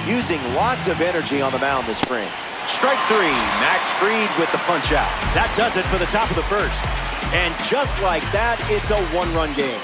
using lots of energy on the mound this spring. Strike three, Max Fried with the punch out. That does it for the top of the first. And just like that, it's a one-run game.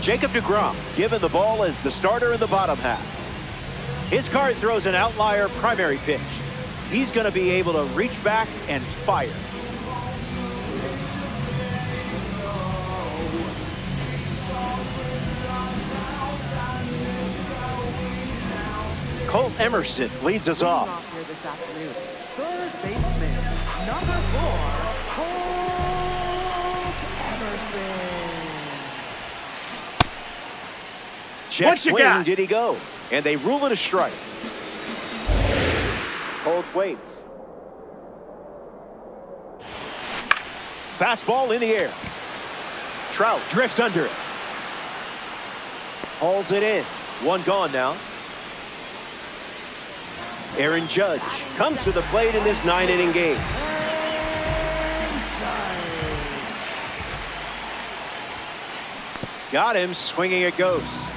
Jacob deGrom given the ball as the starter in the bottom half. His card throws an outlier primary pitch. He's going to be able to reach back and fire. Colt Emerson leads us off. Third baseman, number 4, Colt Emerson. Check swing, did he go? And they rule it a strike. Colt waits. Fastball in the air. Trout drifts under it. Hauls it in. One gone now. Aaron Judge comes to the plate in this 9-inning game. Got him swinging a ghost.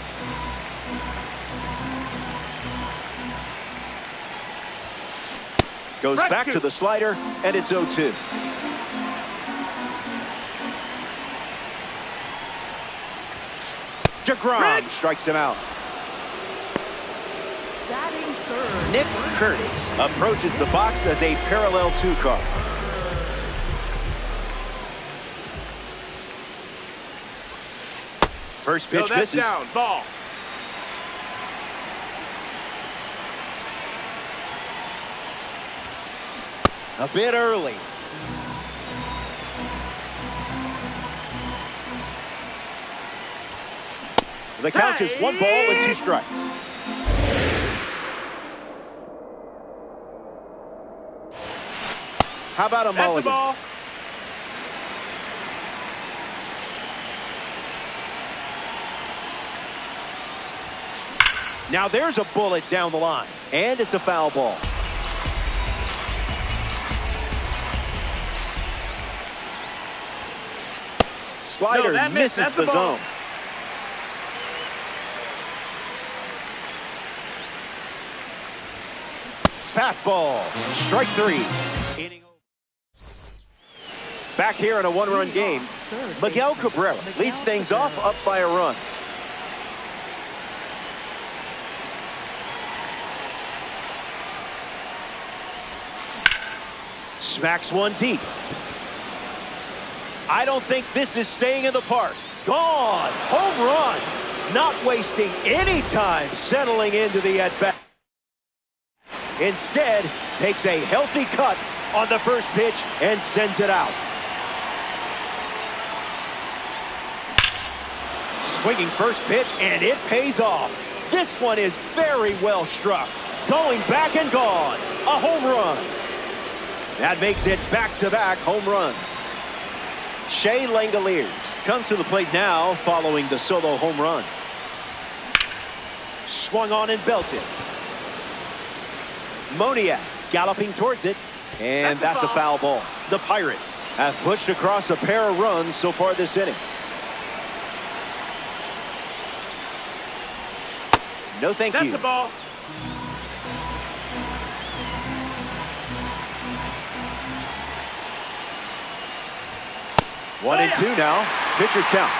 Goes back to the slider, and it's 0-2. deGrom strikes him out. Nick Curtis approaches the box as a parallel 2 car. First pitch misses. Down, ball. A bit early. The count is 1 ball and 2 strikes. How about a mulligan? Ball. Now there's a bullet down the line, and it's a foul ball. Slider misses the zone. Fastball, strike 3. Back here in a 1-run game, Miguel Cabrera leads things off up by a run. Smacks one deep. I don't think this is staying in the park. Gone. Home run. Not wasting any time settling into the at-bat. Instead, takes a healthy cut on the first pitch and sends it out. Swinging first pitch, and it pays off. This one is very well struck. Going back and gone. A home run. That makes it back-to-back home runs. Shea Langeliers comes to the plate now following the solo home run. Swung on and belted. Moniak galloping towards it, and that's a foul ball. The Pirates have pushed across a pair of runs so far this inning. No thank you. That's the ball. One and 2 now. Pitcher's count.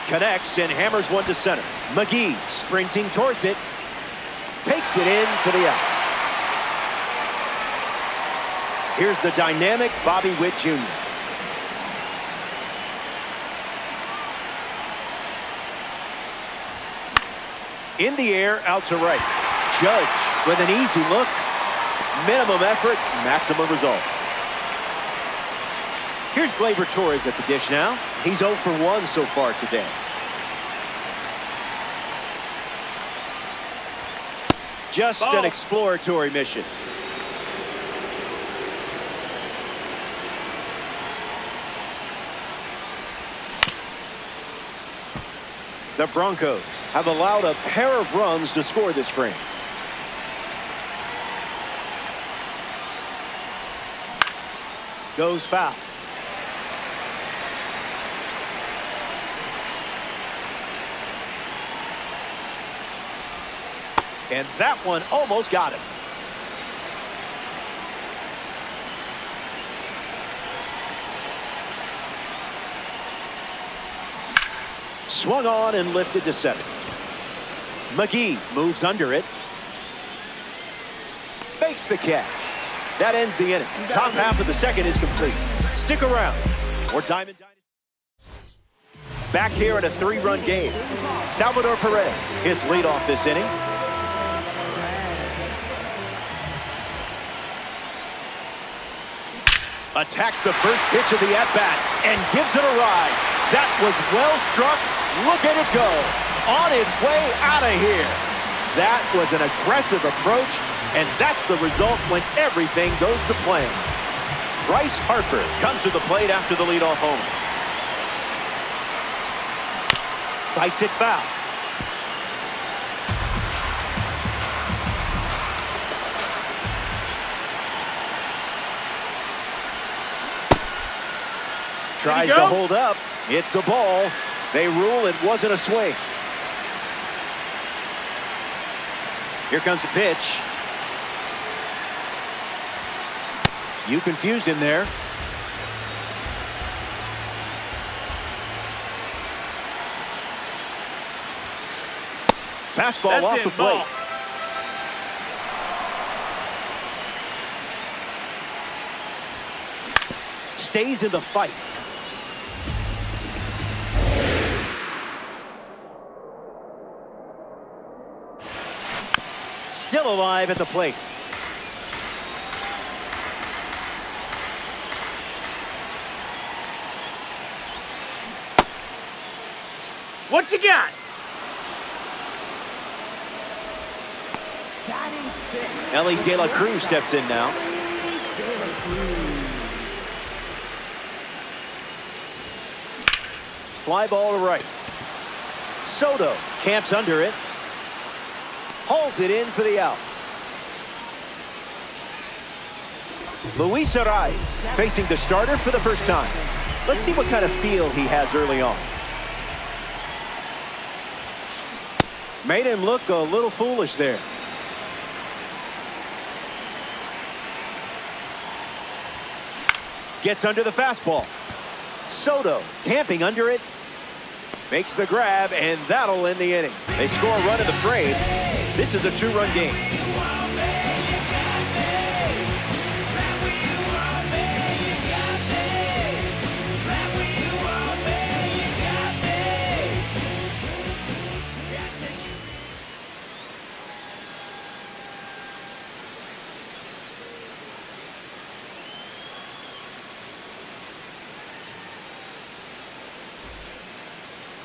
Connects and hammers one to center. McGee sprinting towards it. Takes it in for the out. Here's the dynamic Bobby Witt Jr. In the air, out to right. Judge with an easy look. Minimum effort, maximum result. Here's Gleyber Torres at the dish now. He's 0 for 1 so far today. Just an exploratory mission. The Broncos have allowed a pair of runs to score this frame. Goes foul. And that one almost got him. Swung on and lifted to 7. McGee moves under it. Fakes the catch. That ends the inning. Top half of the second is complete. Stick around. More Diamond Dynasty. Back here in a 3-run game. Salvador Perez, his leadoff this inning. Attacks the first pitch of the at-bat and gives it a ride. That was well struck. Look at it go. On its way out of here. That was an aggressive approach, and that's the result when everything goes to plan. Bryce Harper comes to the plate after the leadoff homer. Fights it foul. Tries to hold up. It's a ball. They rule it wasn't a swing. Here comes a pitch. You confused him there. Fastball off the plate. Stays in the fight. Still alive at the plate. What you got? Ellie De La Cruz steps in now. Fly ball to right. Soto camps under it. Hauls it in for the out. Luis Arraez facing the starter for the first time. Let's see what kind of feel he has early on. Made him look a little foolish there. Gets under the fastball. Soto camping under it. Makes the grab, and that'll end the inning. They score a run in the frame. This is a 2-run game.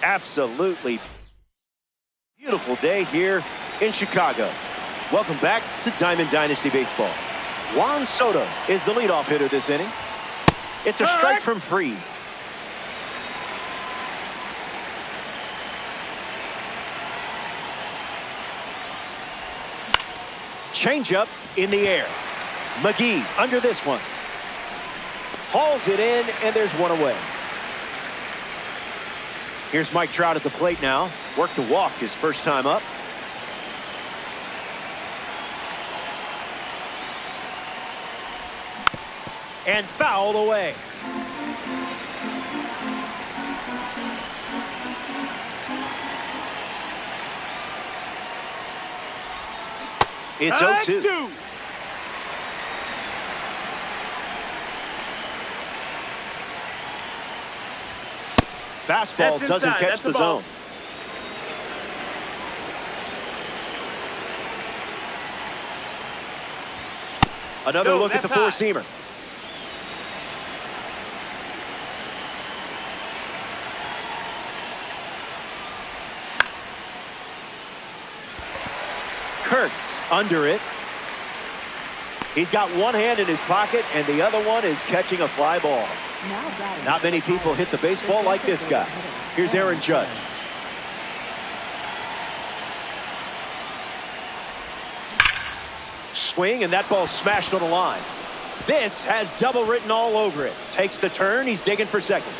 Absolutely beautiful day here in Chicago. Welcome back to Diamond Dynasty Baseball. Juan Soto is the leadoff hitter this inning. It's a strike from Fried. Changeup in the air. McGee under this one. Hauls it in, and there's one away. Here's Mike Trout at the plate now. Worked to walk his first time up. And fouled away. It's 0-2. Fastball doesn't catch the zone. Another look at the four-seamer. Kurtz under it. He's got one hand in his pocket, and the other one is catching a fly ball. Not many people hit the baseball like this guy. Here's Aaron Judge. Swing, and that ball smashed on the line. This has double written all over it. Takes the turn. He's digging for second.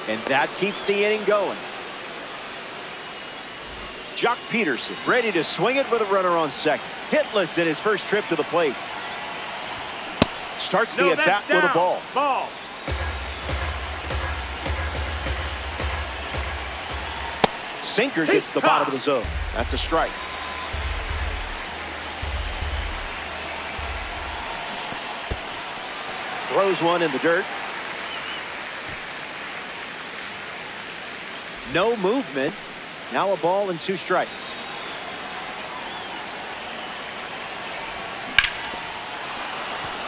And that keeps the inning going. Jock Peterson ready to swing it with a runner on second. Hitless in his first trip to the plate. Starts the at-bat with a ball. Sinker gets the bottom of the zone. That's a strike. Throws one in the dirt. No movement. Now a ball and 2 strikes.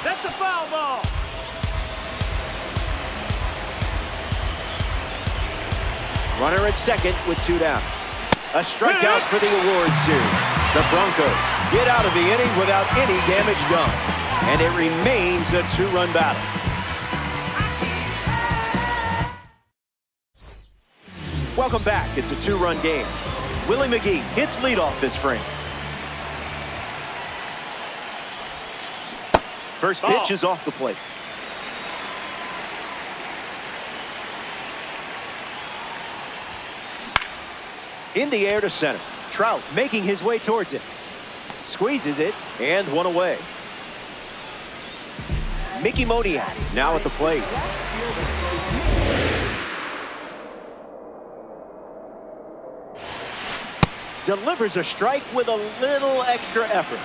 That's a foul ball. Runner at second with 2 down. A strikeout for the award series. The Broncos get out of the inning without any damage done. And it remains a 2-run battle. Welcome back. It's a 2-run game. Willie McGee hits leadoff this frame. First pitch is off the plate. In the air to center. Trout making his way towards it. Squeezes it, and one away. Mickey Moniak now at the plate. Delivers a strike with a little extra effort.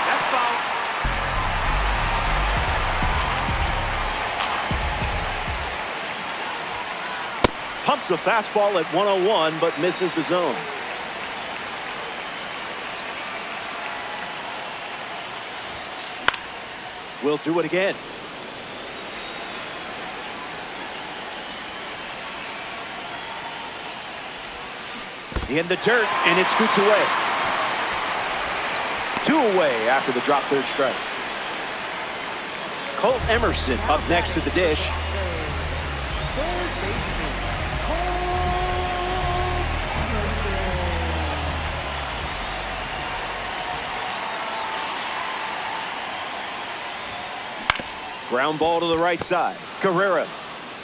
That's foul. Pumps a fastball at 101, but misses the zone. We'll do it again. In the dirt, and it scoots away. 2 away after the drop third strike. Colt Emerson up next to the dish. Ground ball to the right side. Guerrero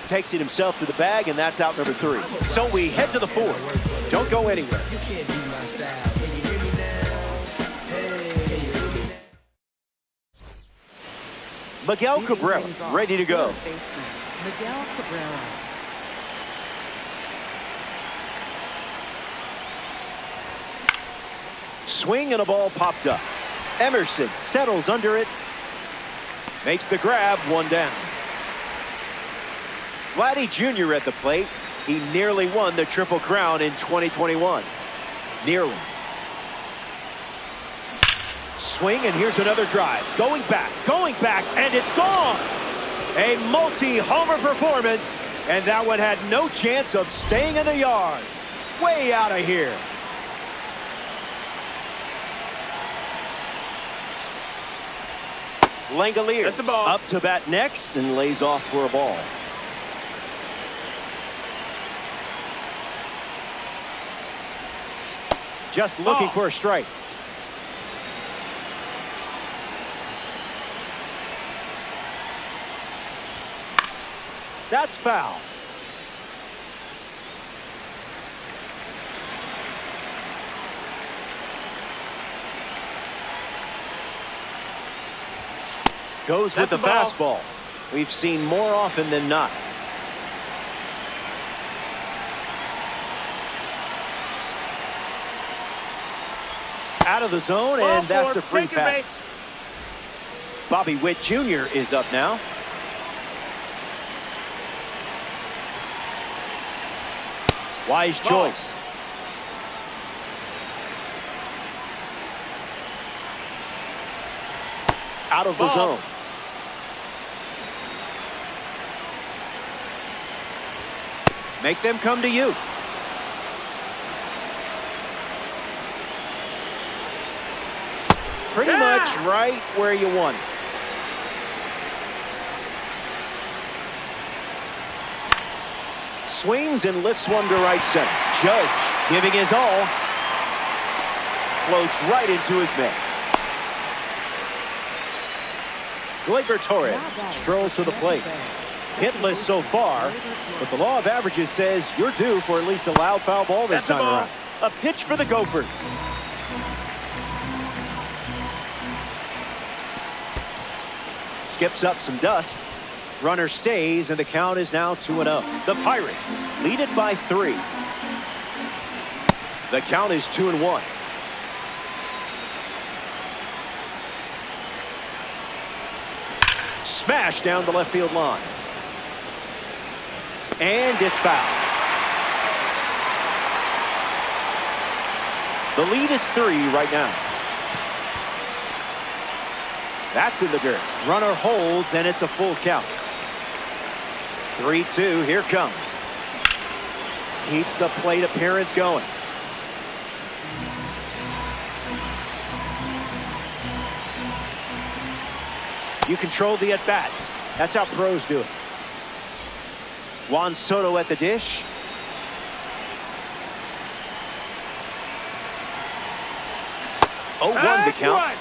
takes it himself to the bag, and that's out number 3. So we head to the 4th. Don't go anywhere. Miguel Cabrera ready to go. Miguel Cabrera. Swing and a ball popped up. Emerson settles under it. Makes the grab, 1 down. Vladdy Jr. at the plate. He nearly won the Triple Crown in 2021. Nearly. Swing, and here's another drive. Going back, and it's gone. A multi-homer performance, and that one had no chance of staying in the yard. Way out of here. Langeliers up to bat next and lays off for a ball. Just looking for a strike. That's foul. Goes with the fastball. We've seen more often than not. Out of the zone, and that's a free pass. Bobby Witt Jr. is up now. Wise choice. Out of the zone. Make them come to you. Pretty much right where you want it. Swings and lifts one to right center. Judge giving his all. Floats right into his mitt. Gleyber Torres strolls to the plate. Hitless so far, but the law of averages says you're due for at least a loud foul ball this time around. A pitch for the Gophers. Skips up some dust. Runner stays, and the count is now 2-0. The Pirates lead it by 3. The count is 2-1. Smash down the left field line. And it's foul. The lead is 3 right now. That's in the dirt. Runner holds, and it's a full count. 3-2, here comes. Keeps the plate appearance going. You control the at-bat. That's how pros do it. Juan Soto at the dish. Oh, 1 the count. Right.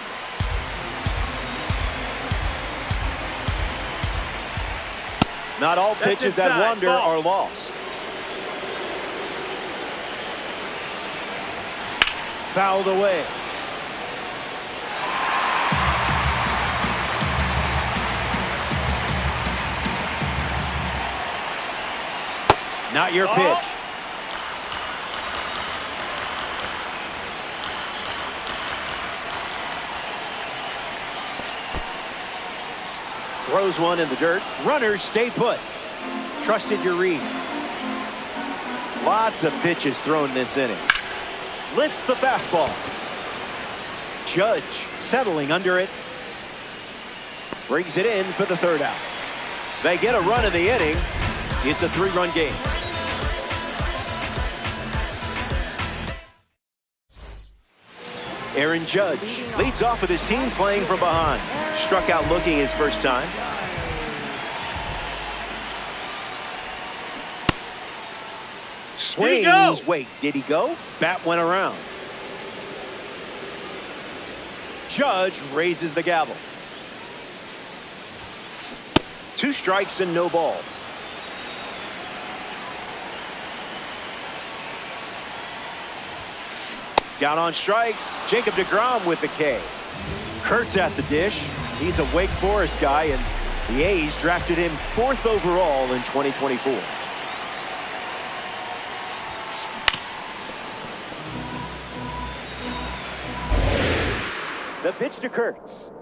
Not all pitches that wonder are lost. Fouled away. Not your pitch. Throws one in the dirt. Runners stay put. Trusted your read. Lots of pitches thrown this inning. Lifts the fastball. Judge settling under it. Brings it in for the 3rd out. They get a run in the inning. It's a 3-run game. Aaron Judge leads off with his team playing from behind. Struck out looking his first time. Swings. Wait, did he go? Bat went around. Judge raises the gavel. 2 strikes and no balls. Down on strikes, Jacob deGrom with the K. Kurtz at the dish. He's a Wake Forest guy, and the A's drafted him 4th overall in 2024. The pitch to Kurtz.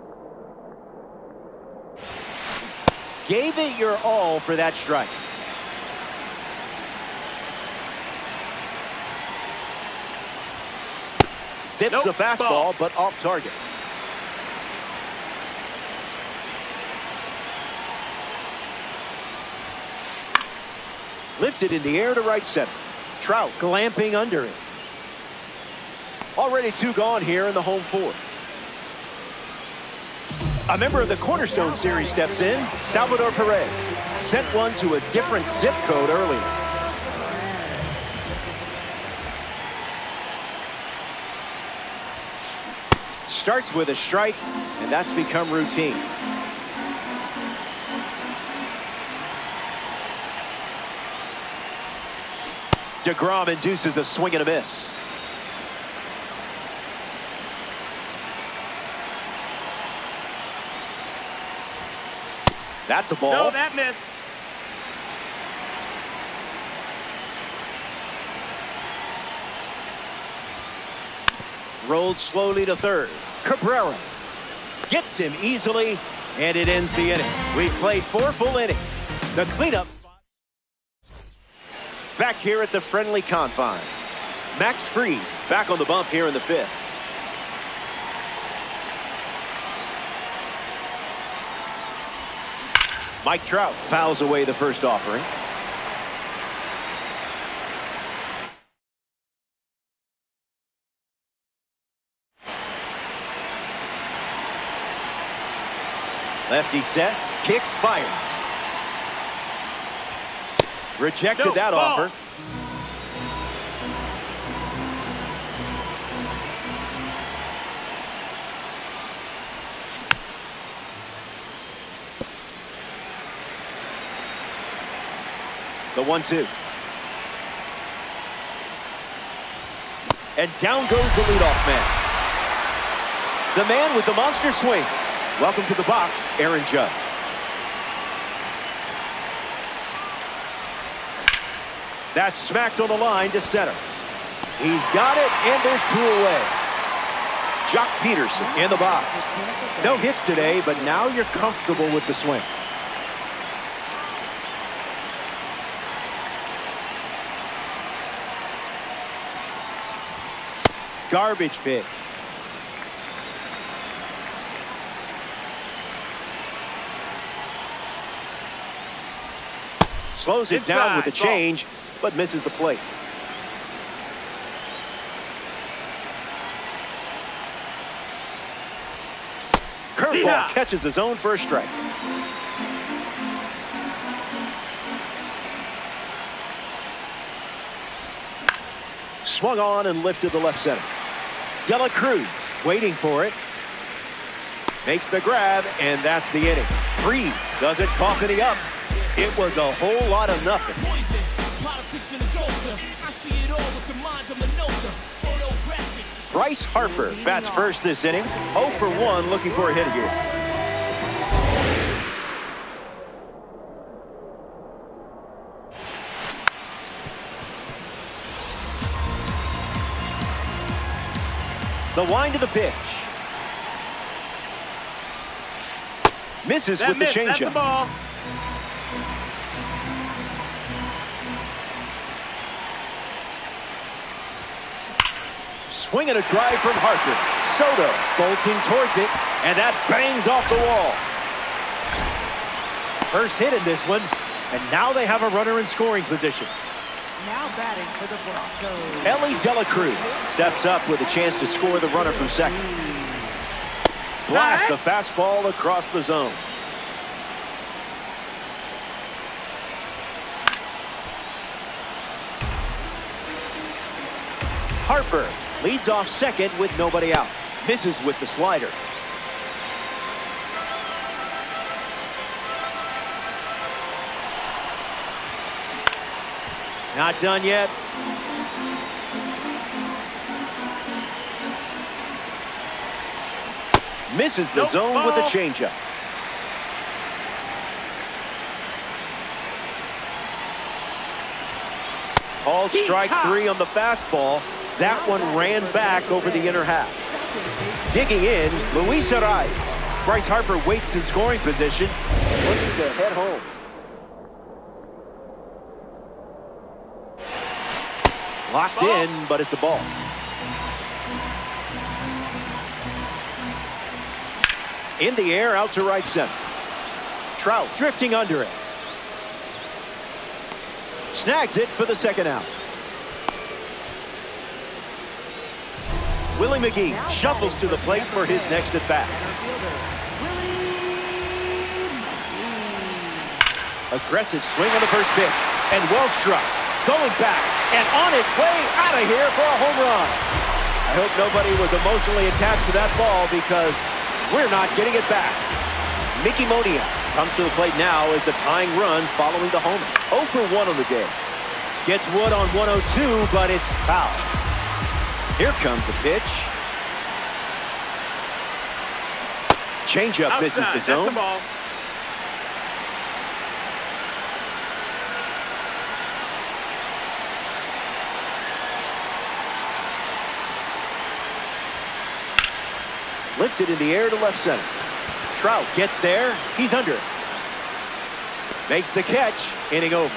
Gave it your all for that strike. Zips a fastball, but off target. Lifted in the air to right center. Trout glamping under it. Already 2 gone here in the home 4th. A member of the Cornerstone Series steps in. Salvador Perez sent one to a different zip code earlier. Starts with a strike, and that's become routine. deGrom induces a swing and a miss. That's a ball. No, that missed. Rolled slowly to 3rd. Cabrera gets him easily, and it ends the inning. We've played 4 full innings. The cleanup spot back here at the friendly confines. Max Fried back on the bump here in the 5th. Mike Trout fouls away the first offering. Lefty sets, kicks, fires. Rejected No, that ball. offer. The 1-2. And down goes the leadoff man. The man with the monster swing. Welcome to the box, Aaron Judge. That's smacked on the line to center. He's got it, and there's two away. Jock Peterson in the box. No hits today, but now you're comfortable with the swing. Garbage pitch. Slows it down with the change, but misses the plate. Curveball catches the zone for a strike. Swung on and lifted to left center. Dela Cruz waiting for it. Makes the grab, and that's the inning. Freed doesn't cough any up. It was a whole lot of nothing. Bryce Harper bats first this inning. 0 for 1, looking for a hit here. The wind of the pitch. Misses with the changeup. That's the ball. Swinging a drive from Harper. Soto bolting towards it, and that bangs off the wall. First hit in this one, and now they have a runner in scoring position. Now batting for the Broncos. Elly De La Cruz steps up with a chance to score the runner from second. Blasts the fastball across the zone. Harper leads off second with nobody out. Misses with the slider. Not done yet. Misses the zone with a changeup. Called strike 3 on the fastball. That one ran back over the inner half. Digging in, Luis Arraez. Bryce Harper waits in scoring position, looking to head home. Locked in, but it's a ball. In the air, out to right center. Trout drifting under it. Snags it for the second out. Willie McGee shuffles to the plate for his next at bat. Aggressive swing on the first pitch, and well struck. Going back and on its way out of here for a home run. I hope nobody was emotionally attached to that ball because we're not getting it back. Mickey Moniak comes to the plate now as the tying run following the homer. 0 for 1 on the day. Gets Wood on 102, but it's foul. Here comes a pitch. Changeup misses the zone. Lifted in the air to left center. Trout gets there. He's under it. Makes the catch. Inning over.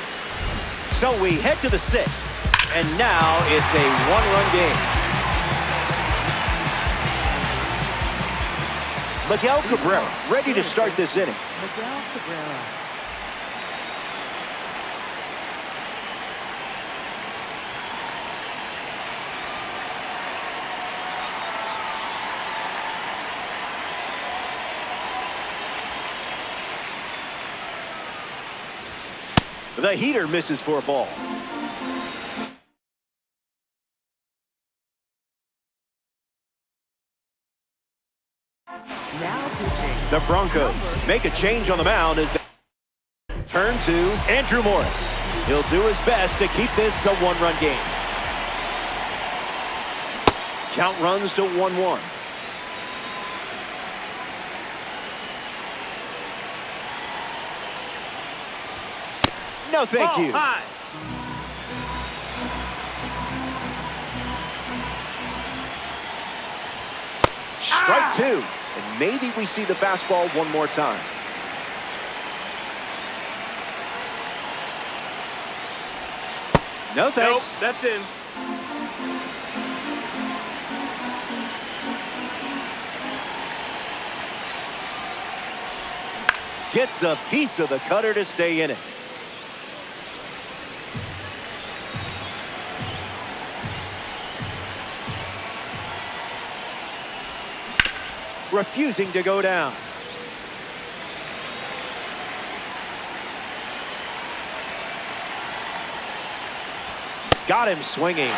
So we head to the 6th. And now it's a one-run game. Miguel Cabrera ready to start this inning. Miguel Cabrera. The heater misses for a ball. Now pitching. The Broncos make a change on the mound as they turn to Andrew Morris. He'll do his best to keep this a one-run game. Count runs to 1-1. No, thank you. High. Strike two. And maybe we see the fastball one more time. No thanks. Nope, that's in. Gets a piece of the cutter to stay in it. Refusing to go down. Got him swinging.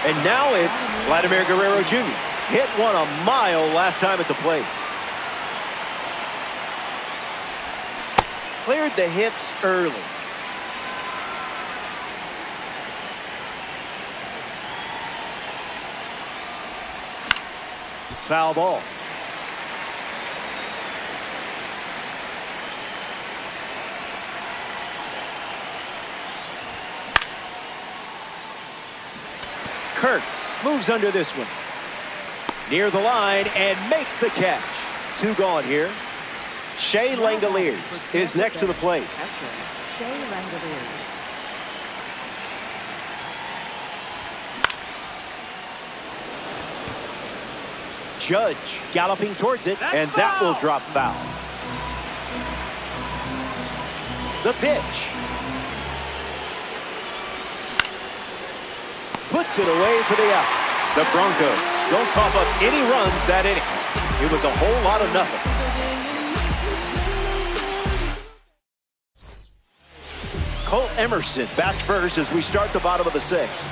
And now it's Vladimir Guerrero Jr. Hit one a mile last time at the plate. Cleared the hips early. Foul ball. Kurtz moves under this one. Near the line and makes the catch. Two gone here. Shea Langoliers is next to the plate. Shea Langoliers. Judge galloping towards it, and that will drop foul. The pitch. Puts it away for the out. The Broncos don't cough up any runs that inning. It was a whole lot of nothing. Colt Emerson bats first as we start the bottom of the sixth.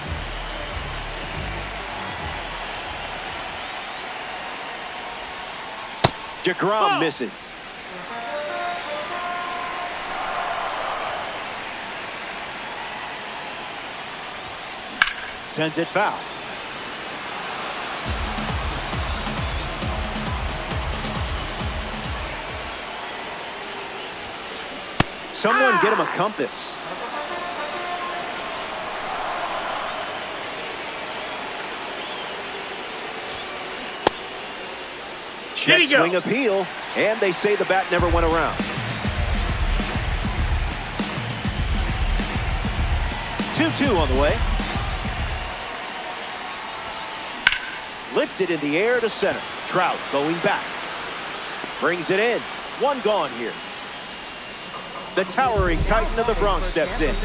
DeGrom misses. Sends it foul. Someone get him a compass. Check swing appeal, and they say the bat never went around. 2-2 on the way. Lifted in the air to center. Trout going back. Brings it in. One gone here. The towering titan of the Bronx steps in.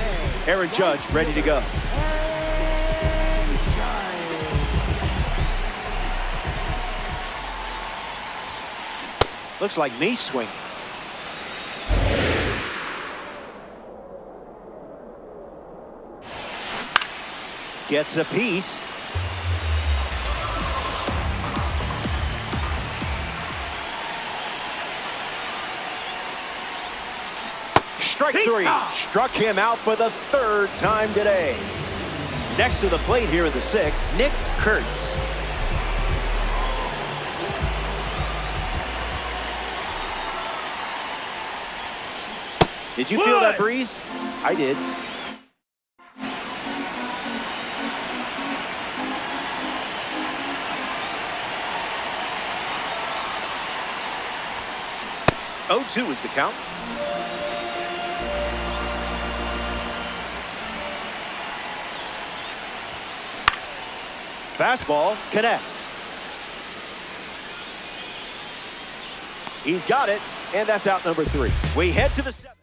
Aaron Judge ready to go. Looks like knee swing. Gets a piece. Strike three. Struck him out for the third time today. Next to the plate here in the sixth, Nick Kurtz. Did you feel that breeze? I did. Oh, 2 is the count. Fastball connects. He's got it, and that's out number 3. We head to the 7th.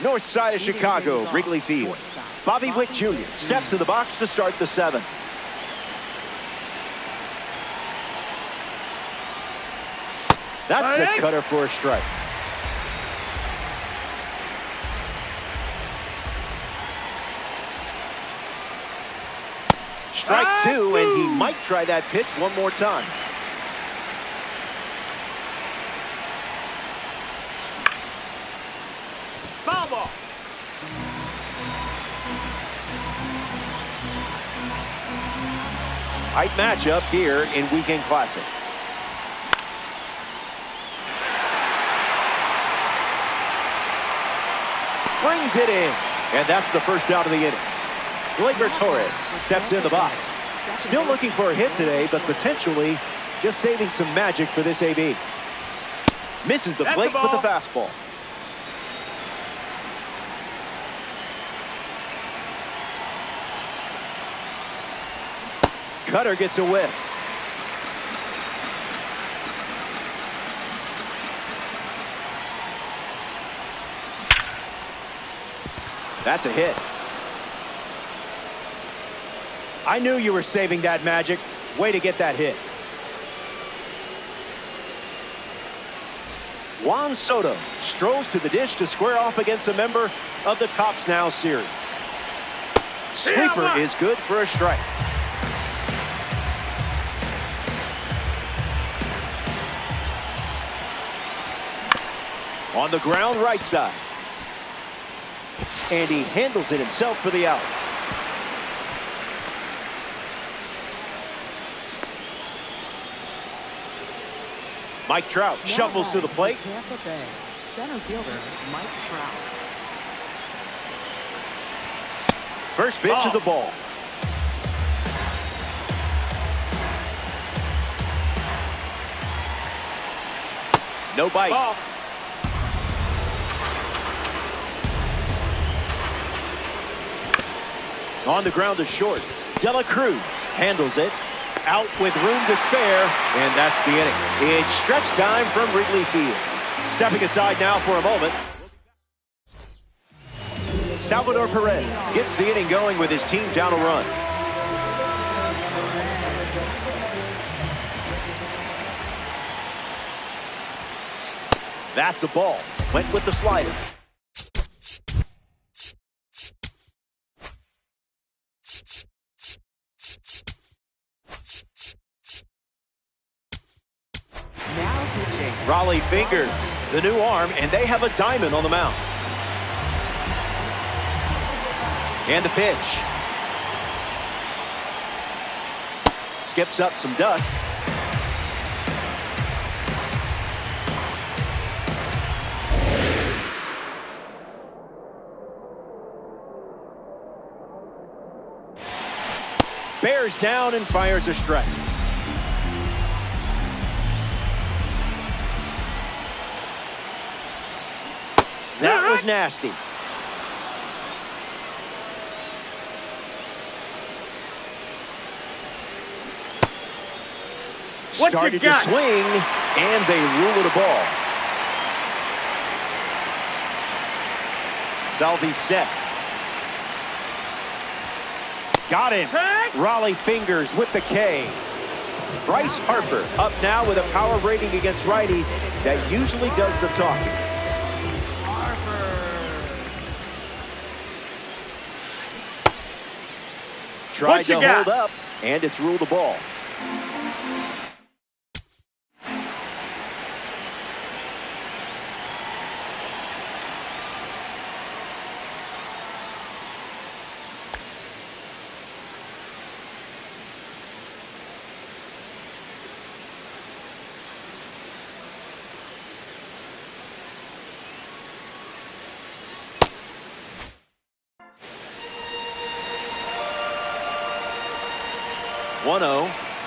North side of Chicago, Wrigley Field. Bobby Witt Jr. steps to the box to start the 7th. That's a cutter for a strike. Strike two, and he might try that pitch one more time. Foul ball. Tight matchup here in Weekend Classic. Brings it in, and that's the first out of the inning. Gleyber Torres steps in the box. Still looking for a hit today, but potentially just saving some magic for this AB. Misses the plate with the fastball. Cutter gets a whiff. That's a hit. I knew you were saving that magic. Way to get that hit. Juan Soto strolls to the dish to square off against a member of the Topps Now series. Sweeper is good for a strike. On the ground right side. And he handles it himself for the out. Mike Trout shuffles to the plate. Tampa Bay center fielder Mike Trout. First pitch of the ball. No bite. Ball. On the ground to short. Dela Cruz handles it. Out with room to spare, and that's the inning. It's stretch time from Wrigley Field. Stepping aside now for a moment. Salvador Perez gets the inning going with his team down a run. That's a ball. Went with the slider. Raleigh Fingers, the new arm, and they have a diamond on the mound. And the pitch. Skips up some dust. Bears down and fires a strike. That was nasty. Started to swing, and they rule it a ball. Salvi set. Got him. Raleigh Fingers with the K. Bryce Harper up now with a power rating against righties that usually does the talking. Tried to hold up, and it's ruled a ball.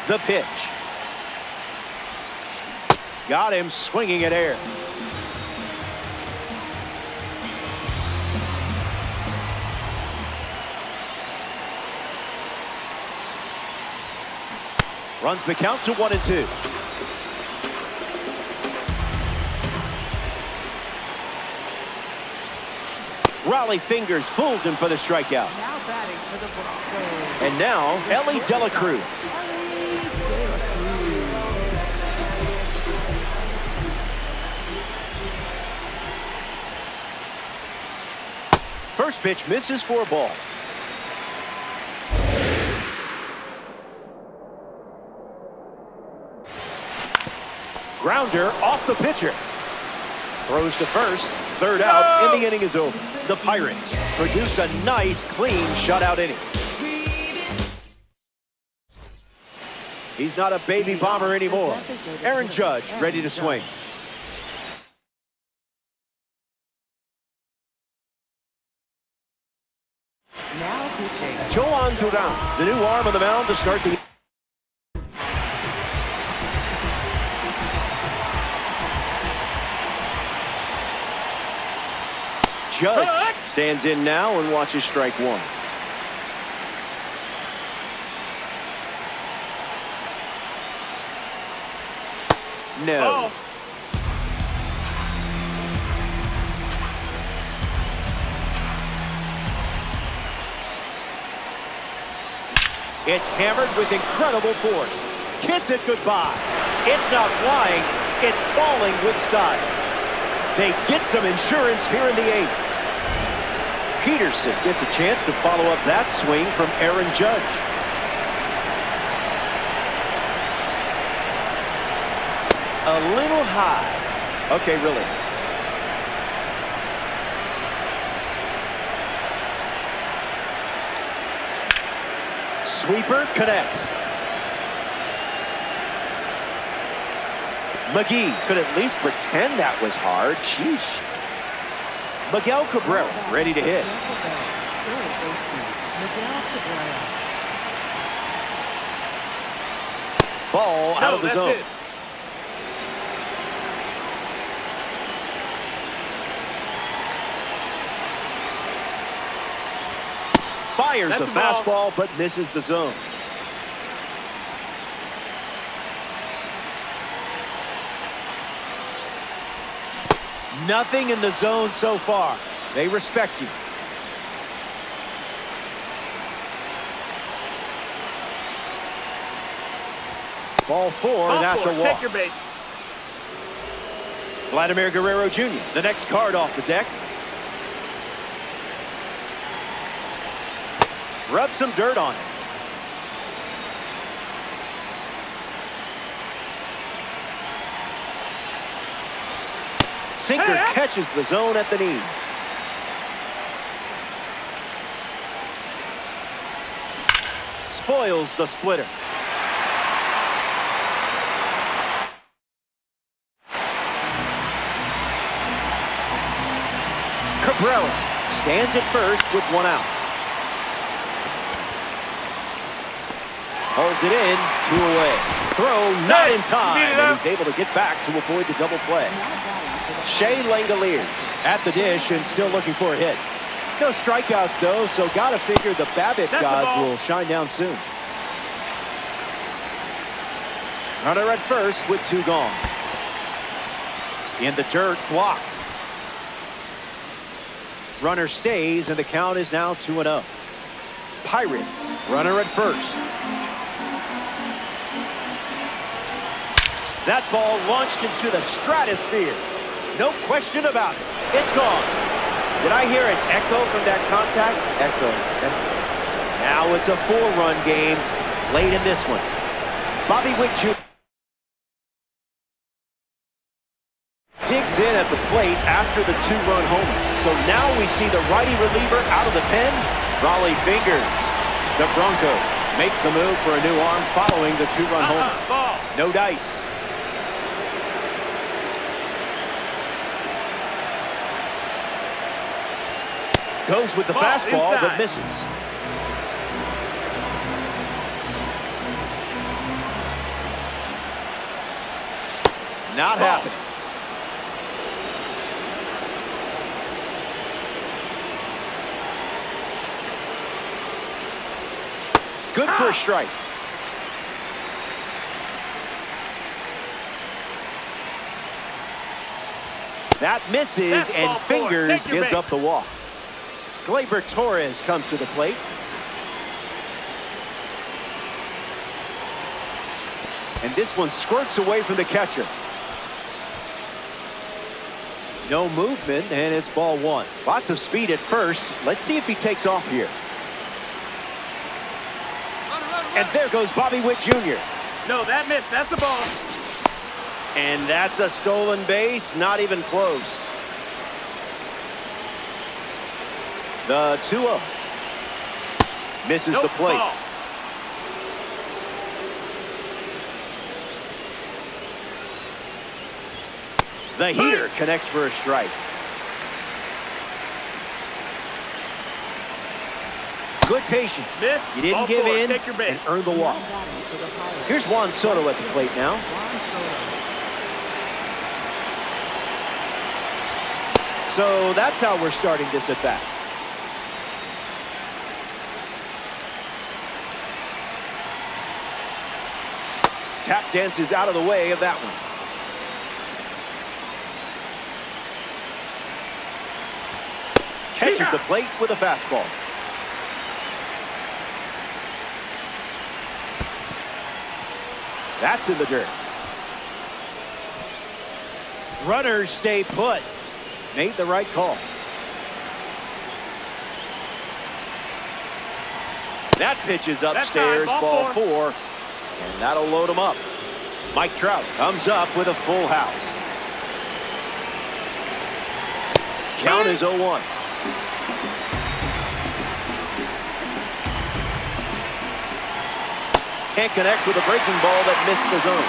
The pitch. Got him swinging at air. Runs the count to 1-2. Raleigh Fingers fools him for the strikeout. Now batting for the Broncos. And now Elly De La Cruz. First pitch misses for a ball. Grounder off the pitcher. Throws to first. Third out, and the inning is over. The Pirates produce a nice, clean shutout inning. He's not a baby bomber anymore. Aaron Judge ready to swing. Now pitching. Joan Duran, the new arm on the mound to start the... Judge stands in now and watches strike one. No. Oh. It's hammered with incredible force. Kiss it goodbye. It's not flying, it's falling with style. They get some insurance here in the eighth. Peterson gets a chance to follow up that swing from Aaron Judge. A little high. Okay, really. Sweeper connects. McGee could at least pretend that was hard. Sheesh. Miguel Cabrera ready to hit. Ball out of the zone. It. Fires a That's a ball. fastball, but misses the zone. Nothing in the zone so far. They respect you. Ball four, and that's a walk. Take your base. Vladimir Guerrero Jr., the next card off the deck. Rub some dirt on it. Sinker catches the zone at the knees. Spoils the splitter. Cabrera stands at first with one out. Pulls it in, 2 away. Throw not in time, and he's able to get back to avoid the double play. Shea Langoliers at the dish and still looking for a hit. No strikeouts, though, so gotta figure the Babbitt gods will shine down soon. Runner at first with 2 gone. In the dirt, blocked. Runner stays, and the count is now 2-0. Pirates, runner at first. That ball launched into the stratosphere. No question about it. It's gone. Did I hear an echo from that contact? Echo. Now it's a 4-run game late in this one. Bobby Wick Jr. digs in at the plate after the 2-run homer. So now we see the righty reliever out of the pen. Raleigh Fingers. The Broncos make the move for a new arm following the 2-run homer. Ball. No dice. Goes with the fastball, but misses. Not happening. Good for a strike. That misses, and Fingers gives up the walk. Gleyber Torres comes to the plate. And this one squirts away from the catcher. No movement, and it's ball one. Lots of speed at first. Let's see if he takes off here. And there goes Bobby Witt Jr. No, that missed. That's the ball. And that's a stolen base. Not even close. The 2-0. Misses the plate. Ball. The heater connects for a strike. Good patience. Miss. You didn't Ball give four. in Take your base. and earn the walk. Here's Juan Soto at the plate now. So that's how we're starting this at bat. Tap dances out of the way of that one. Catches the plate with a fastball. That's in the dirt. Runners stay put. Made the right call. That pitch is upstairs, ball four. And that'll load him up. Mike Trout comes up with a full house. Count is 0-1. Can't connect with a breaking ball that missed the zone.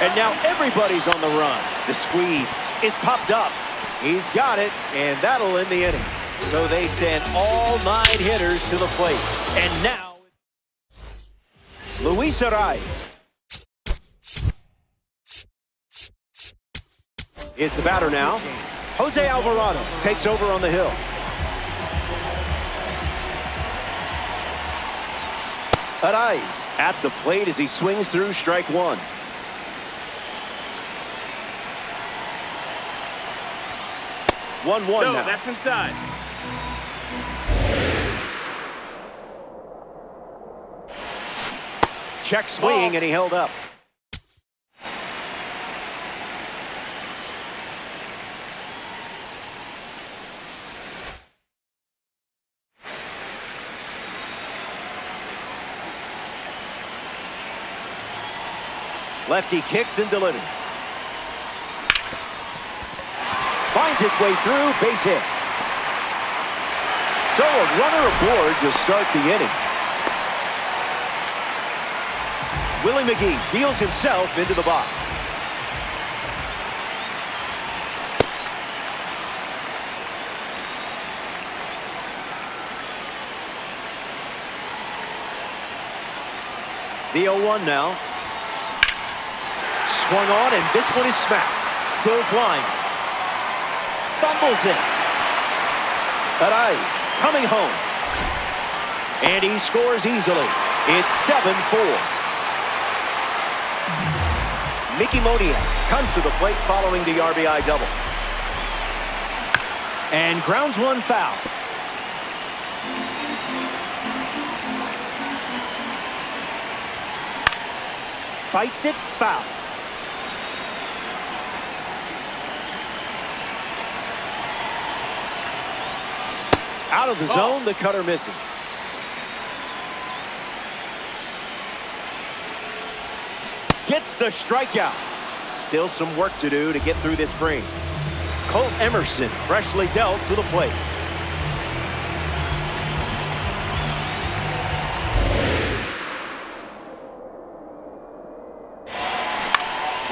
And now everybody's on the run. The squeeze is popped up. He's got it, and that'll end the inning. So they send all 9 hitters to the plate. And now, Luis Arraez is the batter now. Jose Alvarado takes over on the hill. Arraez at the plate as he swings through strike one. One now. That's inside. Check swing, and he held up. Lefty kicks and delivers. Finds its way through, base hit. So a runner aboard to start the inning. Willie McGee deals himself into the box. The 0-1 now. Swung on, and this one is smacked. Still flying. Fumbles it. Arraez coming home. And he scores easily. It's 7-4. Mickey Moniak comes to the plate following the RBI double. And grounds one foul. Fights it, foul. Out of the zone, the cutter misses. Gets the strikeout. Still some work to do to get through this frame. Colt Emerson freshly dealt to the plate.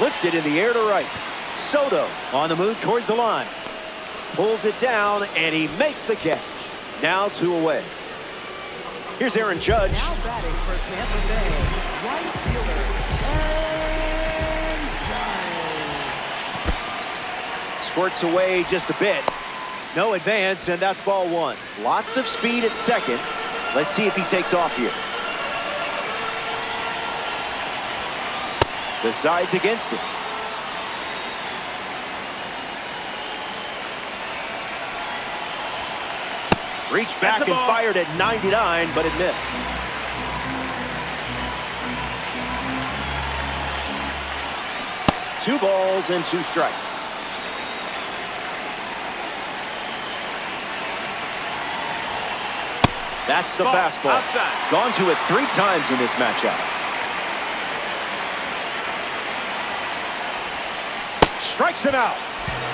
Lifted in the air to right. Soto on the move towards the line. Pulls it down, and he makes the catch. Now 2 away. Here's Aaron Judge. Now batting for Tampa Bay, right fielder Aaron Judge. Squirts away just a bit. No advance, and that's ball one. Lots of speed at second. Let's see if he takes off here. The side's against it. Reached back and fired at 99, but it missed. 2 balls and 2 strikes. That's the fastball. Outside. Gone to it 3 times in this matchup. Strikes him out.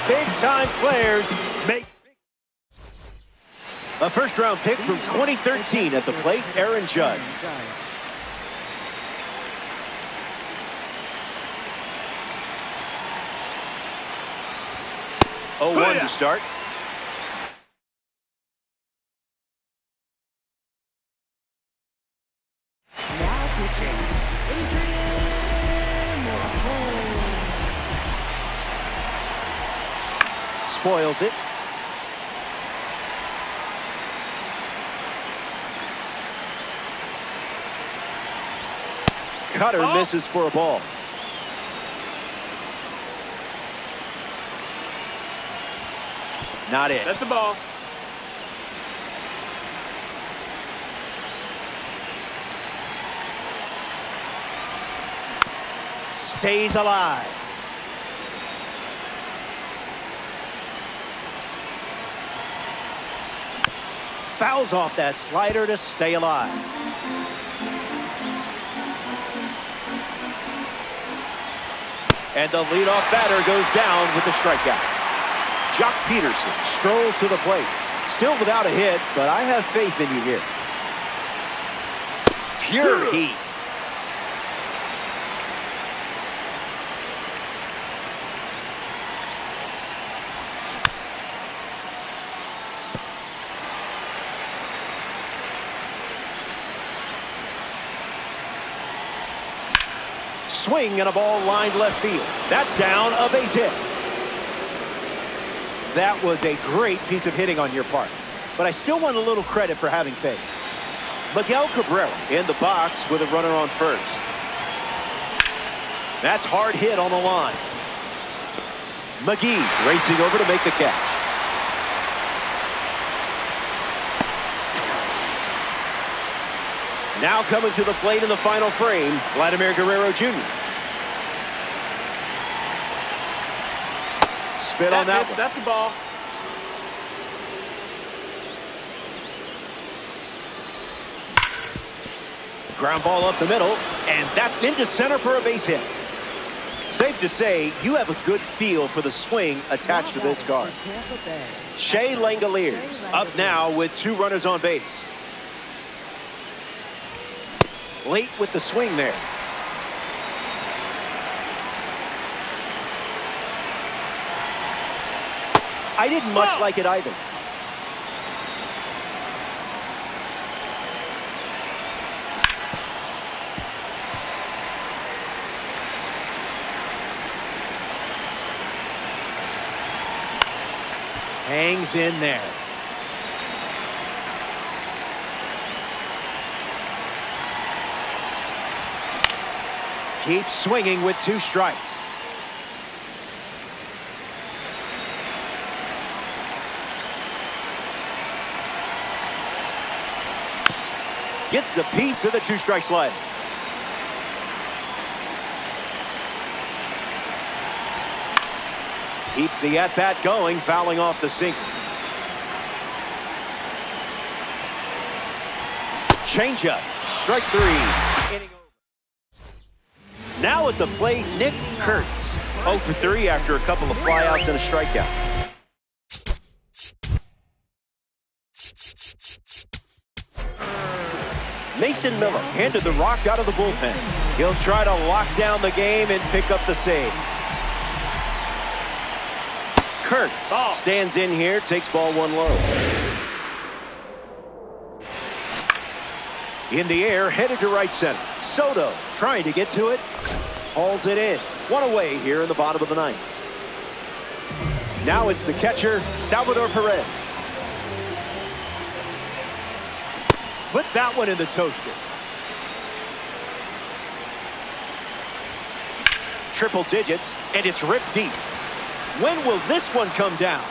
Big-time players make a first-round pick from 2013 at the plate, Aaron Judge. 0-1 to start. Now pitching, Adrian Morejon. Spoils it. Cutter misses for a ball. Not it. That's the ball. Stays alive. Fouls off that slider to stay alive. And the leadoff batter goes down with the strikeout. Jock Peterson strolls to the plate. Still without a hit, but I have faith in you here. Pure heat. Swing and a ball lined left field. That's down, a base hit. That was a great piece of hitting on your part, but I still want a little credit for having faith. Miguel Cabrera in the box with a runner on first. That's hard hit on the line. McGee racing over to make the catch. Now coming to the plate in the final frame, Vladimir Guerrero Jr. Spit on that one. That's the ball. Ground ball up the middle, and that's into center for a base hit. Safe to say, you have a good feel for the swing attached to this card. Shea Langoliers up now with 2 runners on base. Late with the swing there. I didn't much like it either. Hangs in there. Keeps swinging with 2 strikes. Gets a piece of the 2-strike slide. Keeps the at-bat going, fouling off the sinker. Changeup, strike 3. Inning over. Now at the plate, Nick Kurtz. 0 for 3 after a couple of flyouts and a strikeout. Mason Miller handed the rock out of the bullpen. He'll try to lock down the game and pick up the save. Kurtz stands in here, takes ball 1 low. In the air, headed to right center. Soto trying to get to it. Hauls it in. 1 away here in the bottom of the 9th. Now it's the catcher, Salvador Perez. Put that one in the toaster. Triple digits, and it's ripped deep. When will this one come down?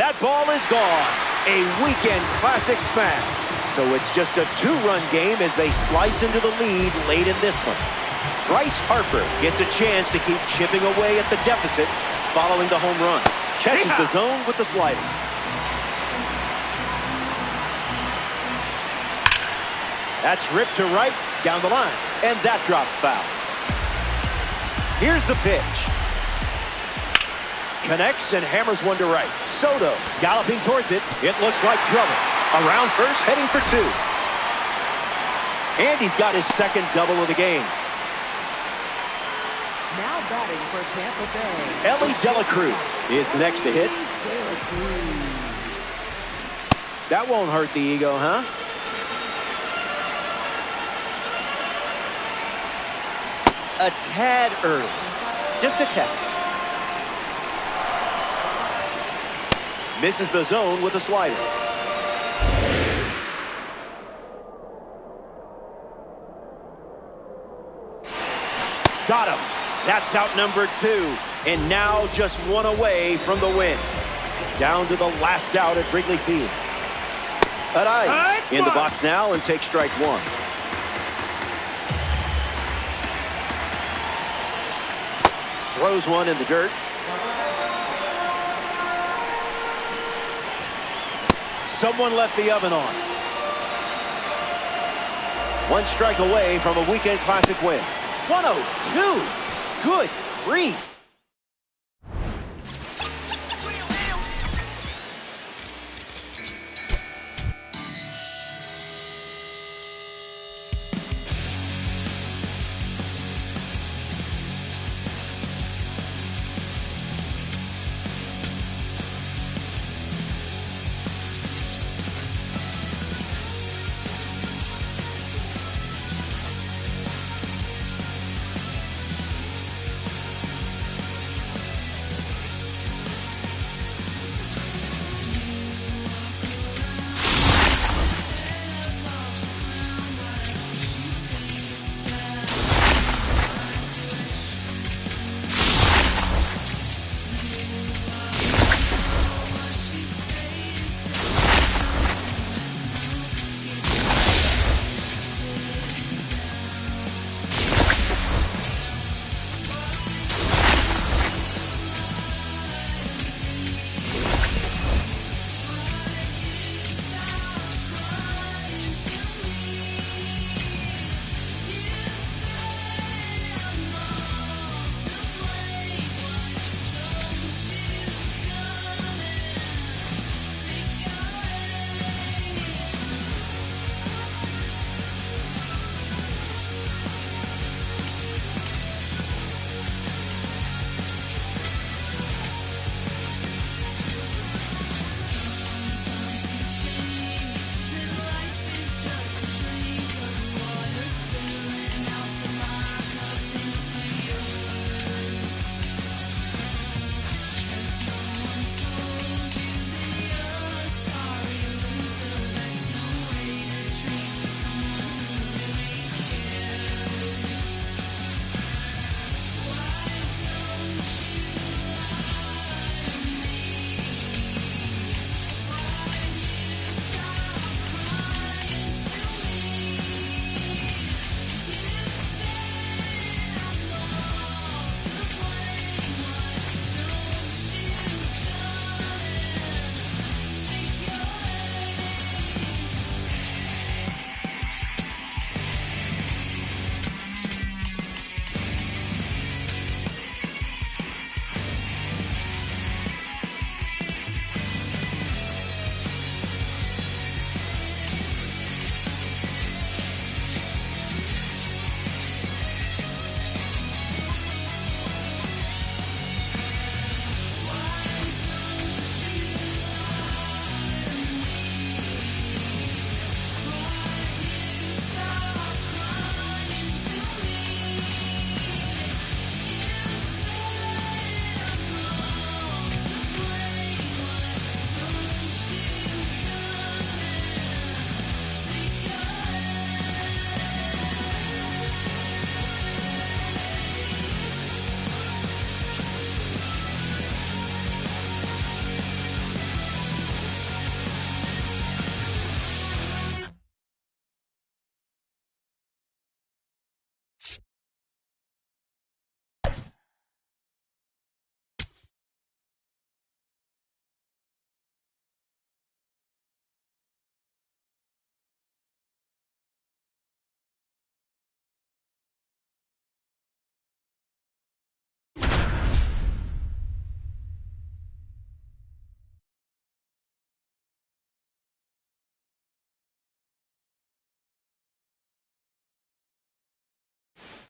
That ball is gone. A weekend classic smash. So it's just a 2-run game as they slice into the lead late in this one. Bryce Harper gets a chance to keep chipping away at the deficit following the home run. Catches the zone with the slider. That's ripped to right, down the line, and that drops foul. Here's the pitch. Connects and hammers one to right. Soto galloping towards it. It looks like trouble. Around first, heading for two. And he's got his second double of the game. Now batting for Tampa Bay, Elly De La Cruz is next to hit. That won't hurt the ego, huh? A tad early. Just a tad. Misses the zone with a slider. Got him. That's out number 2. And now just one away from the win. Down to the last out at Wrigley Field. Arraez in the box now and takes strike 1. Throws one in the dirt. Someone left the oven on. 1 strike away from a weekend classic win. 102. Good grief.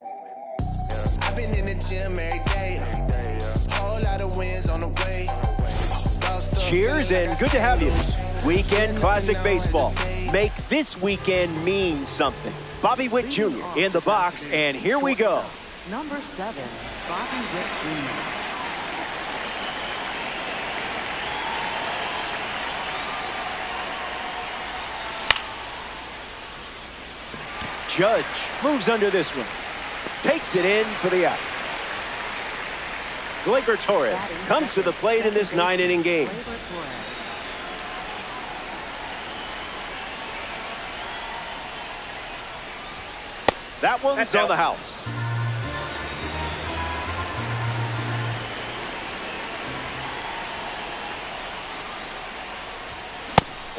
I've been in the gym every day. Whole lot of wins on the way. Cheers and good to have you. Weekend Classic Baseball. Make this weekend mean something. Bobby Witt Jr. in the box, and here we go. Number 7, Bobby Witt Jr. Judge moves under this one. Takes it in for the out. Gleyber Torres comes to the plate in this 9-inning game. That one's on the house.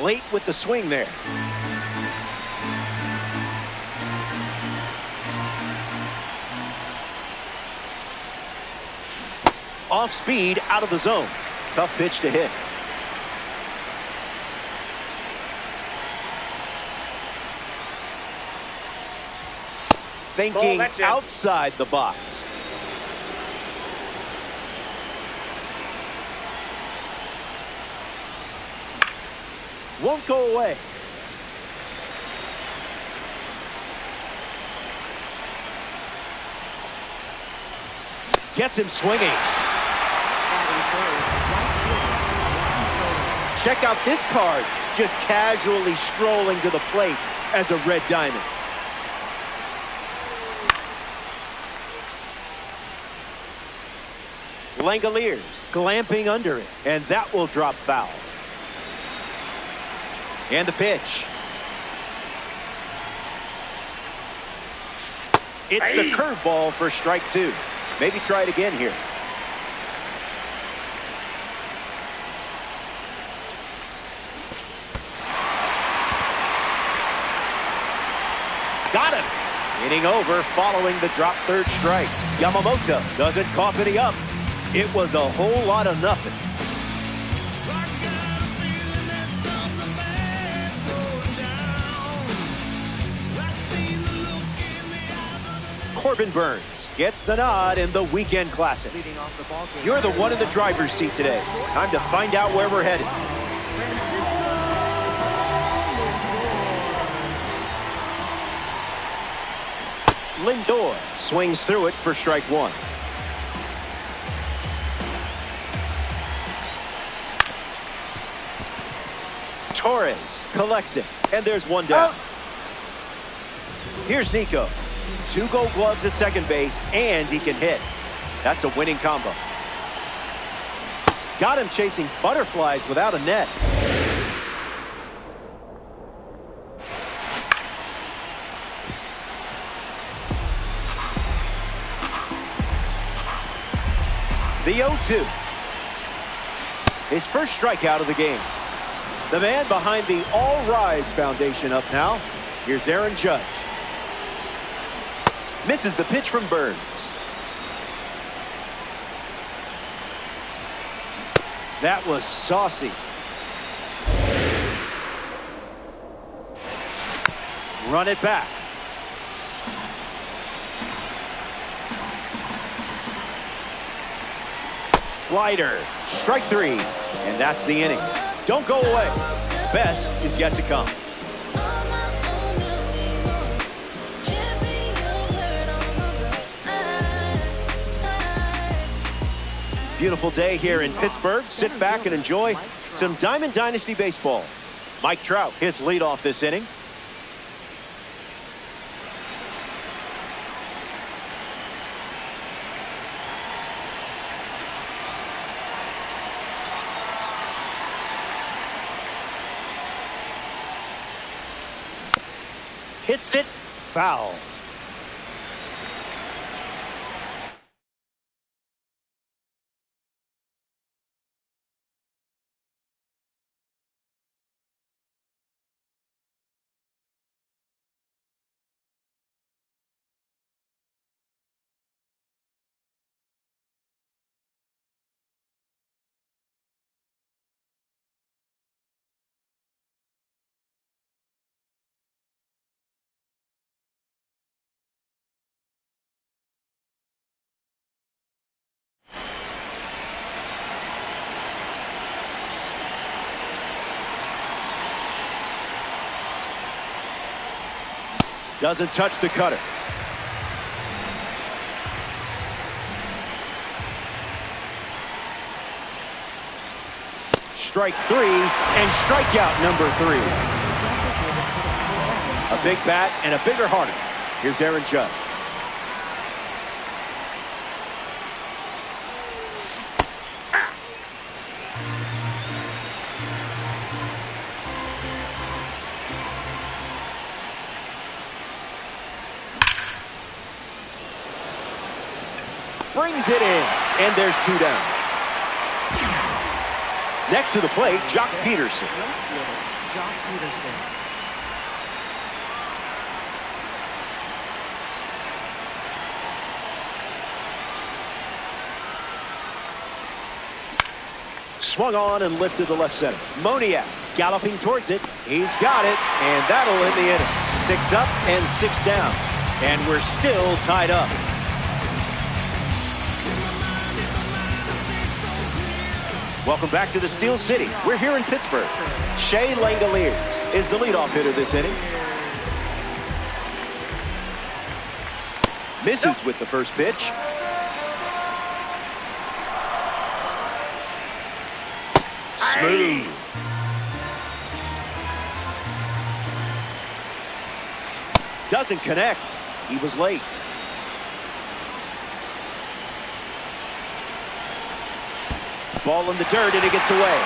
Late with the swing there. Off speed, out of the zone. Tough pitch to hit. Thinking outside the box. Won't go away. Gets him swinging. Check out this card, just casually strolling to the plate as a red diamond. Langoliers glamping under it, and that will drop foul. And the pitch. It's the curveball for strike 2. Maybe try it again here. Got him. Inning over following the drop third strike. Yamamoto doesn't cough any up. It was a whole lot of nothing. Corbin Burnes gets the nod in the Weekend Classic. You're the one in the driver's seat today. Time to find out where we're headed. Lindor swings through it for strike 1. Torres collects it, and there's one down. Here's Nico. 2 gold gloves at second base, and he can hit. That's a winning combo. Got him chasing butterflies without a net. The 0-2. His first strikeout of the game. The man behind the All Rise Foundation up now. Here's Aaron Judge. Misses the pitch from Burnes. That was saucy. Run it back. Slider. Strike 3. And that's the inning. Don't go away. Best is yet to come. Beautiful day here in Pittsburgh. Sit back and enjoy some Diamond Dynasty baseball. Mike Trout hits leadoff this inning. Hits it foul. Doesn't touch the cutter. Strike 3 and strikeout number 3. A big bat and a bigger heart. Here's Aaron Judge. Brings it in, and there's 2 down. Next to the plate, Jock Peterson. Jock Peterson. Swung on and lifted to left center. Moniak galloping towards it. He's got it, and that'll end the inning. 6 up and 6 down, and we're still tied up. Welcome back to the Steel City. We're here in Pittsburgh. Shea Langoliers is the leadoff hitter this inning. Misses with the first pitch. Smooth. Doesn't connect. He was late. Ball in the dirt, and it gets away.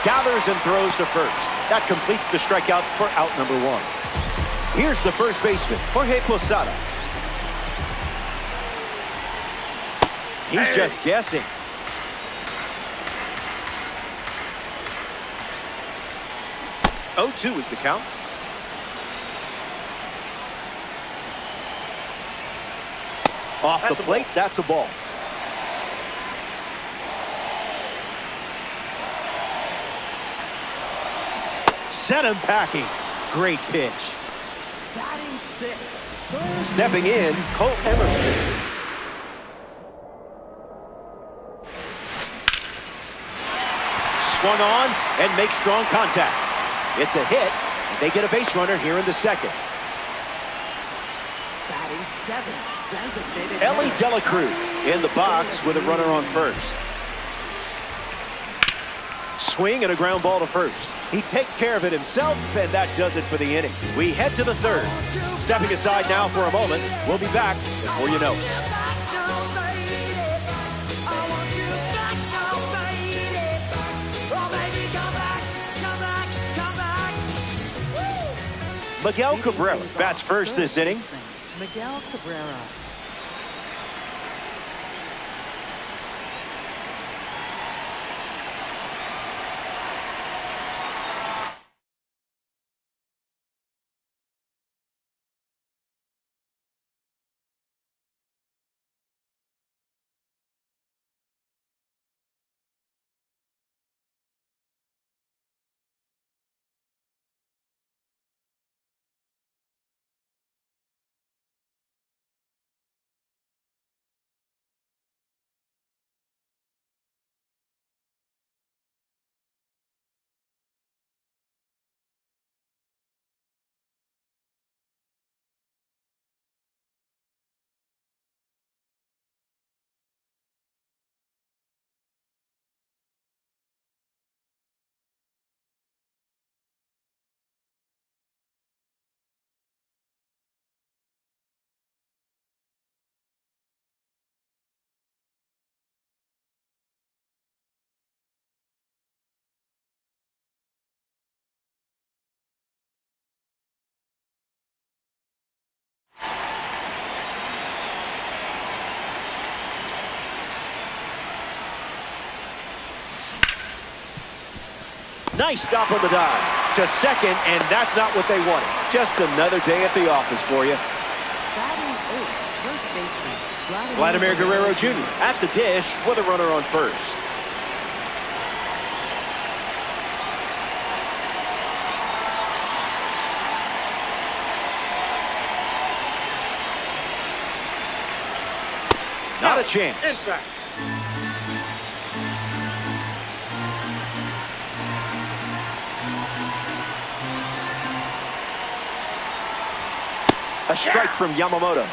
Gathers and throws to first. That completes the strikeout for out number 1. Here's the first baseman, Jorge Posada. He's just guessing. Oh, 2 is the count. Off the plate, that's a ball. Set him packing. Great pitch. Batting 6. Stepping in, Colt Emerson. Swung on and makes strong contact. It's a hit. They get a base runner here in the second. Batting 7. Designated Ellie hitter. Dela Cruz in the box with a runner on first. Swing and a ground ball to first. He takes care of it himself, and that does it for the inning. We head to the third. Stepping aside now for a moment. We'll be back before you know it. Miguel Cabrera bats first this inning. Miguel Cabrera. Nice stop on the dive to second, and that's not what they wanted. Just another day at the office for you. Batting 8. First baseman. Vladimir Guerrero Jr. at the dish with a runner on first. Not a chance. Inside. A strike from Yamamoto.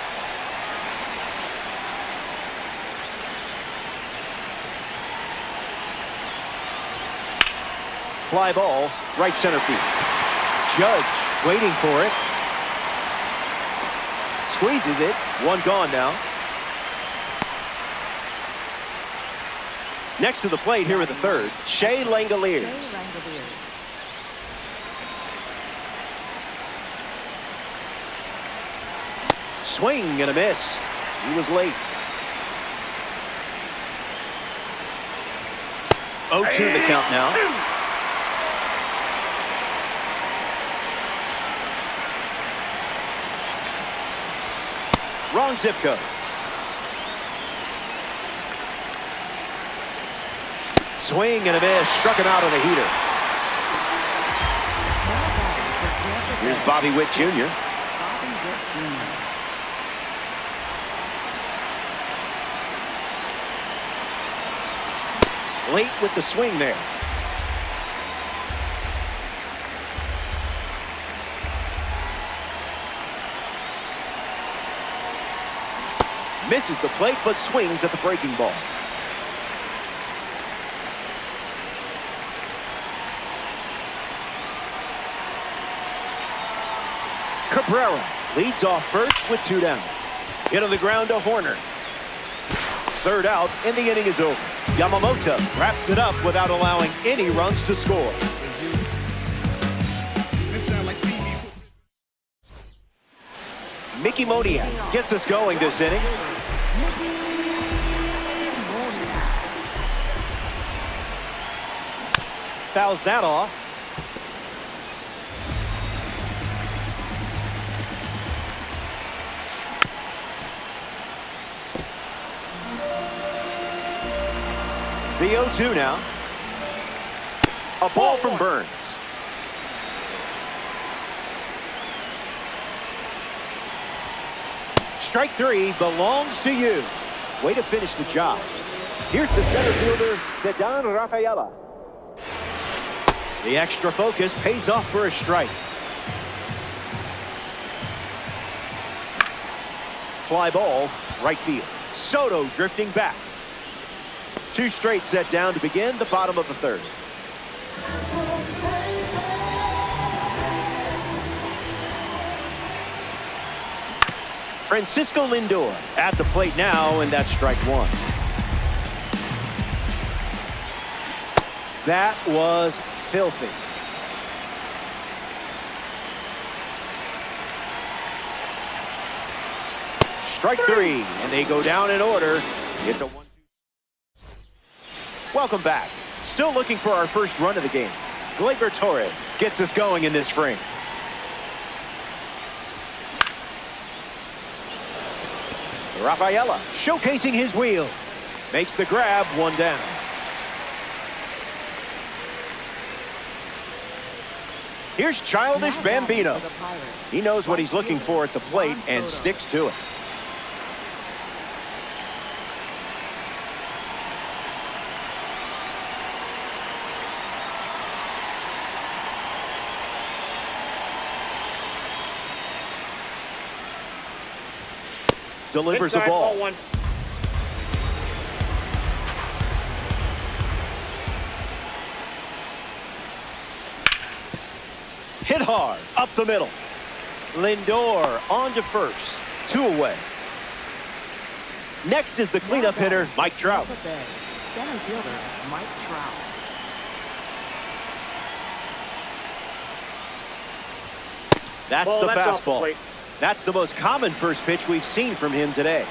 Fly ball, right center field. Judge waiting for it. Squeezes it. One gone now. Next to the plate here in the third, Shea Langoliers. Swing and a miss. He was late. 0-2 the count now. Wrong zip code. Swing and a miss. Struck him out on a heater. Here's Bobby Witt Jr. Late with the swing there. Misses the plate, but swings at the breaking ball. Cabrera leads off first with 2 down. Hit on the ground to Horner. Third out, and the inning is over. Yamamoto wraps it up without allowing any runs to score. Mickey Moniak gets us going this inning. Fouls that off. The 0-2 now. A ball from Burns. Strike 3 belongs to you. Way to finish the job. Here's the center fielder, Ceddanne Rafaela. The extra focus pays off for a strike. Fly ball, right field. Soto drifting back. 2 straight set down to begin the bottom of the third. Francisco Lindor at the plate now, and that's strike 1. That was filthy. Strike 3, and they go down in order. It's a 1-2. Welcome back. Still looking for our first run of the game. Gleyber Torres gets us going in this frame. Rafaela showcasing his wheels. Makes the grab, 1 down. Here's Childish Bambino. He knows what he's looking for at the plate and sticks to it. Delivers a ball. Hit hard, up the middle. Lindor on to first. 2 away. Next is the cleanup hitter, Mike Trout. Center fielder, Mike Trout. That's the fastball. That's the most common first pitch we've seen from him today.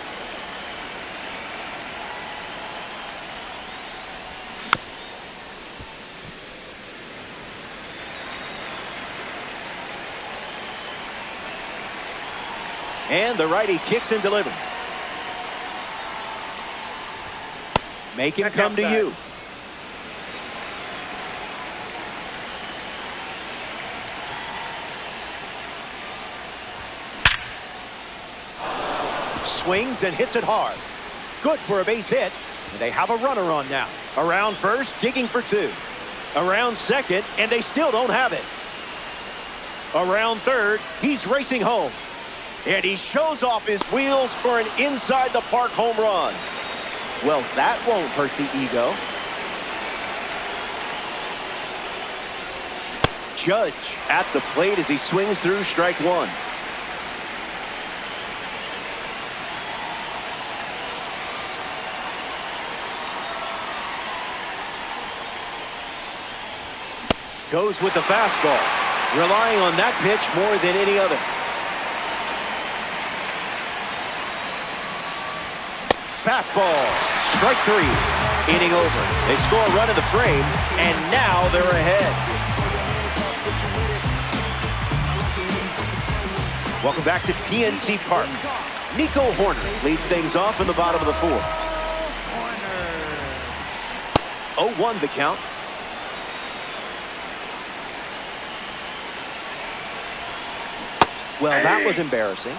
And the righty kicks and delivers. Make him come to you. Swings and hits it hard. Good for a base hit. And they have a runner on now. Around first, digging for 2. Around second, and they still don't have it. Around third, he's racing home. And he shows off his wheels for an inside-the-park home run. Well, that won't hurt the ego. Judge at the plate as he swings through strike one. Goes with the fastball, relying on that pitch more than any other. Fastball, strike three, inning over. They score a run in the frame, and now they're ahead. Welcome back to PNC Park. Nico Hoerner leads things off in the bottom of the fourth. 0-1 the count. Well, that was embarrassing.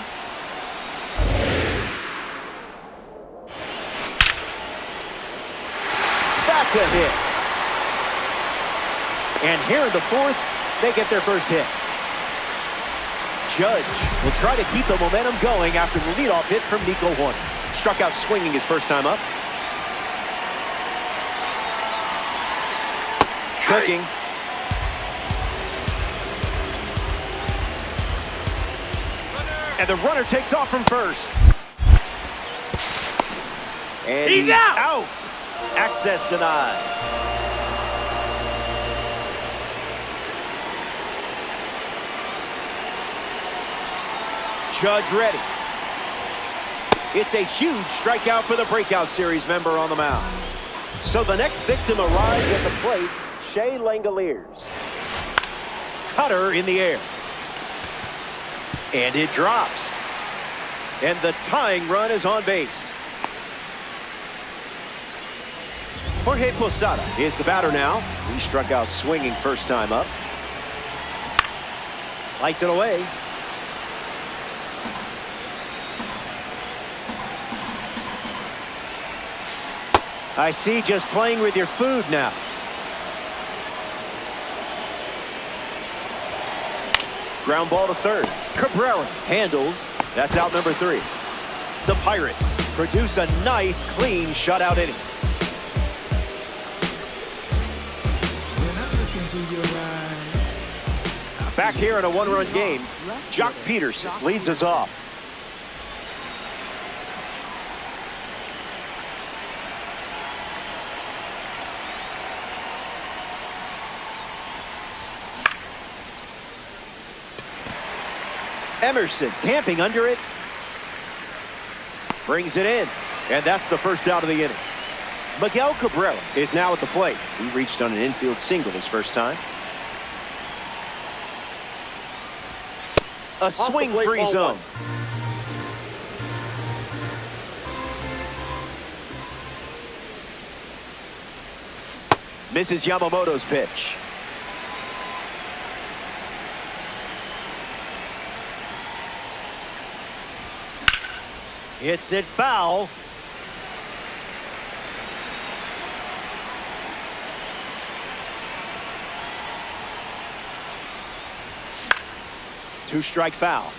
That's a hit. And here in the fourth, they get their first hit. Judge will try to keep the momentum going after the leadoff hit from Nico Hoerner. Struck out swinging his first time up. Cooking. And the runner takes off from first. And he's out. Access denied. Judge ready. It's a huge strikeout for the breakout series member on the mound. So the next victim arrives at the plate, Shea Langoliers. Cutter in the air. And it drops. And the tying run is on base. Jorge Posada is the batter now. He struck out swinging first time up. Lights it away. I see, just playing with your food now. Ground ball to third. Cabrera handles. That's out number 3. The Pirates produce a nice, clean shutout inning. Back here in a one-run game, Jock Peterson leads us off. Emerson camping under it. Brings it in. And that's the first out of the inning. Miguel Cabrera is now at the plate. He reached on an infield single his first time. A swing-free zone. Misses Yamamoto's pitch. Hits it foul. Two-strike foul.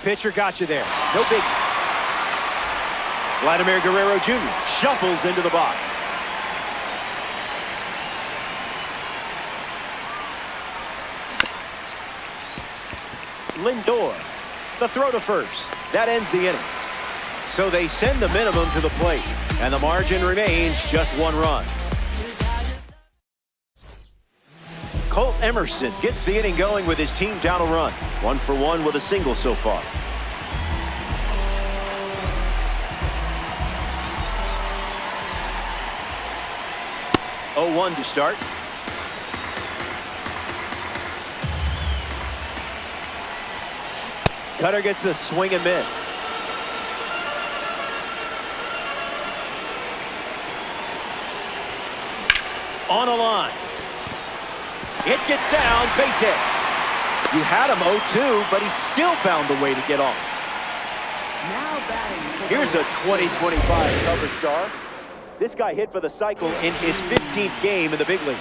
Pitcher got you there. No big. Vladimir Guerrero Jr. shuffles into the box. Lindor, the throw to first. That ends the inning. So they send the minimum to the plate, and the margin remains just one run. Colt Emerson gets the inning going with his team down a run. 1 for 1 with a single so far. Oh, 0-1 to start. Cutter gets a swing and miss. On a line. It gets down, base hit. You had him 0-2, but he still found a way to get off. Now batting. Here's a 20-25 cover star. This guy hit for the cycle in his 15th game in the big league.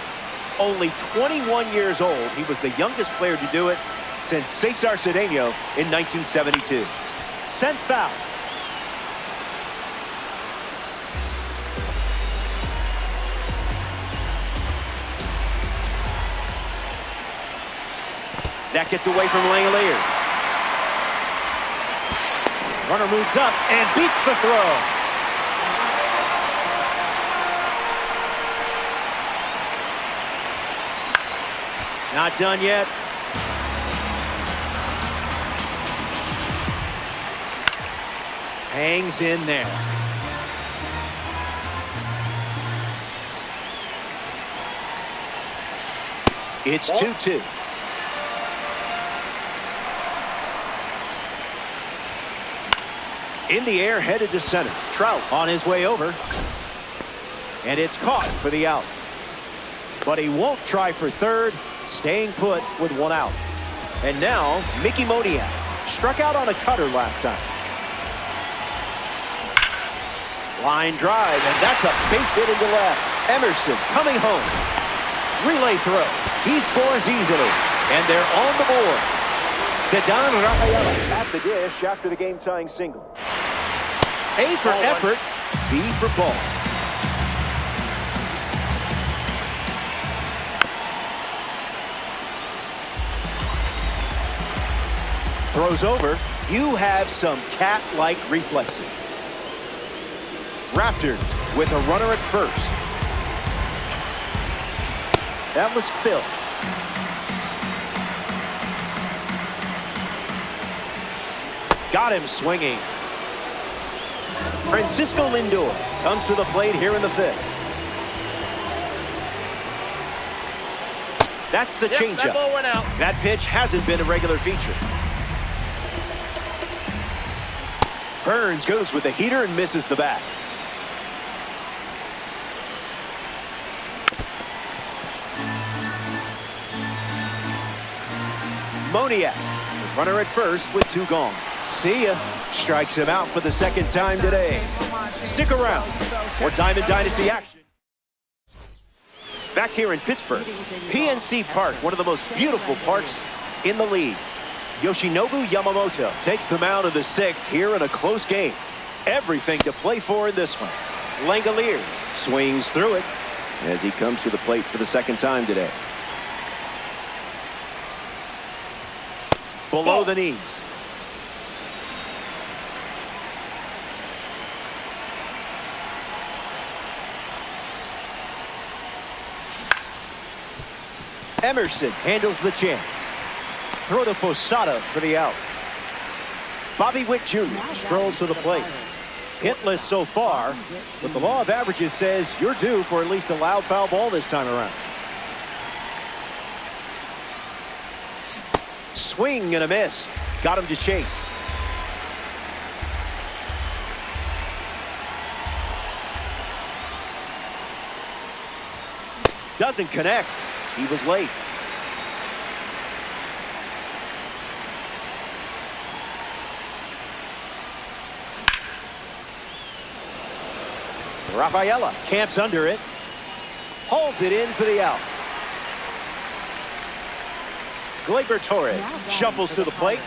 Only 21 years old, he was the youngest player to do it since Cesar Cedeno in 1972. Sent foul. That gets away from Langeliers. Runner moves up and beats the throw. Not done yet. Hangs in there. It's 2-2. In the air, headed to center. Trout on his way over. And it's caught for the out. But he won't try for third, staying put with one out. And now, Mickey Moniak struck out on a cutter last time. Line drive, and that's a base hit into left. Emerson coming home. Relay throw. He scores easily, and they're on the board. Ceddanne Rafaela at the dish after the game-tying single. A for effort, B for ball. Throws over. You have some cat-like reflexes. Raptors with a runner at first. That was Phil. Got him swinging. Francisco Lindor comes to the plate here in the fifth. That's the changeup. That ball went out. That pitch hasn't been a regular feature. Burns goes with the heater and misses the bat. Moniak, runner at first with two gone. See ya. Strikes him out for the second time today. Stick around. More Diamond Dynasty action. Back here in Pittsburgh, PNC Park, one of the most beautiful parks in the league. Yoshinobu Yamamoto takes the mound in the sixth here in a close game. Everything to play for in this one. Langeliers swings through it as he comes to the plate for the second time today. Below the knees. Emerson handles the chance. Throw to Posada for the out. Bobby Witt Jr. strolls to the plate. Hitless so far, but the law of averages says you're due for at least a loud foul ball this time around. Swing and a miss. Got him to chase. Doesn't connect. He was late. Rafaela camps under it. Hauls it in for the out. Gleyber Torres shuffles to the plate.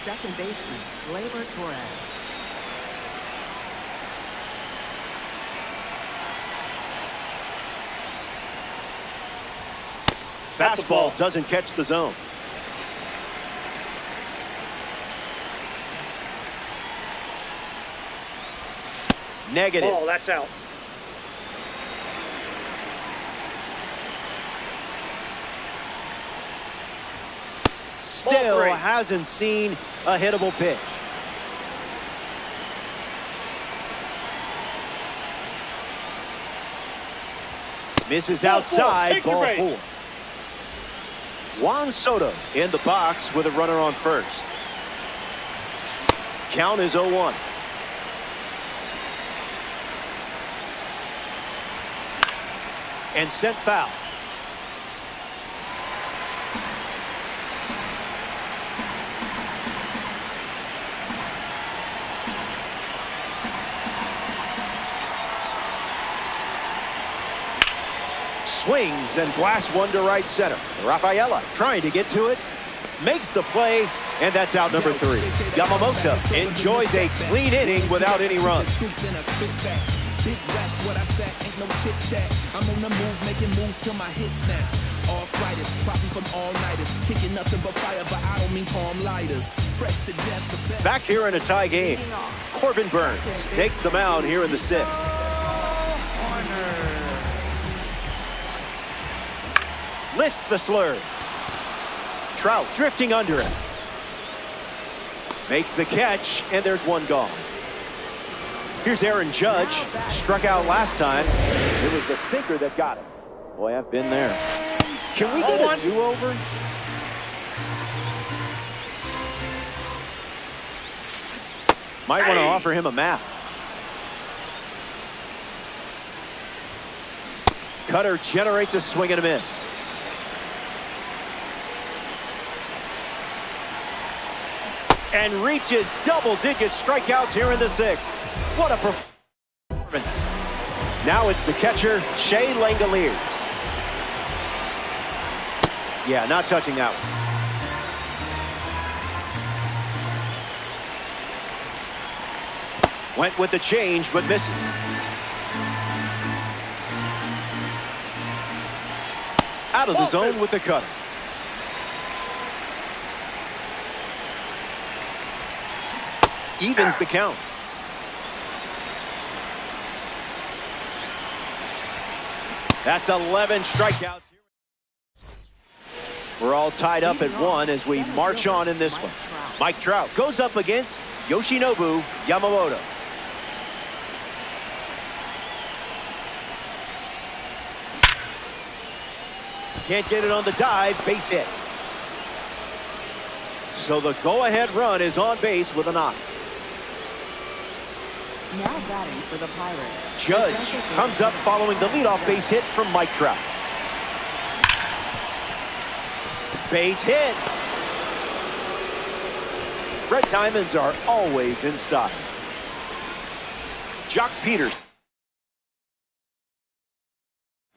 Second baseman, Gleyber Torres. Fastball doesn't catch the zone. Negative. Oh, that's out. Still hasn't seen a hittable pitch. Misses outside, ball four. Juan Soto in the box with a runner on first. Count is 0-1. And sent foul. Swings and blasts one to right center. Rafaela trying to get to it. Makes the play, and that's out number 3. Yamamoto enjoys a clean inning without any runs. Big racks, what I stack, ain't no chit chat. I'm on the move, making moves till my hit snaps. Arthritis, probably from all-nighters. Kicking nothing but fire, but I don't mean palm lighters. Fresh to death, the best. Back here in a tie game, Corbin Burns takes the mound here in the 6th. Lifts the slurve. Trout drifting under it. Makes the catch, and there's one gone. Here's Aaron Judge. Struck out last time. It was the sinker that got him. Boy, I've been there. Can we get a do-over? Might want to offer him a map. Cutter generates a swing and a miss. And reaches double-digit strikeouts here in the 6th. What a performance. Now it's the catcher, Shea Langoliers. Yeah, not touching that one. Went with the change, but misses. Out of the zone with the cutter. Evens the count. That's 11 strikeouts. We're all tied up at 1 as we march on in this one. Mike Trout goes up against Yoshinobu Yamamoto. Can't get it on the dive, base hit. So the go-ahead run is on base with a knock. Now batting for the Pirates. Judge comes up following the leadoff base hit from Mike Trout. Base hit. Red Diamonds are always in style. Jock Peters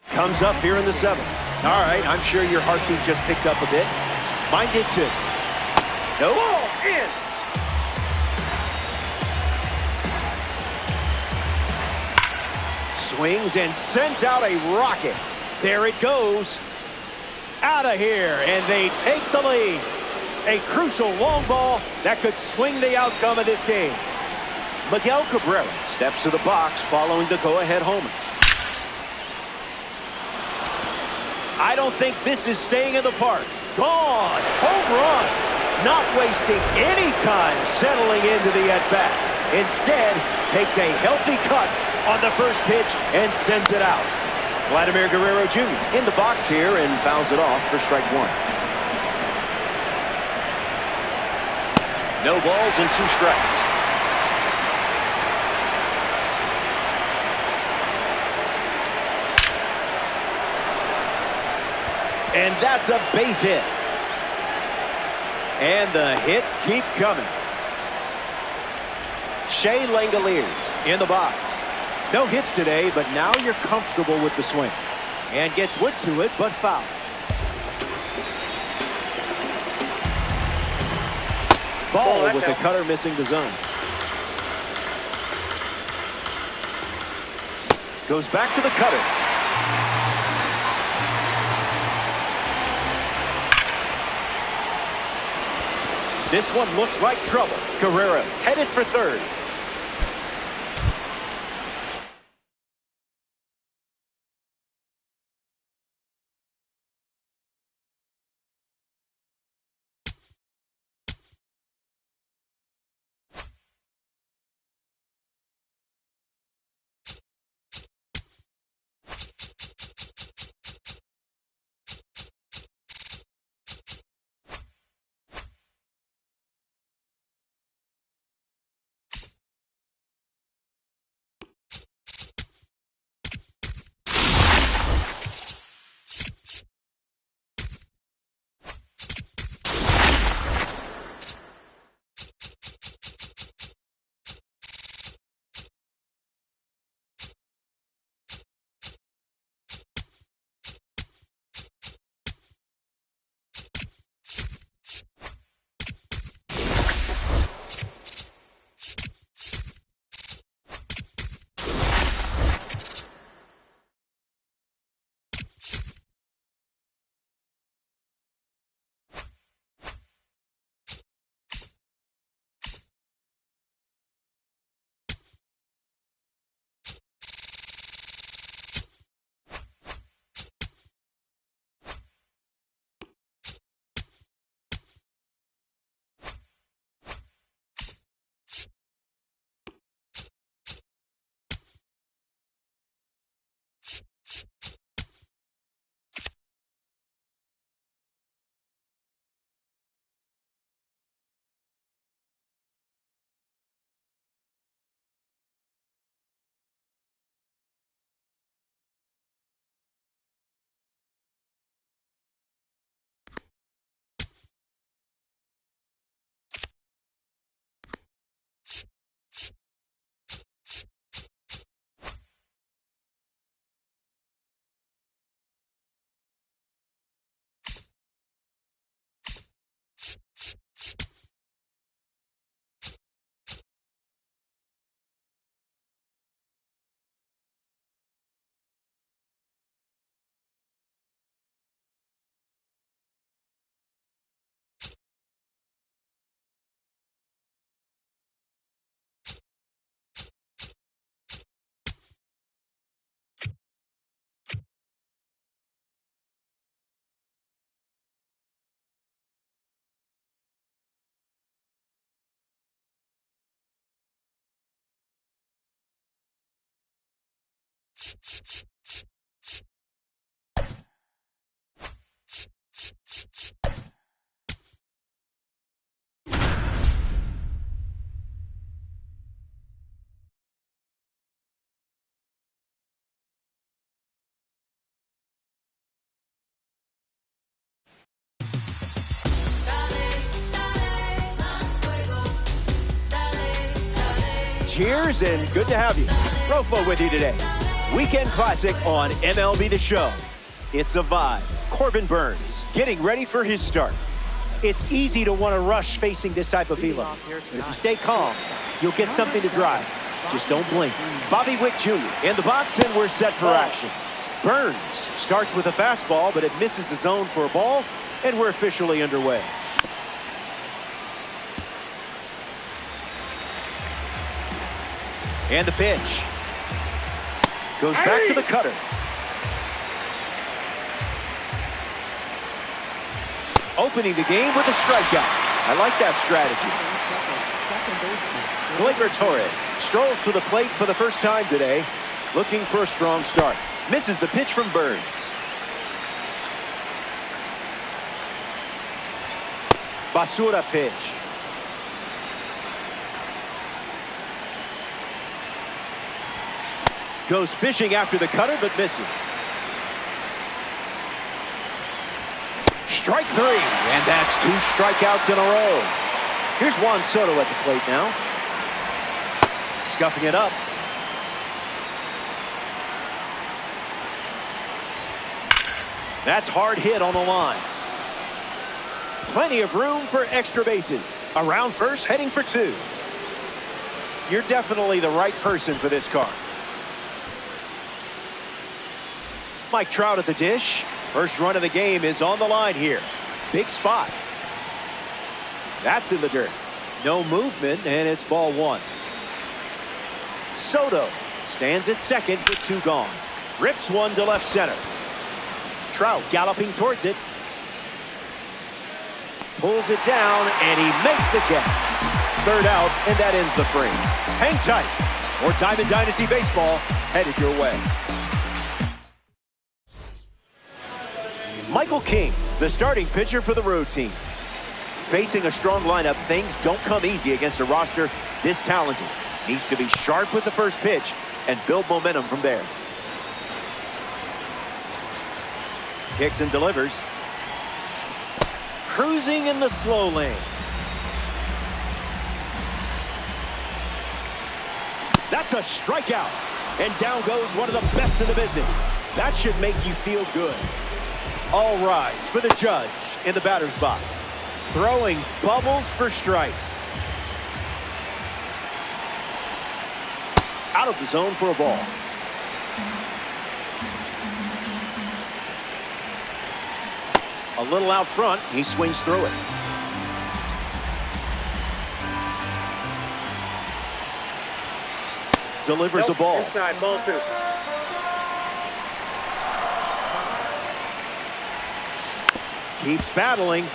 comes up here in the 7th. All right, I'm sure your heartbeat just picked up a bit. Mine did too. No ball in. Swings and sends out a rocket. There it goes. Out of here, and they take the lead. A crucial long ball that could swing the outcome of this game. Miguel Cabrera steps to the box following the go-ahead homer. I don't think this is staying in the park. Gone. Home run. Not wasting any time settling into the at-bat. Instead, takes a healthy cut on the first pitch and sends it out. Vladimir Guerrero Jr. in the box here and fouls it off for strike 1. No balls and 2 strikes. And that's a base hit. And the hits keep coming. Shea Langoliers in the box. No hits today, but now you're comfortable with the swing. And gets wood to it, but foul. Ball with the cutter missing the zone. Goes back to the cutter. This one looks like trouble. Guerrero headed for third. cheers, and good to have you. Rofo with you today. Weekend Classic on MLB The Show. It's a vibe. Corbin Burnes getting ready for his start. It's easy to want to rush facing this type of velo. But if you stay calm, you'll get something to drive. Just don't blink. Bobby Wick Jr. in the box, and we're set for action. Burnes starts with a fastball, but it misses the zone for a ball, and we're officially underway. And the pitch. Goes back to the cutter. Opening the game with a strikeout. I like that strategy. Gleyber Torres strolls to the plate for the first time today, looking for a strong start. Misses the pitch from Burnes. Basura pitch. Goes fishing after the cutter, but misses. Strike three, and that's 2 strikeouts in a row. Here's Juan Soto at the plate now. Scuffing it up. That's hard hit on the line. Plenty of room for extra bases. Around first, heading for 2. You're definitely the right person for this car. Mike Trout at the dish. First run of the game is on the line here. Big spot. That's in the dirt. No movement, and it's ball 1. Soto stands at second with 2 gone. Rips one to left center. Trout galloping towards it. Pulls it down, and he makes the catch. Third out, and that ends the frame. Hang tight. More Diamond Dynasty Baseball headed your way. Michael King, the starting pitcher for the road team. Facing a strong lineup, things don't come easy against a roster this talented. Needs to be sharp with the first pitch and build momentum from there. Kicks and delivers. Cruising in the slow lane. That's a strikeout. And down goes one of the best in the business. That should make you feel good. All rise for the judge in the batter's box. Throwing bubbles for strikes. Out of the zone for a ball. A little out front, he swings through it. Delivers a ball. Inside, ball 2. Keeps battling.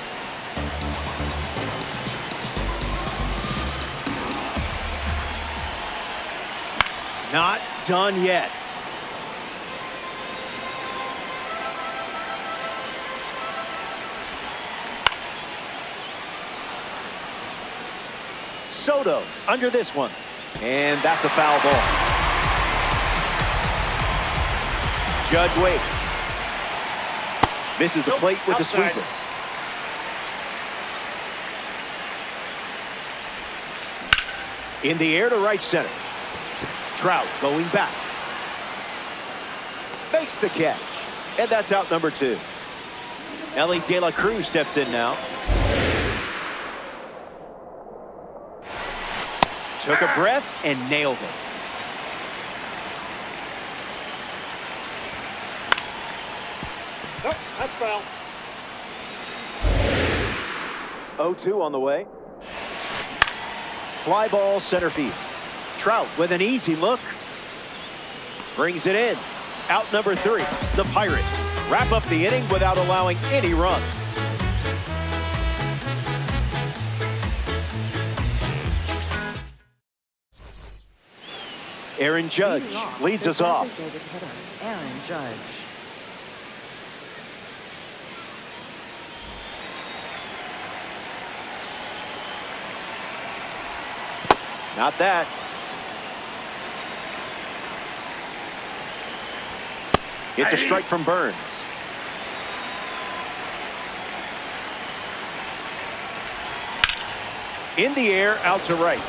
Not done yet. Soto under this one. And that's a foul ball. Judge waits. Misses the plate with the sweeper. In the air to right center. Trout going back. Makes the catch. And that's out number 2. Elly De La Cruz steps in now. Took a breath and nailed it. Nope, that's foul. 0-2 on the way. Fly ball center field. Trout with an easy look. Brings it in. Out number 3. The Pirates wrap up the inning without allowing any runs. Aaron Judge leads us off. Aaron Judge. Not that. It's a strike from Burnes. In the air, out to right.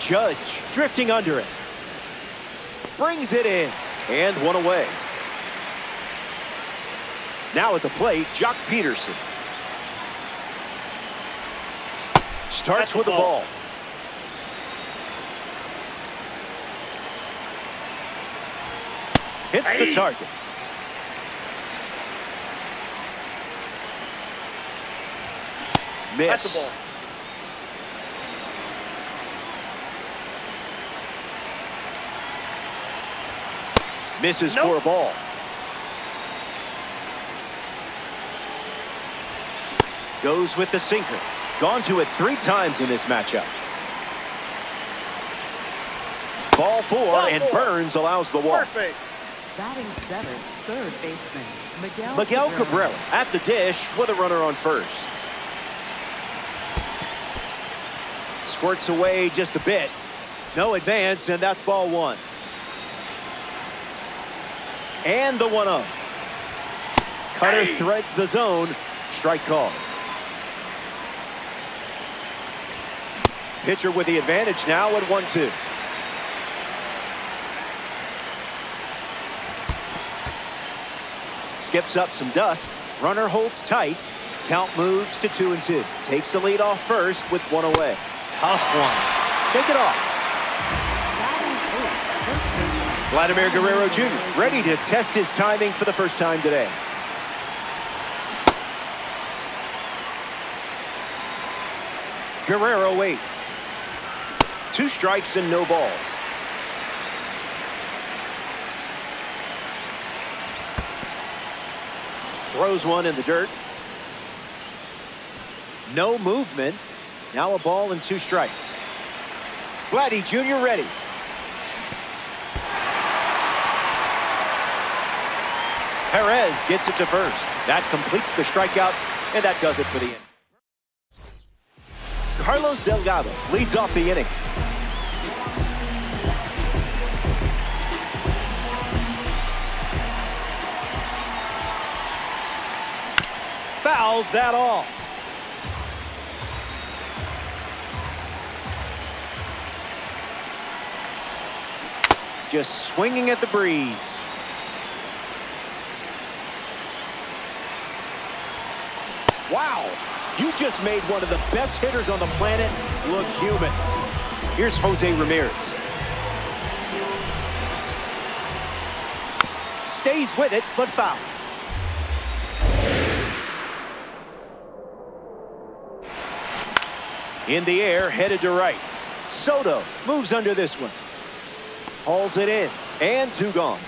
Judge drifting under it. Brings it in. And one away. Now at the plate, Jock Peterson. Starts with the ball. Hits the target. Miss. Misses for a ball. Goes with the sinker. Gone to it 3 times in this matchup. Ball 4, and Burns allows the walk. Perfect. Batting 7th, third baseman Miguel Cabrera at the dish with a runner on first. Squirts away just a bit. No advance, and that's ball 1. And the 1-0. Cutter threads the zone. Strike call. Pitcher with the advantage now at 1-2. Skips up some dust. Runner holds tight. Count moves to 2-2. Takes the lead off first with 1 away. Tough one. Take it off. Vladimir Guerrero Jr. ready to test his timing for the first time today. Guerrero waits. 2 strikes and no balls. Throws one in the dirt. No movement. Now a ball and 2 strikes. Vladdy Jr. ready. Perez gets it to first. That completes the strikeout, and that does it for the inning. Carlos Delgado leads off the inning. Fouls that off. Just swinging at the breeze. Wow, you just made one of the best hitters on the planet look human. Here's Jose Ramirez. Stays with it, but foul. In the air, headed to right. Soto moves under this one. Hauls it in, and 2 gone.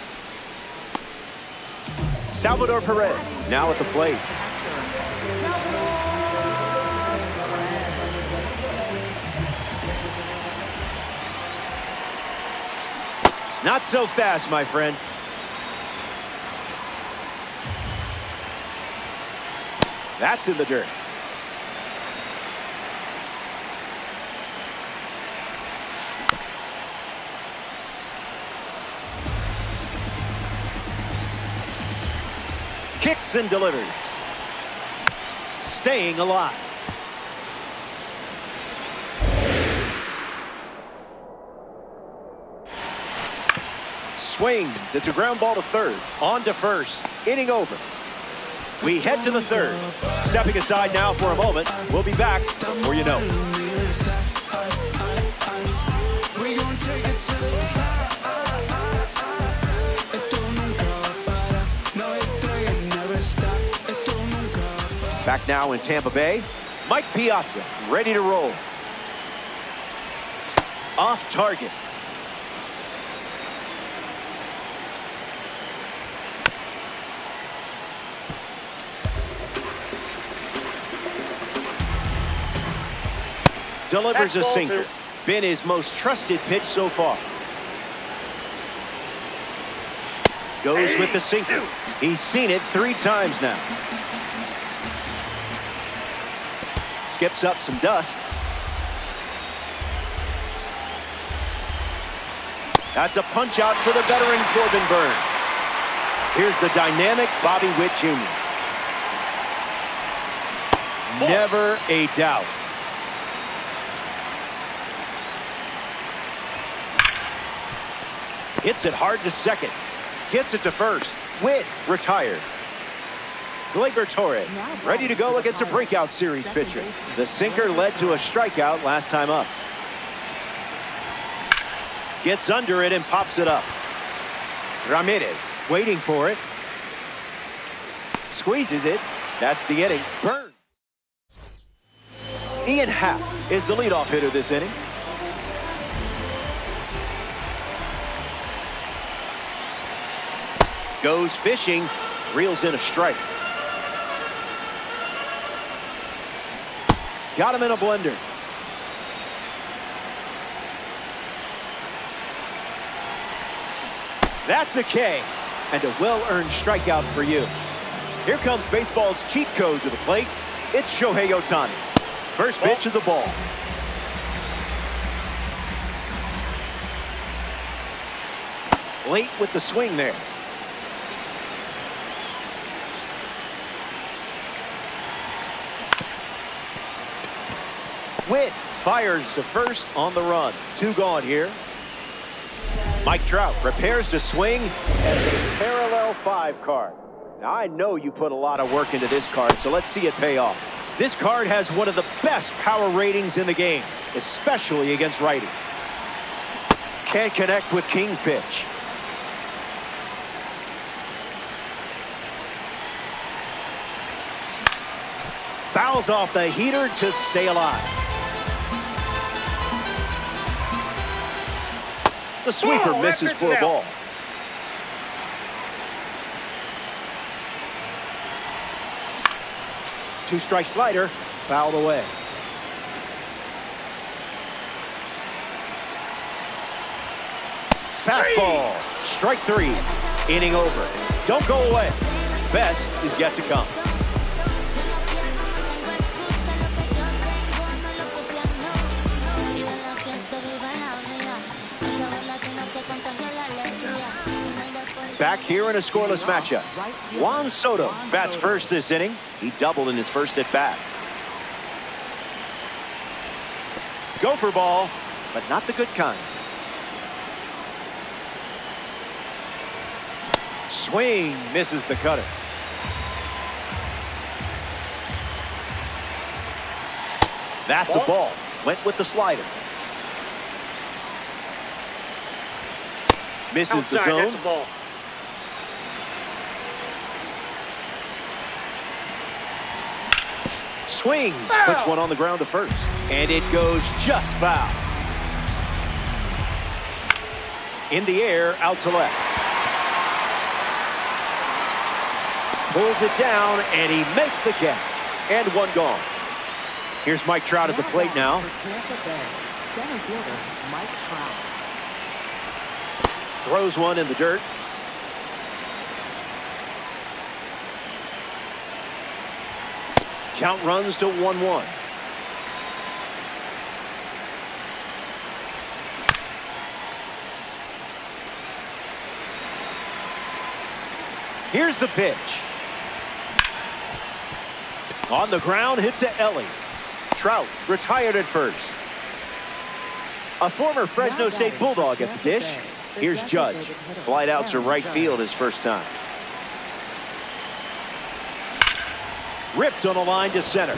Salvador Perez now at the plate. Not so fast, my friend. That's in the dirt. Kicks and delivers. Staying alive. Swings. It's a ground ball to third. On to first. Inning over. We head to the third. Stepping aside now for a moment. We'll be back before you know. Back now in Tampa Bay. Mike Piazza ready to roll. Off target. Delivers a sinker. Been his most trusted pitch so far. Goes with the sinker. He's seen it 3 times now. Skips up some dust. That's a punch out for the veteran Corbin Burns. Here's the dynamic Bobby Witt Jr. Never a doubt. Hits it hard to second. Gets it to first. Witt retired. Gleyber Torres ready to go against a breakout series pitcher. The sinker led to a strikeout last time up. Gets under it and pops it up. Ramirez waiting for it. Squeezes it. That's the inning. Burns. Ian Happ is the leadoff hitter this inning. Goes fishing. Reels in a strike. Got him in a blender. That's a K. And a well-earned strikeout for you. Here comes baseball's cheat code to the plate. It's Shohei Ohtani. First pitch of the ball. Late with the swing there. Witt fires to first on the run. 2 gone here. Mike Trout prepares to swing at a parallel 5 card. Now, I know you put a lot of work into this card, so let's see it pay off. This card has one of the best power ratings in the game, especially against righties. Can't connect with King's pitch. Fouls off the heater to stay alive. The sweeper misses for a ball. Two-strike slider, fouled away. Fastball, strike 3, inning over. Don't go away. Best is yet to come. Back here in a scoreless matchup. Juan Soto bats first this inning. He doubled in his first at bat. Gopher ball, but not the good kind. Swing, misses the cutter. That's a ball. Went with the slider. Misses the zone. That's a ball. Swings, puts one on the ground to first. And it goes just foul. In the air, out to left. Pulls it down, and he makes the catch. And 1 gone. Here's Mike Trout at the plate now. Center fielder Mike Trout. Throws one in the dirt. Count runs to 1-1. Here's the pitch. On the ground, hit to Ellie. Trout retired at first. A former Fresno State Bulldog at the dish. Here's Judge. Flied out to right field his first time. Ripped on a line to center.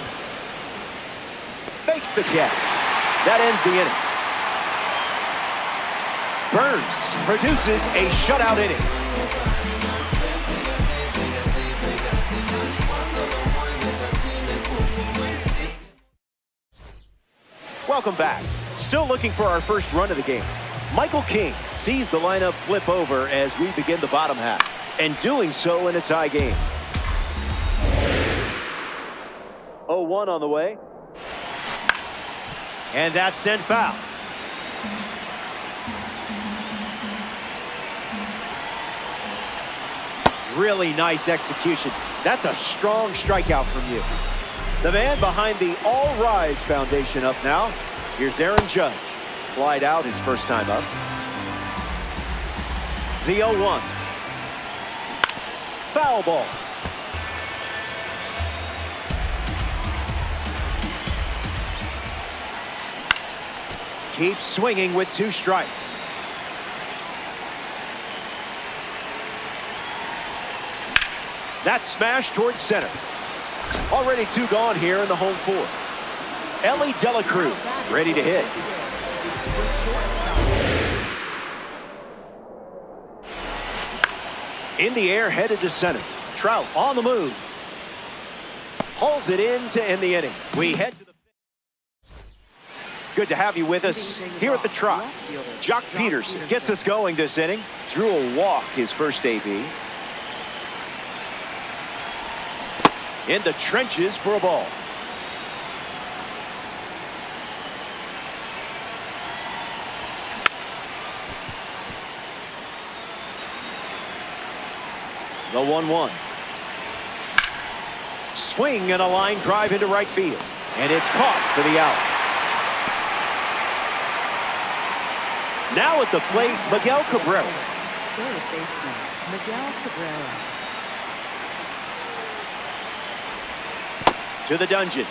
Makes the catch. That ends the inning. Burns produces a shutout inning. Welcome back. Still looking for our first run of the game. Michael King sees the lineup flip over as we begin the bottom half, and doing so in a tie game. 0-1 on the way. And that's sent foul. Really nice execution. That's a strong strikeout from you. The man behind the All Rise Foundation up now. Here's Aaron Judge. Flied out his first time up. The 0-1. Foul ball. Keeps swinging with 2 strikes. That's smashed towards center. Already 2 gone here in the home 4. Ellie Dela Cruz ready to hit. In the air, headed to center. Trout on the move. Hauls it in to end the inning. We head to the... Good to have you with us here at the Trot. Jock Peterson gets us going this inning. Drew a walk his first AB. In the trenches for a ball. The 1-1. Swing and a line drive into right field. And it's caught for the out. Now at the plate, Miguel Cabrera. Third baseman, Miguel Cabrera. To the dungeon.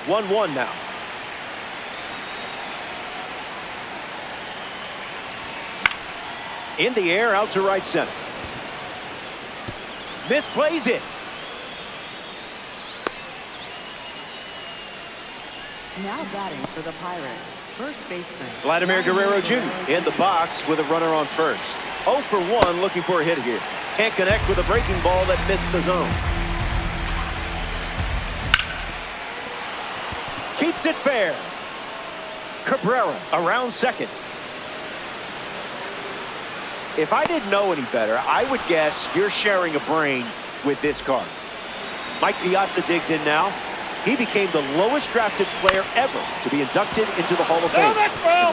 One now. In the air, out to right center. Misplays it. Now batting for the Pirates, first baseman Vladimir Guerrero Jr. in the box with a runner on first. 0 for 1, looking for a hit here. Can't connect with a breaking ball that missed the zone. Keeps it fair. Cabrera around second. If I didn't know any better, I would guess you're sharing a brain with this card. Mike Piazza digs in now. He became the lowest drafted player ever to be inducted into the Hall of Fame. In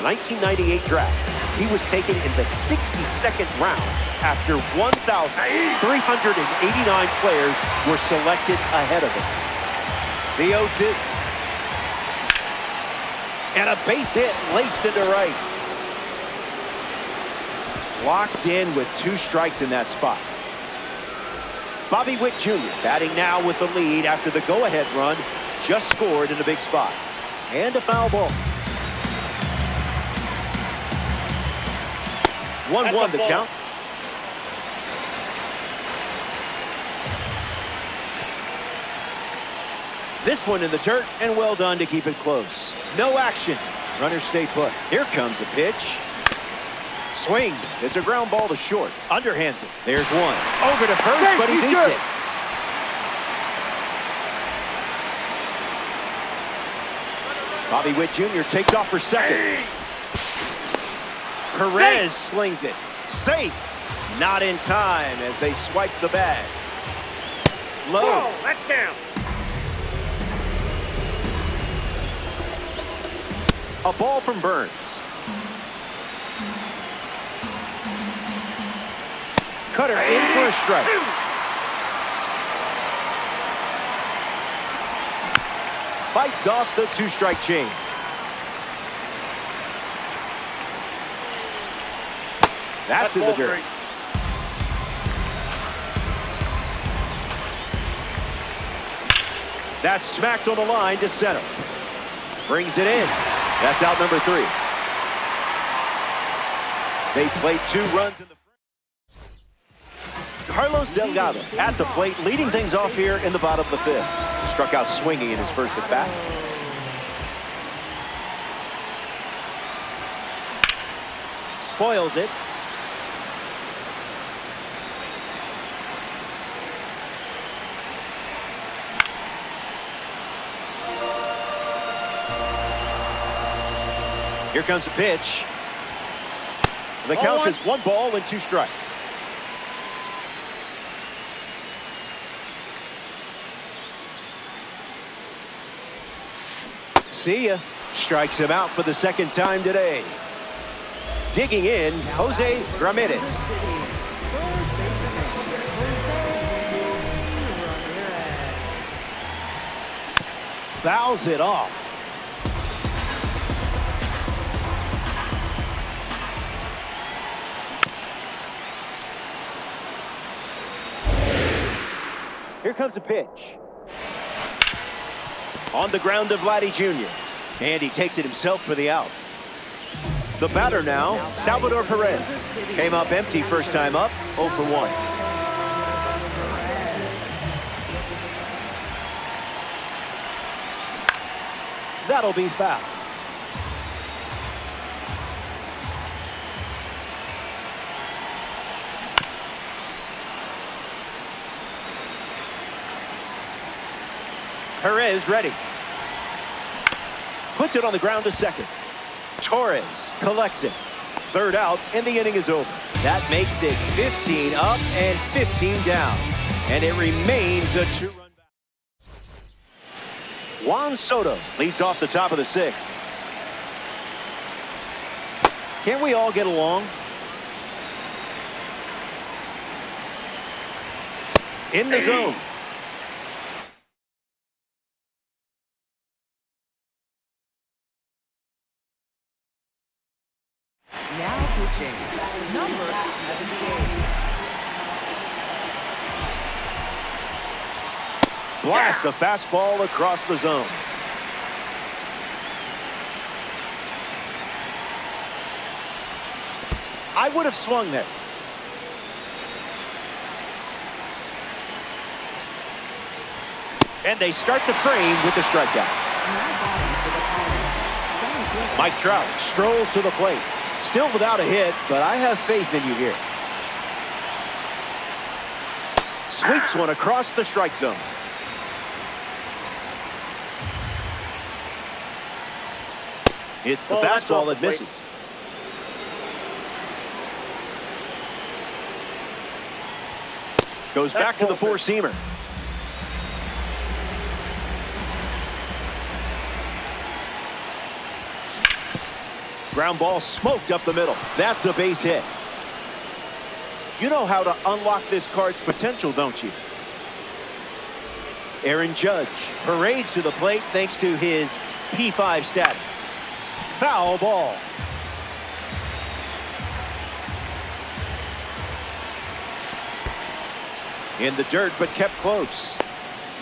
the 1998 draft, he was taken in the 62nd round after 1,389 players were selected ahead of him. The 0-2. And a base hit laced into right. Locked in with 2 strikes in that spot. Bobby Witt Jr. batting now with the lead after the go-ahead run just scored in a big spot. And a foul ball. 1-1 the count. This one in the dirt, and well done to keep it close. No action. Runners stay put. Here comes a pitch. Swings. It's a ground ball to short. Underhands it. There's one. Over to first, but he beats it. Bobby Witt Jr. takes off for second. Perez slings it. Safe. Not in time as they swipe the bag. Low. Whoa, that's down. A ball from Burns. Cutter in for a strike. Fights off the 2-strike chain. That's in the dirt. That's smacked on the line to center. Brings it in. That's out number 3. They played 2 runs in the... Carlos Delgado at the plate, leading things off here in the bottom of the 5th. Struck out swinging in his first at bat. Spoils it. Here comes a pitch. The count is 1 ball and 2 strikes. See ya. Strikes him out for the 2nd time today. Digging in, Jose Ramirez. Fouls it off. Here comes a pitch. On the ground of Vladdy Jr. And he takes it himself for the out. The batter now, Salvador Perez. Came up empty first time up, 0 for 1. That'll be foul. Perez ready. Puts it on the ground to second. Torres collects it. Third out, and the inning is over. That makes it 15 up and 15 down. And it remains a 2-run battle. Juan Soto leads off the top of the 6th. Can't we all get along? In the zone. Now pitching, number 78. Blast the fastball across the zone. I would have swung there. And they start the frame with the strikeout. Mike Trout strolls to the plate. Still without a hit, but I have faith in you here. Sweeps one across the strike zone. It's the fastball that misses. Goes back to the four-seamer. Ground ball smoked up the middle. That's a base hit. You know how to unlock this card's potential, don't you? Aaron Judge parades to the plate thanks to his P5 status. Foul ball. In the dirt, but kept close.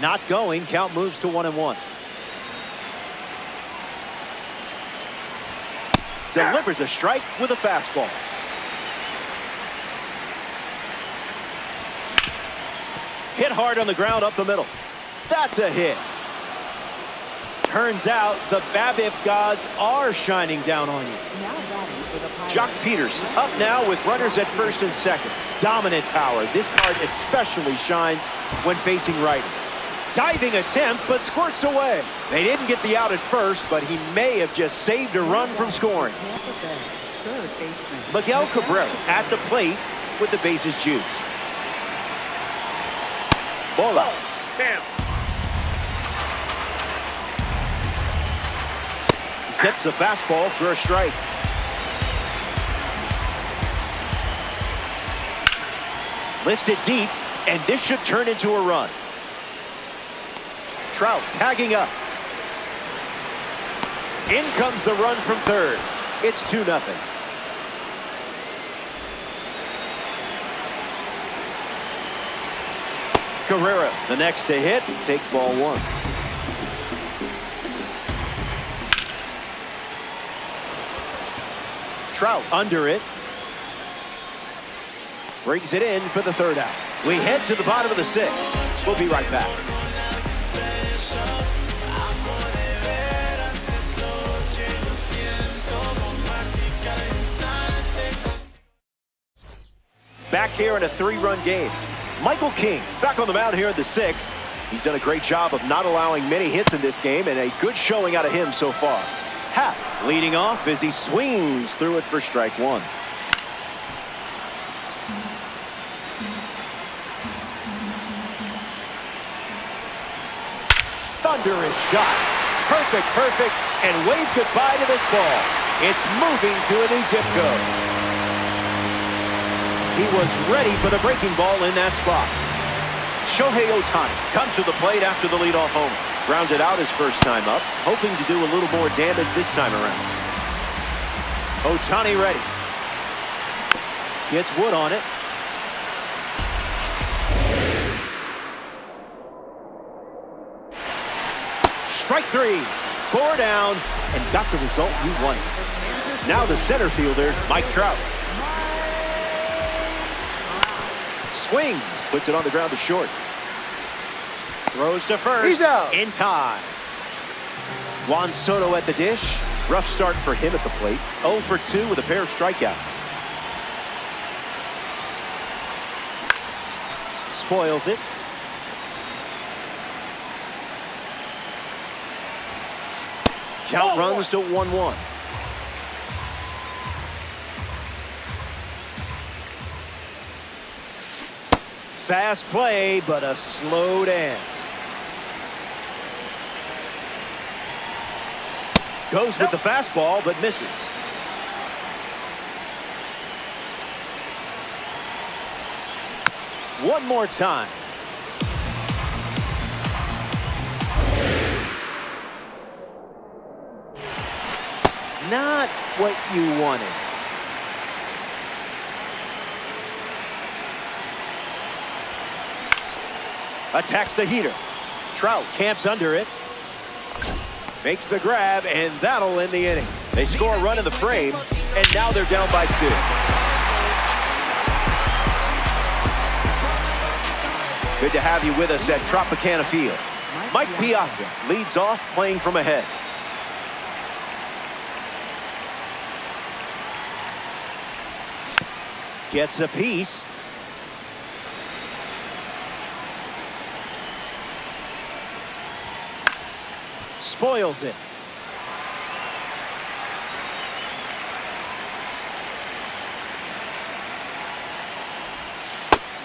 Not going. Count moves to 1-1. Delivers a strike with a fastball. Hit hard on the ground up the middle. That's a hit. Turns out the BABIP gods are shining down on you. Jock Peterson up now with runners at first and second. Dominant power. This card especially shines when facing righty. Diving attempt, but squirts away. They didn't get the out at first, but he may have just saved a run from scoring. Miguel Cabrera at the plate with the bases juiced. Bola. Bam. Zips a fastball for a strike. Lifts it deep, and this should turn into a run. Trout tagging up. In comes the run from third. It's 2-0. Guerrero, the next to hit, takes ball 1. Trout under it. Brings it in for the third out. We head to the bottom of the 6th. We'll be right back. Back here in a 3-run game. Michael King back on the mound here in the 6th. He's done a great job of not allowing many hits in this game, and a good showing out of him so far. Happ leading off as he swings through it for strike 1. Thunderous shot. Perfect, and wave goodbye to this ball. It's moving to a new zip code. He was ready for the breaking ball in that spot. Shohei Ohtani comes to the plate after the leadoff homer. Grounded out his first time up, hoping to do a little more damage this time around. Ohtani ready. Gets wood on it. Strike 3. 4 down, and got the result you wanted. Now the center fielder, Mike Trout. Swings, puts it on the ground to short. Throws to first. He's out. In time. Juan Soto at the dish. Rough start for him at the plate. 0 for 2 with a pair of strikeouts. Spoils it. Count runs to 1-1. Fast play, but a slow dance. Goes with the fastball, but misses. One more time. Not what you wanted. Attacks the heater. Trout camps under it. Makes the grab, and that'll end the inning. They score a run in the frame, and now they're down by 2. Good to have you with us at Tropicana Field. Mike Piazza leads off, playing from ahead. Gets a piece. Spoils it.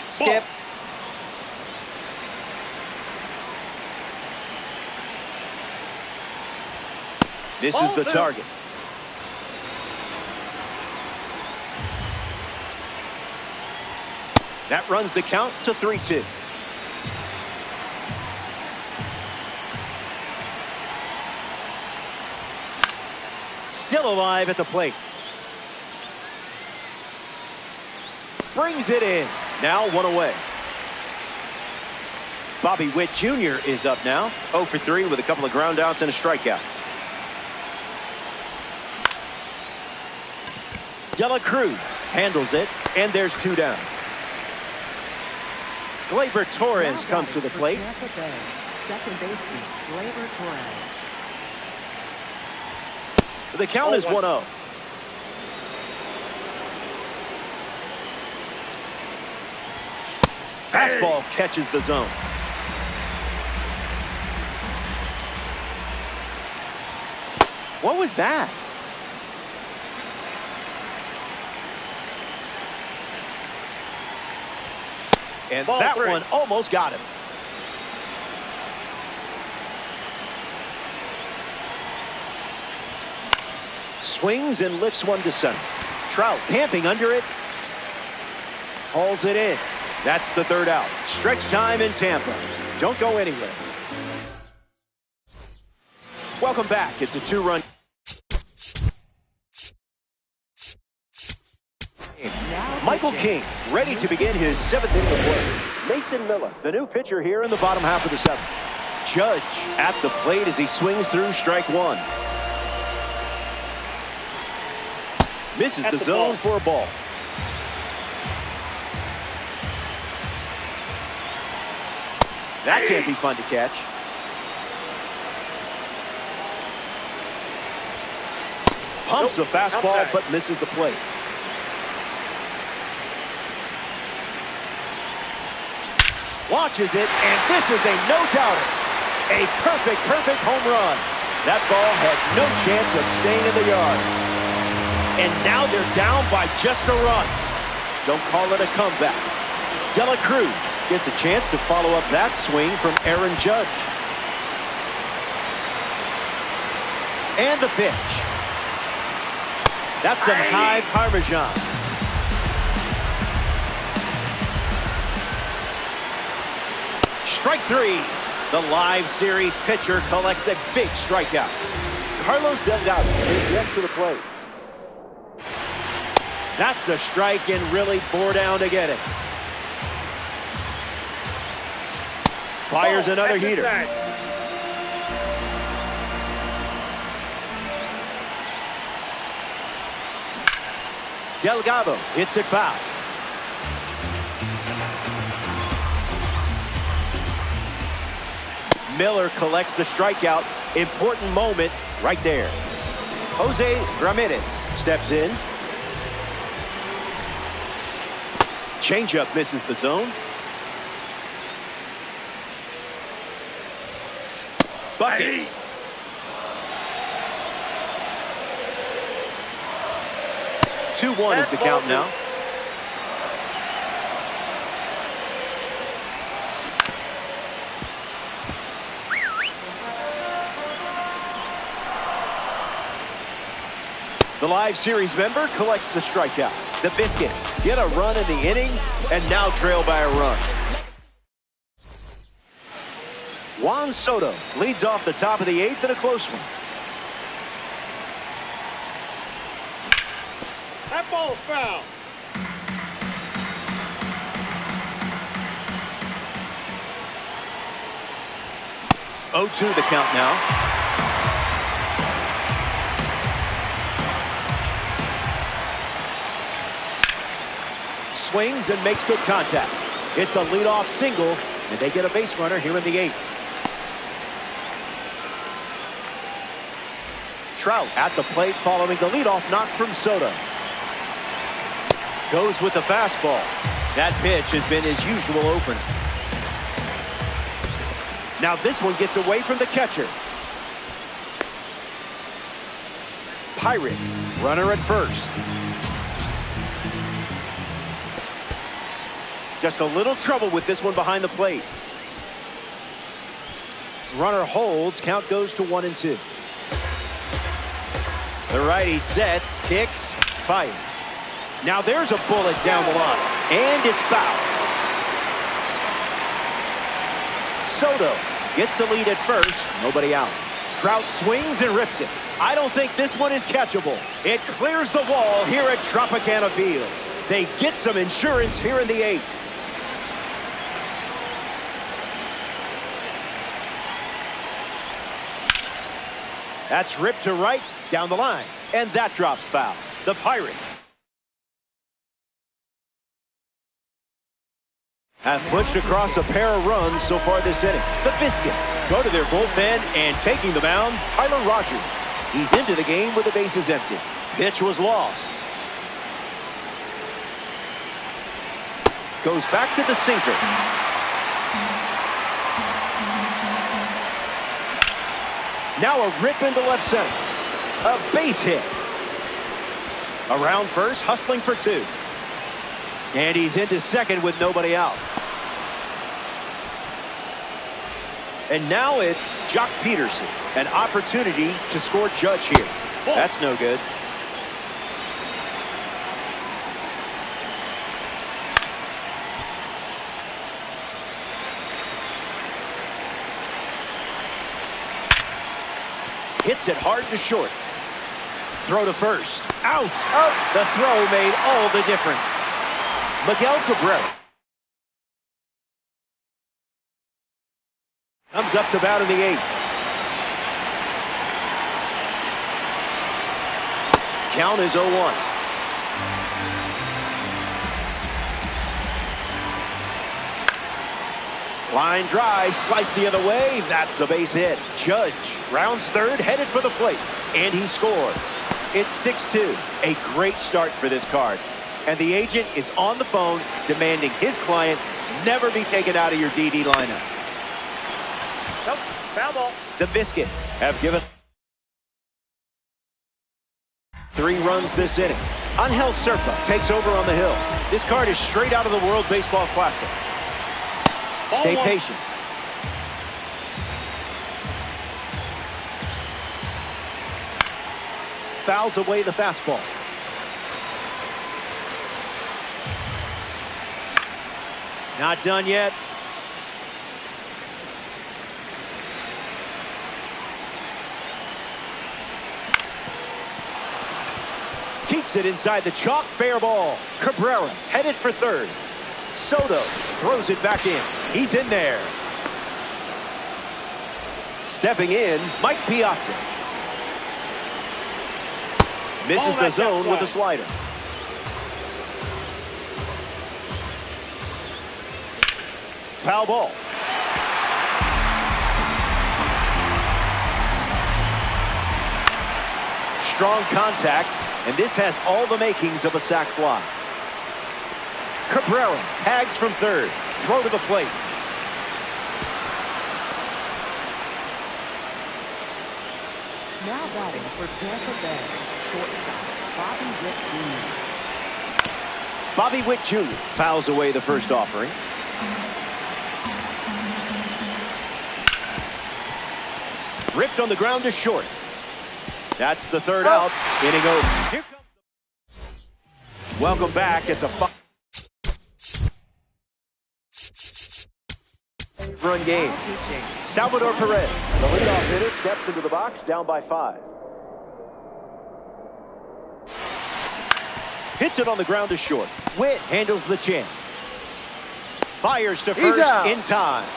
Skip. This is the target. That runs the count to 3-2. Still alive at the plate. Brings it in. Now 1 away. Bobby Witt Jr. is up now. 0 for 3 with a couple of ground outs and a strikeout. De La Cruz handles it, and there's 2 down. Gleyber Torres comes to the plate. Second baseman, Gleyber Torres. The count is 1-0. Fastball catches the zone. What was that? And that one almost got him. Swings and lifts one to center. Trout camping under it. Hauls it in. That's the 3rd out. Stretch time in Tampa. Don't go anywhere. Welcome back. It's a 2-run. Michael King ready to begin his 7th inning of play. Mason Miller, the new pitcher here in the bottom half of the 7th. Judge at the plate as he swings through strike 1. Misses the zone for a ball. That can't be fun to catch. Pumps a fastball, but misses the plate. Launches it, and this is a no-doubter. A perfect home run. That ball had no chance of staying in the yard. And now they're down by just a run. Don't call it a comeback. De La Cruz gets a chance to follow up that swing from Aaron Judge. And the pitch. That's some high Parmesan. Strike 3. The live series pitcher collects a big strikeout. Carlos Delgado is left to the plate. That's a strike and really bore down to get it. Fires another heater. Delgado hits it foul. Miller collects the strikeout. Important moment right there. Jose Ramirez steps in. Changeup misses the zone. Buckets. Hey. 2-1 is the count now. The live series member collects the strikeout. The Biscuits get a run in the inning and now trail by a run. Juan Soto leads off the top of the 8th in a close one. That ball's foul. Oh, 2 the count now. Swings and makes good contact. It's a leadoff single, and they get a base runner here in the 8th. Trout at the plate following the leadoff knock from Soto. Goes with the fastball. That pitch has been his usual opener. Now this one gets away from the catcher. Pirates, runner at first. Just a little trouble with this one behind the plate. Runner holds, count goes to 1-2. The righty sets, kicks, fires. Now there's a bullet down the line, and it's foul. Soto gets the lead at first, nobody out. Trout swings and rips it. I don't think this one is catchable. It clears the wall here at Tropicana Field. They get some insurance here in the 8th. That's ripped to right, down the line, and that drops foul. The Pirates have pushed across a pair of runs so far this inning. The Biscuits go to their bullpen, and taking the mound, Tyler Rogers. He's into the game with the bases empty. Pitch was lost. Goes back to the sinker. Now a rip into left center. A base hit. Around first, hustling for 2. And he's into second with nobody out. And now it's Jock Peterson. An opportunity to score Judge here. That's no good. Hits it hard to short. Throw to first. Out. The throw made all the difference. Miguel Cabrera comes up to bat in the 8th. Count is 0-1. Line drive, sliced the other way. That's a base hit. Judge rounds third, headed for the plate, and he scores. It's 6-2. A great start for this card. And the agent is on the phone demanding his client never be taken out of your DD lineup. Nope, foul ball. The Biscuits have given 3 runs this inning. Angel Serpa takes over on the hill. This card is straight out of the World Baseball Classic. Stay patient. Fouls away the fastball. Not done yet. Keeps it inside the chalk, fair ball. Cabrera headed for third. Soto throws it back in. He's in there. Stepping in, Mike Piazza. Misses the zone with a slider. Foul ball. Strong contact, and this has all the makings of a sac fly. Cabrera tags from third. Throw to the plate. Now batting for Tampa Bay, shortstop, Bobby Witt Jr. Bobby Witt Jr. fouls away the first offering. Ripped on the ground to short. That's the third out. Inning over. Here comes. Welcome back. It's a run game. Salvador Perez, the leadoff hitter, steps into the box, down by 5. Hits it on the ground to short. Witt handles the chance. Fires to first in time.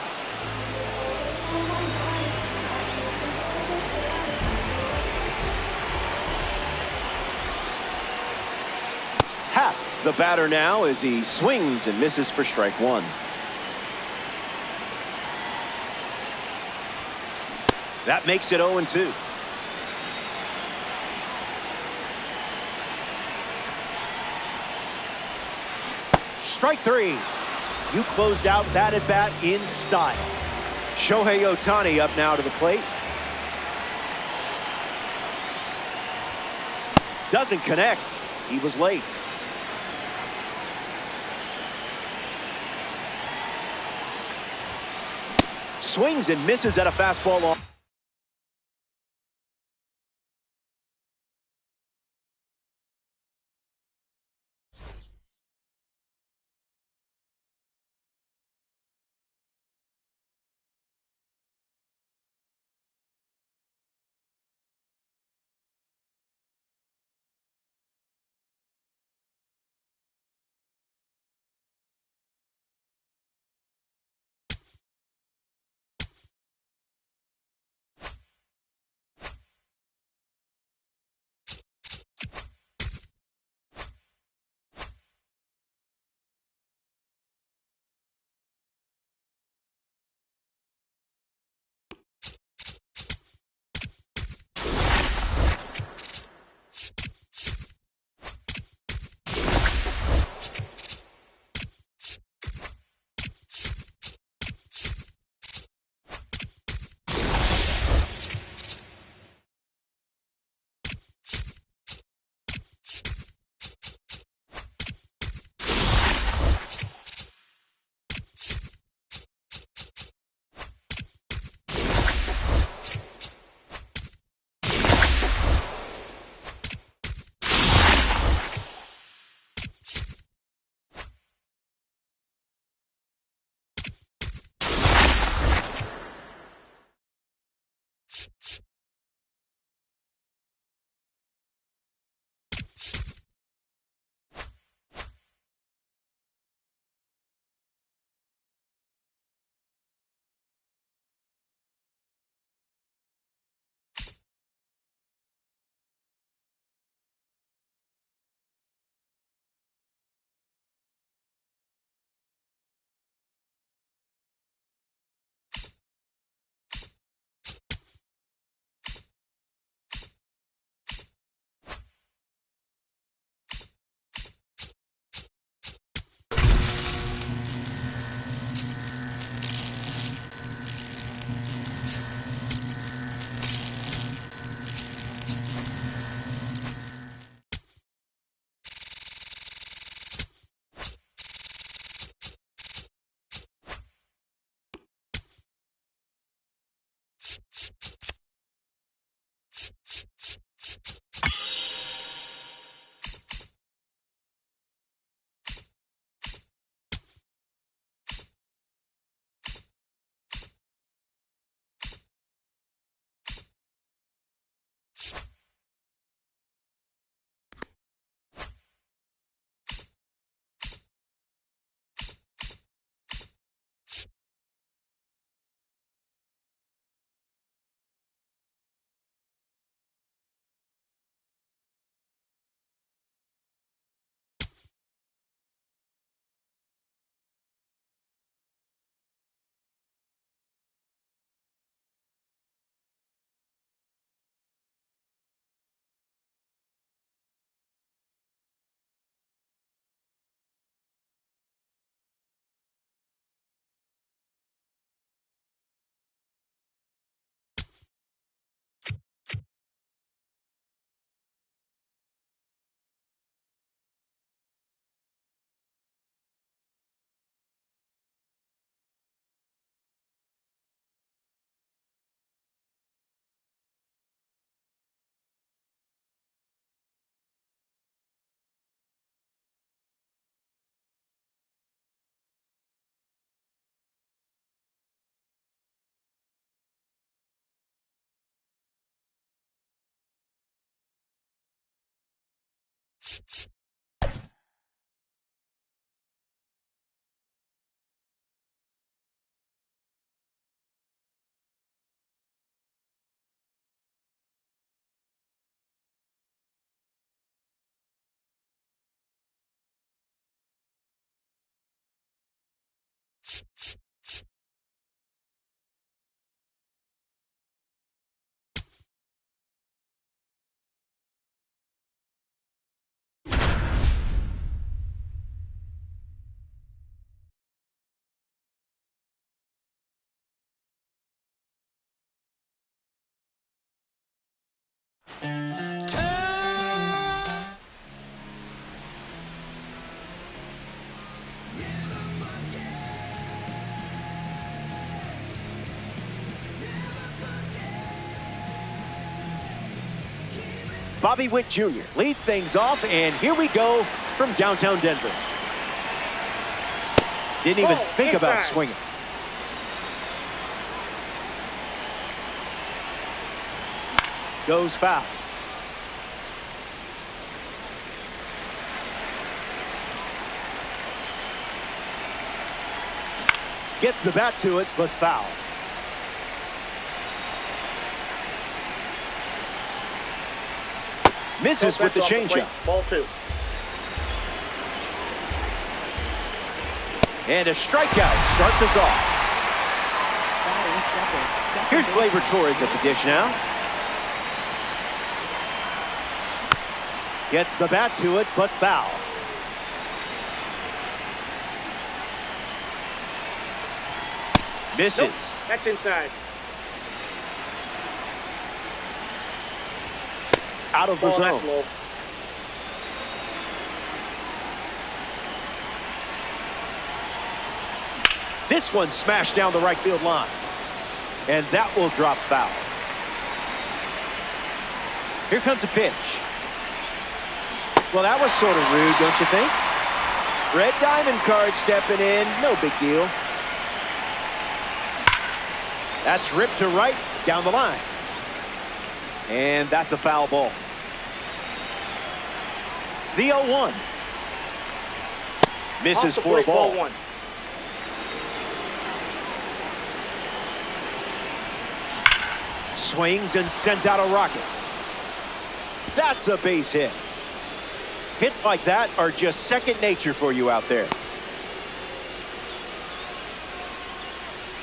Happ, the batter now, as he swings and misses for strike 1. That makes it 0-2. Strike 3. You closed out that at bat in style. Shohei Ohtani up now to the plate. Doesn't connect. He was late. Swings and misses at a fastball on. Bobby Witt Jr. leads things off, and here we go from downtown Denver. Didn't even think about swinging. Goes foul. Gets the bat to it, but foul. Misses with the changeup. Ball 2. And a strikeout starts us off. Here's Gleyber Torres at the dish now. Gets the bat to it, but foul. Misses. Nope. That's inside. Out of the Ball, zone. that's low. This one smashed down the right field line. And that will drop foul. Here comes a pitch. Well, that was sort of rude, don't you think? Red Diamond card stepping in. No big deal. That's ripped to right down the line. And that's a foul ball. The 0-1. Misses for a ball. Ball 1. Swings and sends out a rocket. That's a base hit. Hits like that are just second nature for you out there.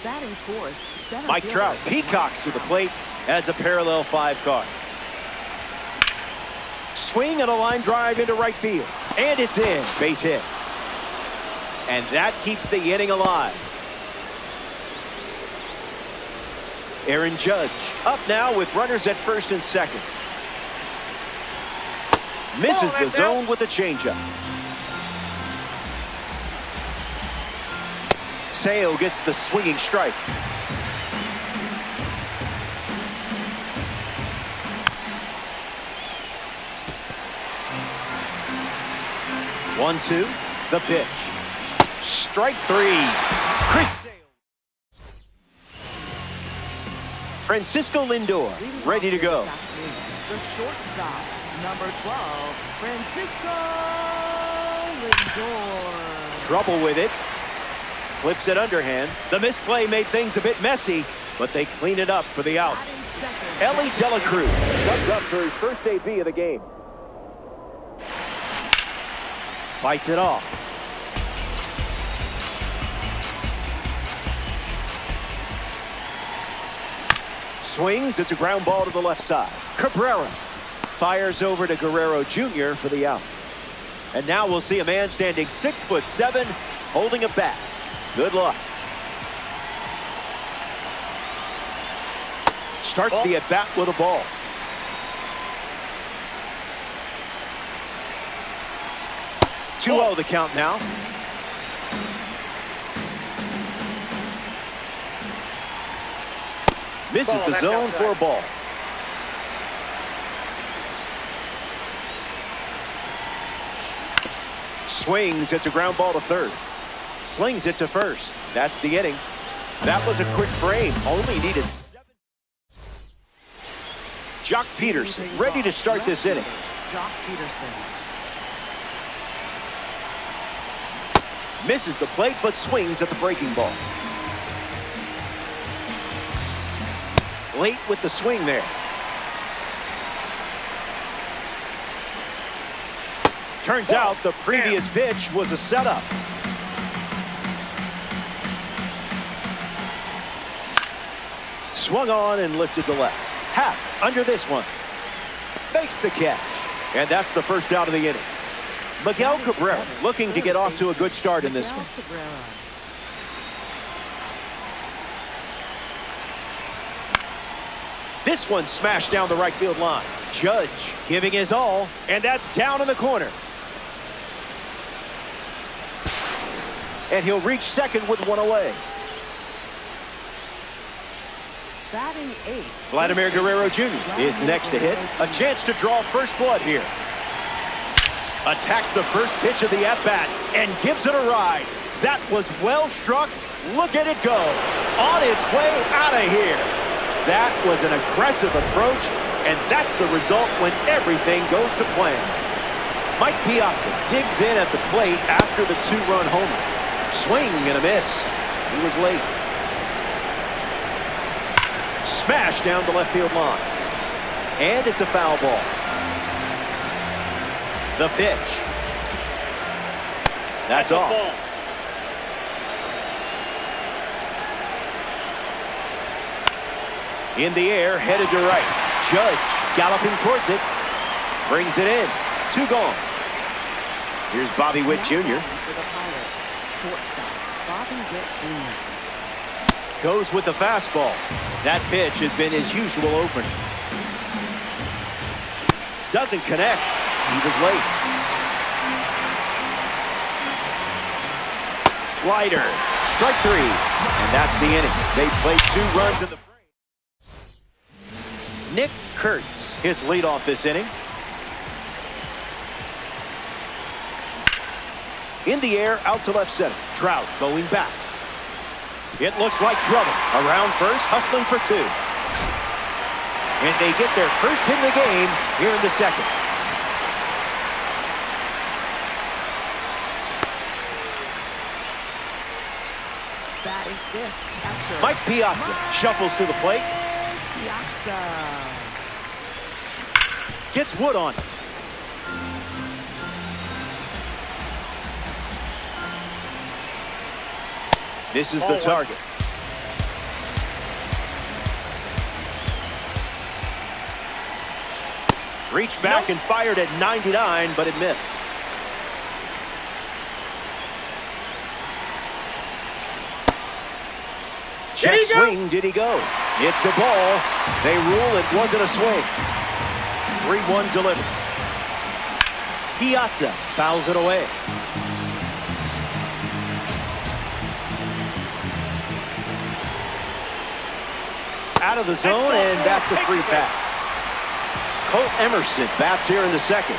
Batting fourth, Mike Trout peacocks to the plate as a parallel 5 card. Swing and a line drive into right field. And it's in. Base hit. And that keeps the inning alive. Aaron Judge up now with runners at first and second. Misses the zone with a changeup. Sale gets the swinging strike. One, two, the pitch. Strike 3. Chris Sale. Francisco Lindor ready to go. The shortstop, number 12, Francisco Lindor. Trouble with it. Flips it underhand. The misplay made things a bit messy, but they clean it up for the out. Elly De La Cruz comes up for his first AB of the game. Bites it off. Swings. It's a ground ball to the left side. Cabrera fires over to Guerrero Jr. for the out. And now we'll see a man standing 6'7", holding a bat. Good luck. Starts the at-bat with a ball. Oh. 2-0 the count now. Misses the zone for a ball. Swings. It's a ground ball to third. Slings it to first. That's the inning. That was a quick frame. Only needed 7. Jock Peterson ready to start this inning. Jock Peterson. Misses the plate but swings at the breaking ball. Late with the swing there. Turns out the previous pitch was a setup. Swung on and lifted to left. Happ under this one. Makes the catch. And that's the first out of the inning. Miguel Cabrera looking to get off to a good start in this one. This one smashed down the right field line. Judge giving his all, and that's down in the corner. And he'll reach second with one away. Batting 8th. Vladimir Guerrero Jr. is next to hit. A chance to draw first blood here. Attacks the first pitch of the at-bat and gives it a ride. That was well struck. Look at it go. On its way out of here. That was an aggressive approach, and that's the result when everything goes to plan. Mike Piazza digs in at the plate after the two-run homer. Swing and a miss. He was late. Smash down the left field line. And it's a foul ball. The pitch. That's off. Ball. In the air, headed to right. Judge galloping towards it. Brings it in. 2 gone. Here's Bobby Witt Jr. For the Pirates, shortstop Bobby Witt Jr. Goes with the fastball. That pitch has been his usual opener. Doesn't connect. He was late. Slider. Strike 3. And that's the inning. They played 2 runs in the frame. Nick Kurtz, his leadoff this inning. In the air, out to left center. Trout going back. It looks like trouble. Around first, hustling for 2. And they get their first hit of the game here in the second. Batting 5th, catcher Mike Piazza shuffles to the plate. Piazza. Gets Wood on. This is the target. Reached back and fired at 99, but it missed. Check swing, did he go? It's a ball. They rule it wasn't a swing. 3-1 delivers. Piazza fouls it away. Out of the zone, and that's a free pass. Colt Emerson bats here in the second.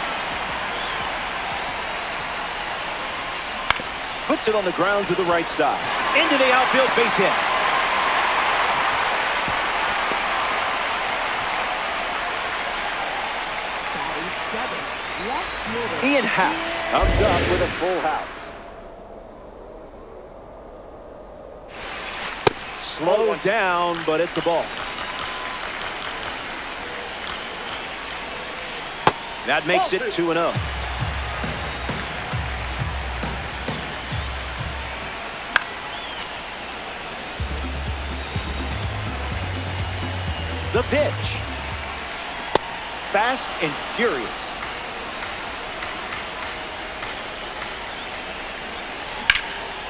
Puts it on the ground to the right side. Into the outfield, base hit. Ian Happ comes up with a full house. Slowed down, but it's a ball. That makes it 2-0. The pitch. Fast and furious.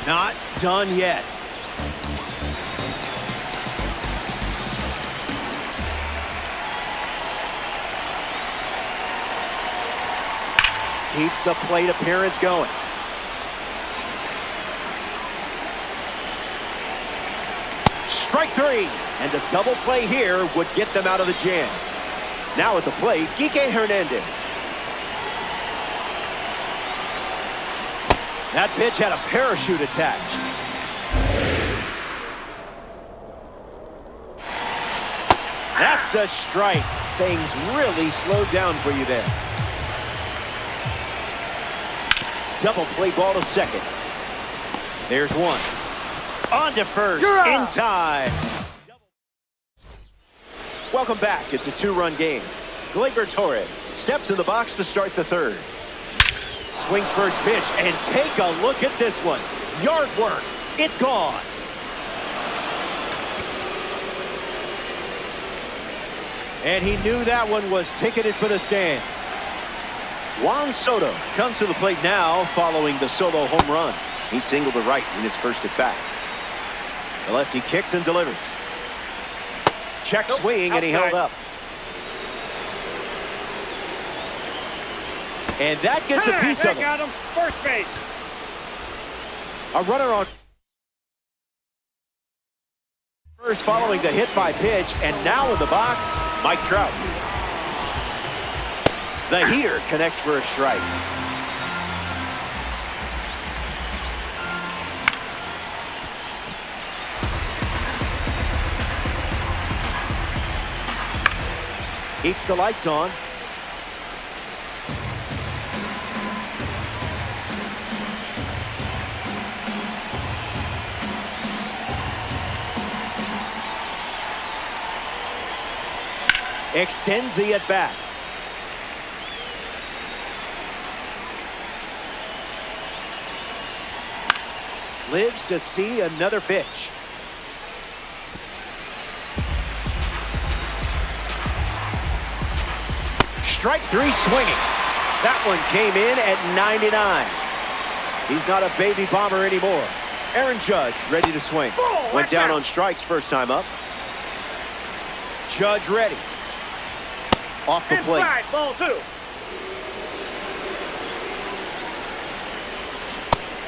Not done yet. Keeps the plate appearance going. Strike 3. And a double play here would get them out of the jam. Now at the plate, Kike Hernandez. That pitch had a parachute attached. That's a strike. Things really slowed down for you there. Double play ball to second. There's one. On to first in time. Welcome back. It's a 2-run game. Gleyber Torres steps in the box to start the third. Swings first pitch, and take a look at this one. Yard work. It's gone. And he knew that one was ticketed for the stands. Juan Soto comes to the plate now following the solo home run. He singled to right in his first at bat. The lefty kicks and delivers. Check Nope, swing, and he held outside. up. And that gets a piece of They him. got him. First base. A runner on first following the hit by pitch, and now in the box, Mike Trout. The heater connects for a strike. Keeps the lights on. Extends the at-bat. Lives to see another pitch. Strike three swinging. That one came in at 99. He's not a baby bomber anymore. Aaron Judge ready to swing. Went down on strikes first time up. Judge ready. Off the plate. Inside, ball two.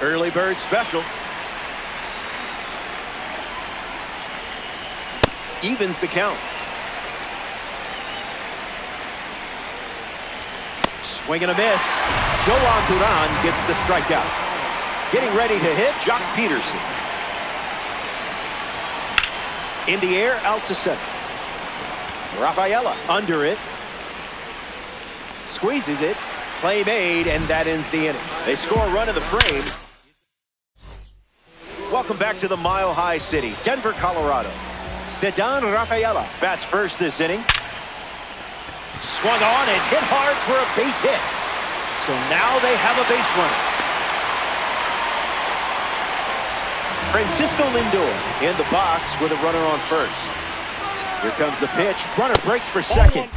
Early bird special. Evens the count. Swing and a miss. Joan Duran gets the strikeout. Getting ready to hit, Jock Peterson. In the air, out to center. Rafaela under it. Squeezes it. Play made, and that ends the inning. They score a run in the frame. Welcome back to the Mile High City, Denver, Colorado. Ceddanne Rafaela bats first this inning. Swung on and hit hard for a base hit. So now they have a base runner. Francisco Lindor in the box with a runner on first. Here comes the pitch. Runner breaks for second.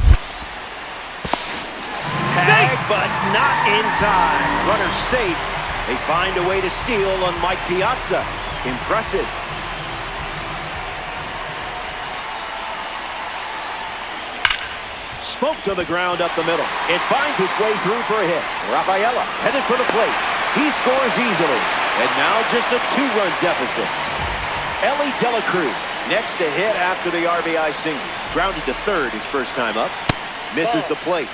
Tag, but not in time. Runner safe. They find a way to steal on Mike Piazza. Impressive. Smoked on the ground up the middle. It finds its way through for a hit. Rafaela headed for the plate. He scores easily. And now just a two-run deficit. Elly De La Cruz next to hit after the RBI single. Grounded to third his first time up. Misses the plate.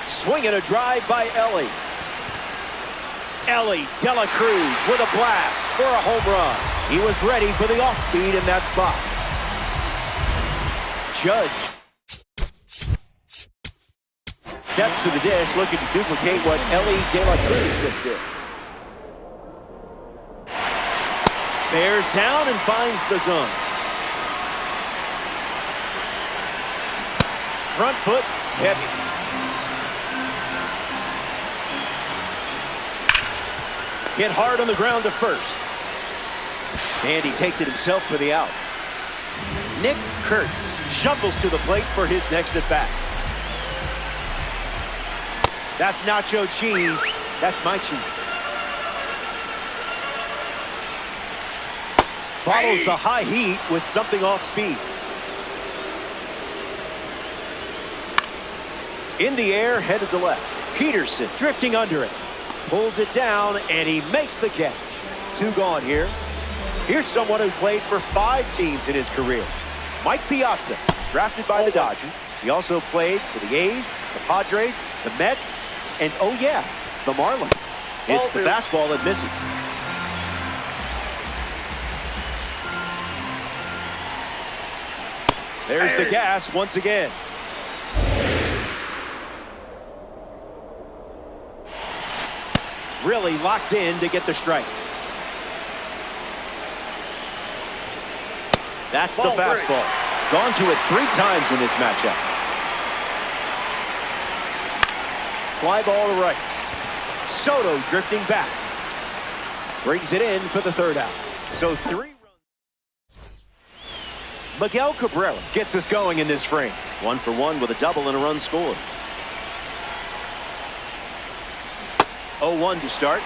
Swing and a drive by Elly. Elly De La Cruz with a blast for a home run. He was ready for the off-speed in that spot. Judge steps to the dish, looking to duplicate what Elly De La Cruz just did. Bears down and finds the zone. Front foot heavy. Hit hard on the ground to first. And he takes it himself for the out. Nick Kurtz shuffles to the plate for his next at bat. That's nacho cheese. That's my cheese. Follows the high heat with something off speed. In the air, headed to left. Peterson drifting under it. Pulls it down, and he makes the catch. Two gone here. Here's someone who played for 5 teams in his career. Mike Piazza, drafted by the Dodgers. He also played for the A's, the Padres, the Mets, and oh yeah, the Marlins. It's the fastball that misses. There's the gas once again. Really locked in to get the strike. That's the fastball. Gone to it 3 times in this matchup. Fly ball to right. Soto drifting back. Brings it in for the third out. So 3 runs. Miguel Cabrera gets us going in this frame. 1 for 1 with a double and a run scored. 0-1 to start.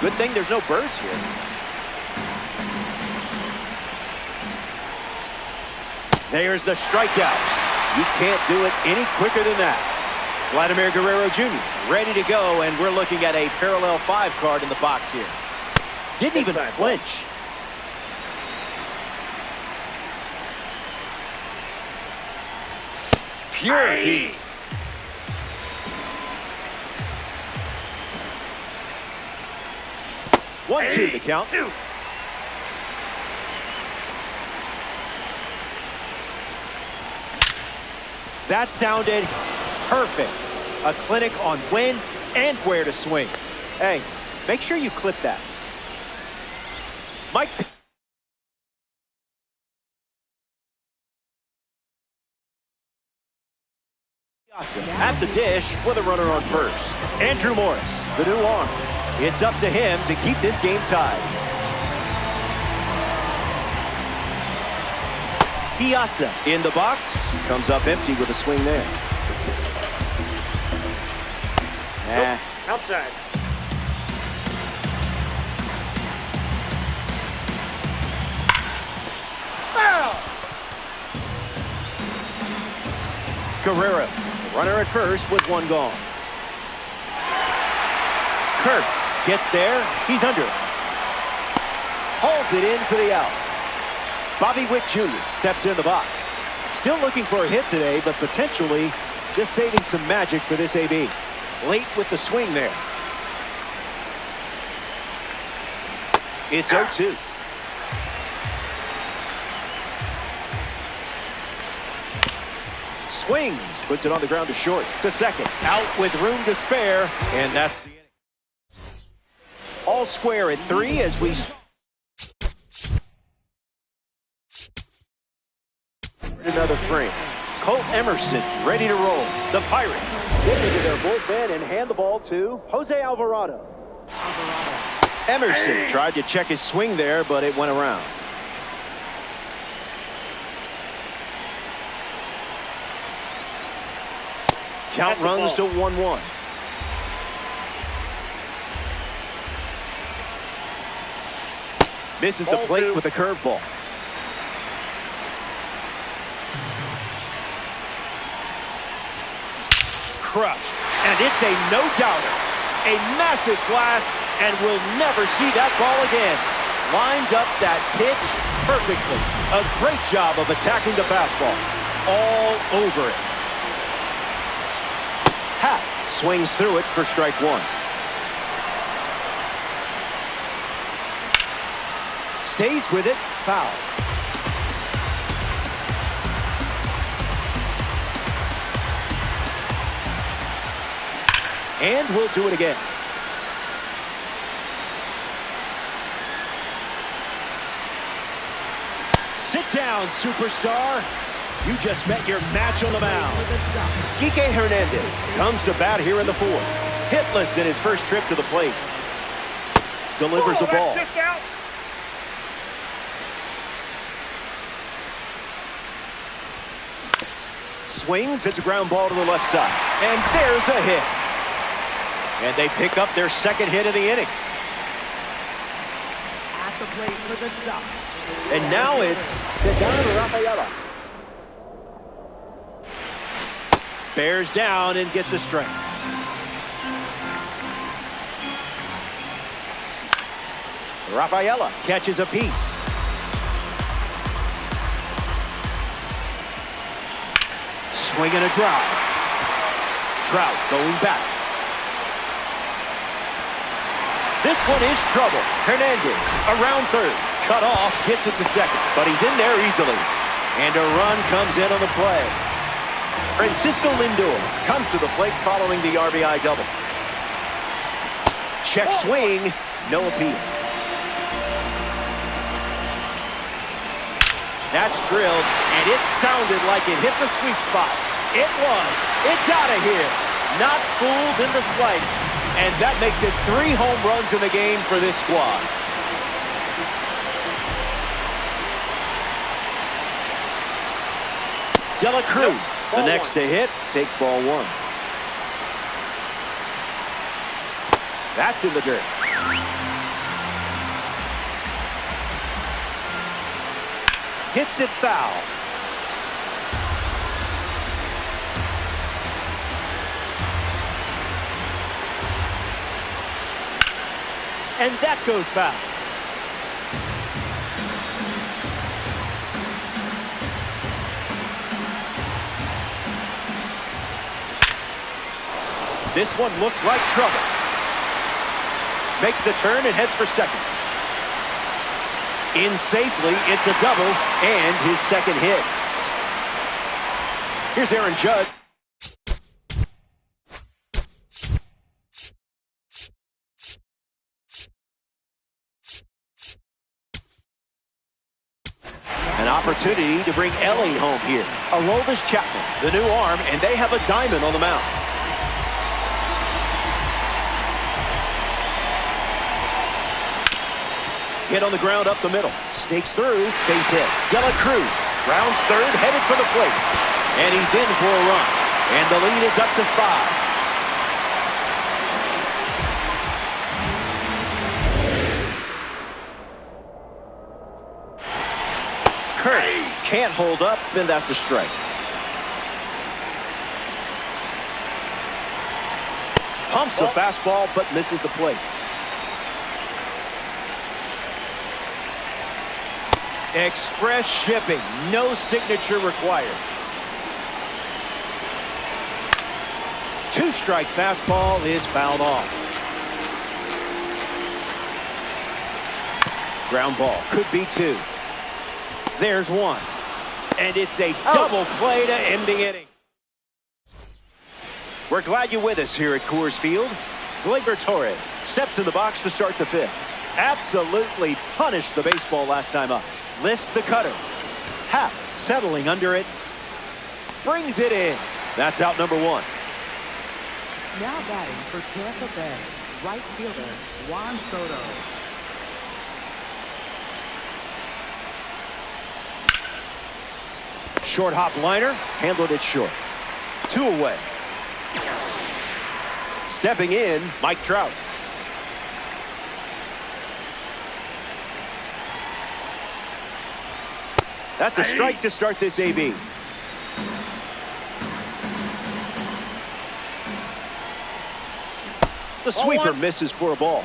Good thing there's no birds here. There's the strikeout. You can't do it any quicker than that. Vladimir Guerrero Jr. ready to go, and we're looking at a parallel 5 card in the box here. Didn't even flinch. Pure heat. One, two, the count. That sounded perfect. A clinic on when and where to swing. Hey, make sure you clip that. Mike. At the dish with a runner on first. Andrew Morris, the new arm. It's up to him to keep this game tied. Piazza in the box. Comes up empty with a swing there. Nope. Outside. Foul! Guerrero, runner at first with one gone. Kurtz gets there. He's under it. Hauls it in for the out. Bobby Wick Jr. steps in the box. Still looking for a hit today, but potentially just saving some magic for this AB. Late with the swing there. It's 0-2. Swings, puts it on the ground to short. To second, out with room to spare, and that's the inning. All square at 3 as we another frame. Colt Emerson ready to roll. The Pirates get into their bullpen and hand the ball to Jose Alvarado. Emerson tried to check his swing there, but it went around. Count runs to 1-1. Misses the plate with a curveball. Crushed, and it's a no-doubter. A massive blast, and we'll never see that ball again. Lined up that pitch perfectly. A great job of attacking the fastball. All over it. Happ swings through it for strike 1. Stays with it, foul. And we'll do it again. Sit down, superstar. You just met your match on the mound. Kike Hernandez comes to bat here in the 4th. Hitless in his first trip to the plate. Delivers a ball. Swings, it's a ground ball to the left side. And there's a hit. And they pick up their second hit of the inning. At the plate for the Ducks. And now it's Ceddanne Rafaela. Bears down and gets a strike. Rafaela catches a piece. Swing and a drive. Trout going back. This one is trouble. Hernandez around third. Cut off, gets it to second. But he's in there easily. And a run comes in on the play. Francisco Lindor comes to the plate following the RBI double. Check swing, no appeal. That's drilled, and it sounded like it hit the sweet spot. It was. It's out of here. Not fooled in the slightest. And that makes it 3 home runs in the game for this squad. De La Cruz, the next to hit, takes ball 1. That's in the dirt. hits it foul. And that goes foul. This one looks like trouble. Makes the turn and heads for second. In safely, it's a double and his second hit. Here's Aaron Judge. An opportunity to bring Ellie home here. Aroldis Chapman, the new arm, and they have a diamond on the mound. Hit on the ground up the middle. Snakes through. Base hit. Dela Cruz rounds third, headed for the plate. And he's in for a run. And the lead is up to 5. Curtis can't hold up, and that's a strike. Pumps a fastball, but misses the plate. Express shipping, no signature required. 2-strike fastball is fouled off. Ground ball, could be 2. There's 1. And it's a double play to end the inning. We're glad you're with us here at Coors Field. Gleyber Torres steps in the box to start the 5th. Absolutely punished the baseball last time up. Lifts the cutter. Happ settling under it. Brings it in. That's out number 1. Now batting for Tampa Bay, right fielder Juan Soto. Short hop liner, handled it short. 2 away. Stepping in, Mike Trout. That's a strike to start this AB. The sweeper misses for a ball.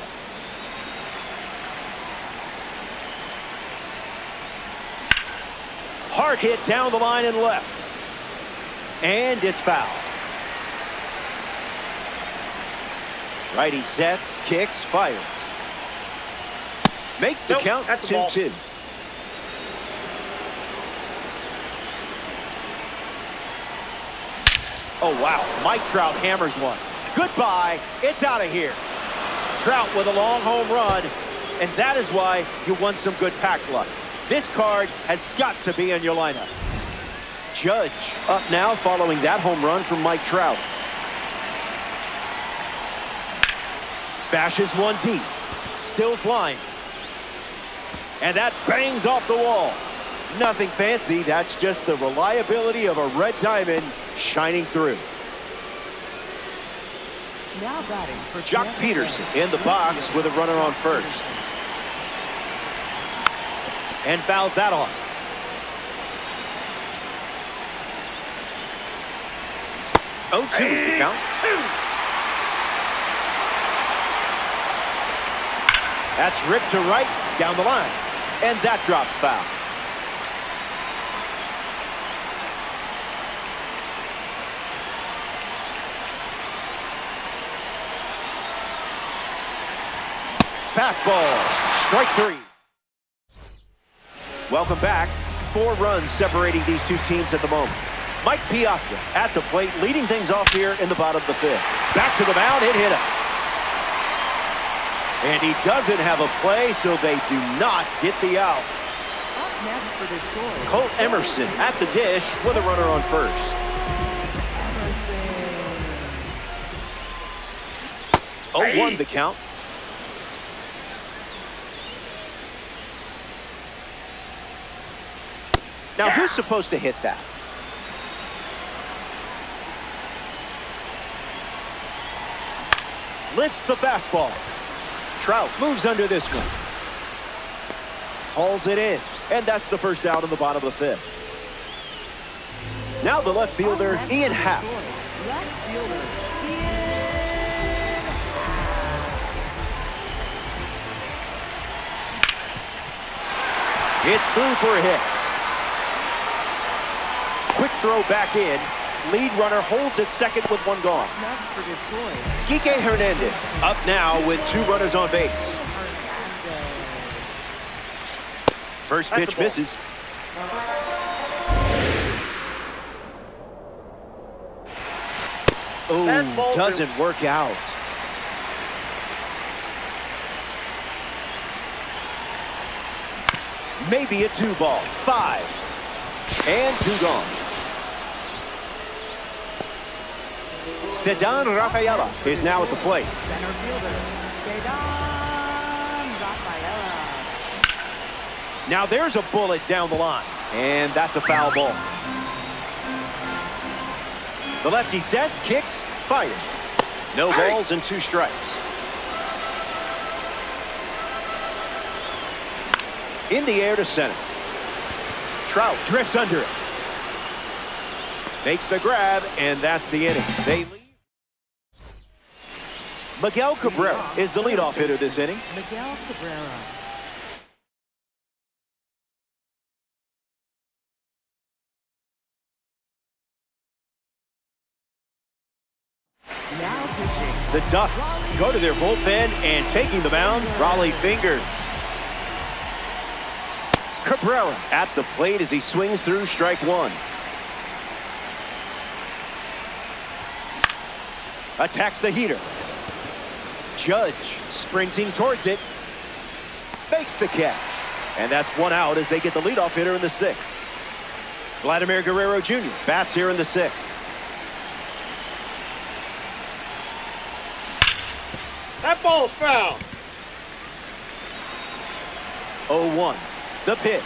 Hard hit down the line and left. And it's foul. Righty sets, kicks, fires. Makes the count 2-2. Oh, wow. Mike Trout hammers one. Goodbye. It's out of here. Trout with a long home run, and that is why you won some good pack luck. This card has got to be in your lineup. Judge up now following that home run from Mike Trout. Bashes one deep. Still flying. And that bangs off the wall. Nothing fancy. That's just the reliability of a red diamond shining through. Now batting for Jock Peterson in the box with a runner on first. And fouls that off. Oh, 2 is the count. That's ripped to right, down the line. And that drops foul. Fastball, strike 3. Welcome back. 4 runs separating these two teams at the moment. Mike Piazza at the plate, leading things off here in the bottom of the 5th. Back to the mound, it hit him. And he doesn't have a play, so they do not get the out. Up next for Detroit, Colt Emerson at the dish with a runner on first. Emerson. 0-1 the count. Now, who's supposed to hit that? Lifts the fastball. Trout moves under this one. Hauls it in. And that's the first out in the bottom of the fifth. Now the left fielder, Ian Happ. Left fielder, Ian Happ. It's through for a hit. Quick throw back in. Lead runner holds at second with one gone. Next for Detroit. Kike Hernandez up now with 2 runners on base. First pitch misses. Oh, doesn't work out. Maybe a 2-ball. 5. And 2 gone. Ceddanne Rafaela is now at the plate. Center fielder, Ceddanne Rafaela. Now there's a bullet down the line. And that's a foul ball. The lefty sets, kicks, fires. No balls and 2 strikes. In the air to center. Trout drifts under it. Makes the grab, and that's the inning. They leave. Miguel Cabrera is the leadoff hitter this inning. Miguel Cabrera. Now pitching. The Ducks go to their bullpen, and taking the mound, Rollie Fingers. Cabrera at the plate as he swings through strike 1. Attacks the heater. Judge sprinting towards it. Makes the catch. And that's 1 out as they get the leadoff hitter in the 6th. Vladimir Guerrero Jr. bats here in the 6th. That ball's foul. 0-1. The pitch.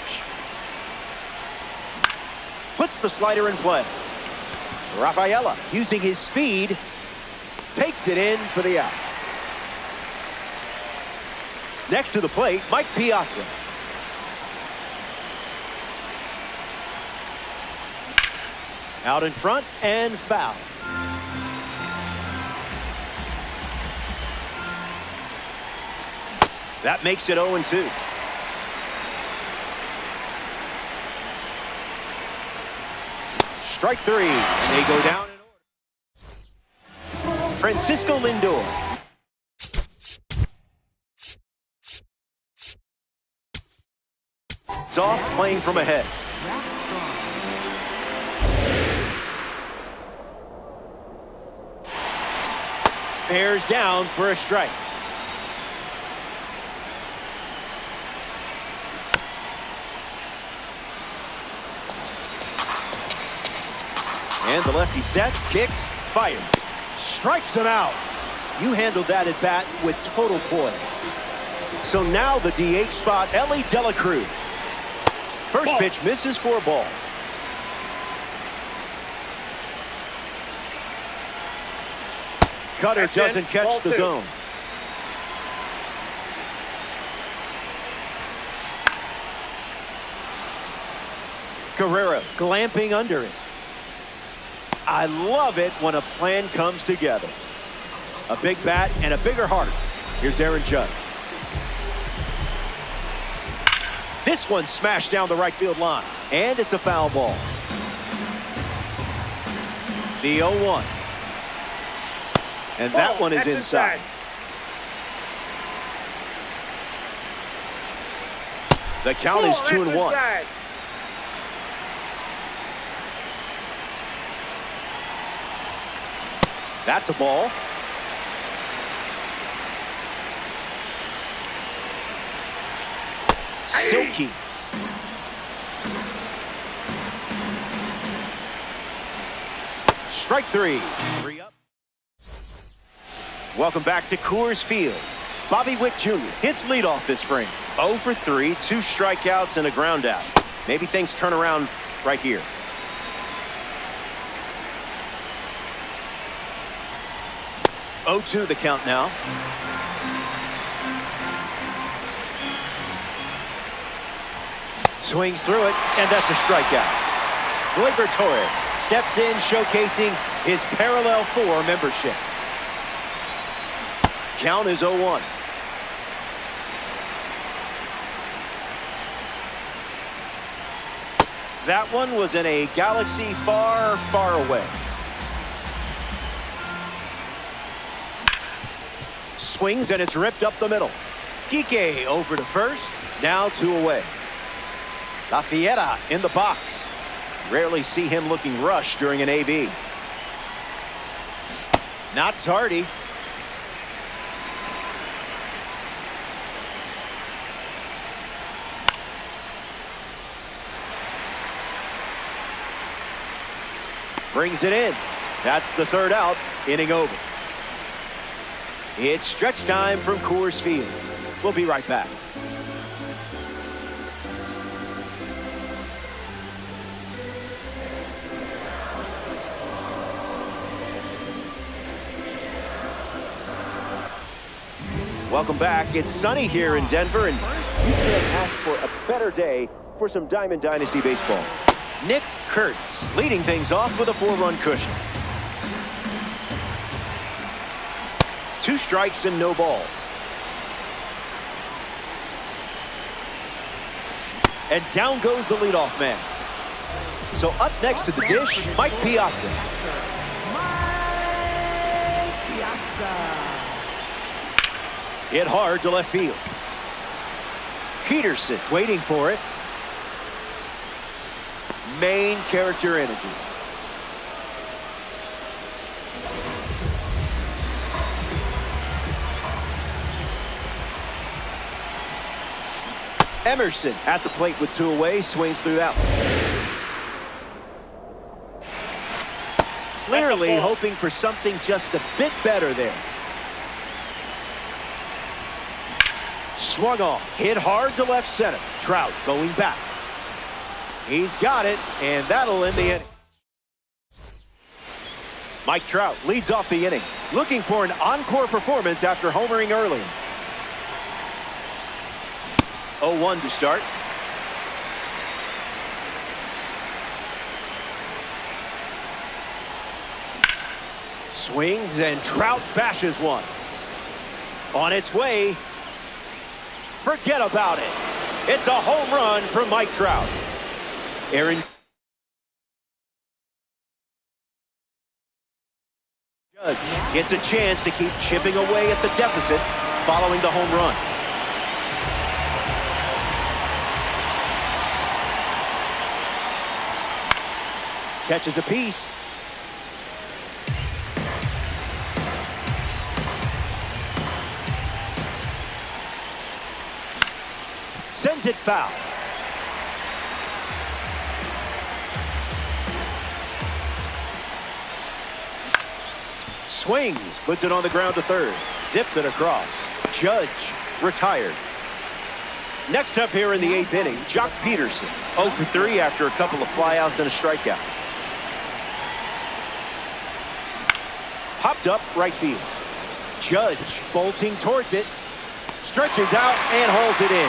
Puts the slider in play. Rafaela, using his speed, takes it in for the out. Next to the plate, Mike Piazza. Out in front and foul. That makes it 0-2. Strike 3, and they go down in order. Francisco Lindor. It's off, playing from ahead. Bears down for a strike. And the lefty sets, kicks, fires. Strikes him out. You handled that at bat with total poise. So now the DH spot, Elly De La Cruz. First pitch misses for a ball. Cutter doesn't catch the zone. Guerrero glamping under it. I love it when a plan comes together. A big bat and a bigger heart. Here's Aaron Judge. This one smashed down the right field line. And it's a foul ball. The 0-1. And that one is inside. The count is 2-1. That's a ball. Silky. Strike 3. 3 up. Welcome back to Coors Field. Bobby Witt Jr. hits leadoff this frame. 0 for 3, 2 strikeouts and a ground out. Maybe things turn around right here. Oh, 0-2 the count now. Swings through it, and that's a strikeout. Gleyber Torres steps in, showcasing his parallel 4 membership. Count is 0-1. That one was in a galaxy far, far away. Swings, and it's ripped up the middle. Kike over to first, now 2 away. La Fiera in the box. Rarely see him looking rushed during an AB. Not tardy. Brings it in. That's the 3rd out. Inning over. It's stretch time from Coors Field. We'll be right back. Welcome back. It's sunny here in Denver, and you can't ask for a better day for some Diamond Dynasty baseball. Nick Kurtz leading things off with a 4-run cushion. 2 strikes and no balls. And down goes the leadoff man. So up next to the dish, Mike Piazza. Mike Piazza. Hit hard to left field. Peterson waiting for it. Main character energy. Emerson at the plate with 2 away, swings through that one. Clearly hoping for something just a bit better there. Swung on, hit hard to left center. Trout going back. He's got it, and that'll end the inning. Mike Trout leads off the inning, looking for an encore performance after homering early. 0-1 to start. Swings, and Trout bashes one. On its way. Forget about it. It's a home run from Mike Trout. Aaron Judge gets a chance to keep chipping away at the deficit following the home run. Catches a piece. Sends it foul. Swings, puts it on the ground to third. Zips it across. Judge retired. Next up here in the 8th inning, Jock Peterson. 0 for 3 after a couple of flyouts and a strikeout. Popped up right field. Judge bolting towards it. Stretches out and hauls it in.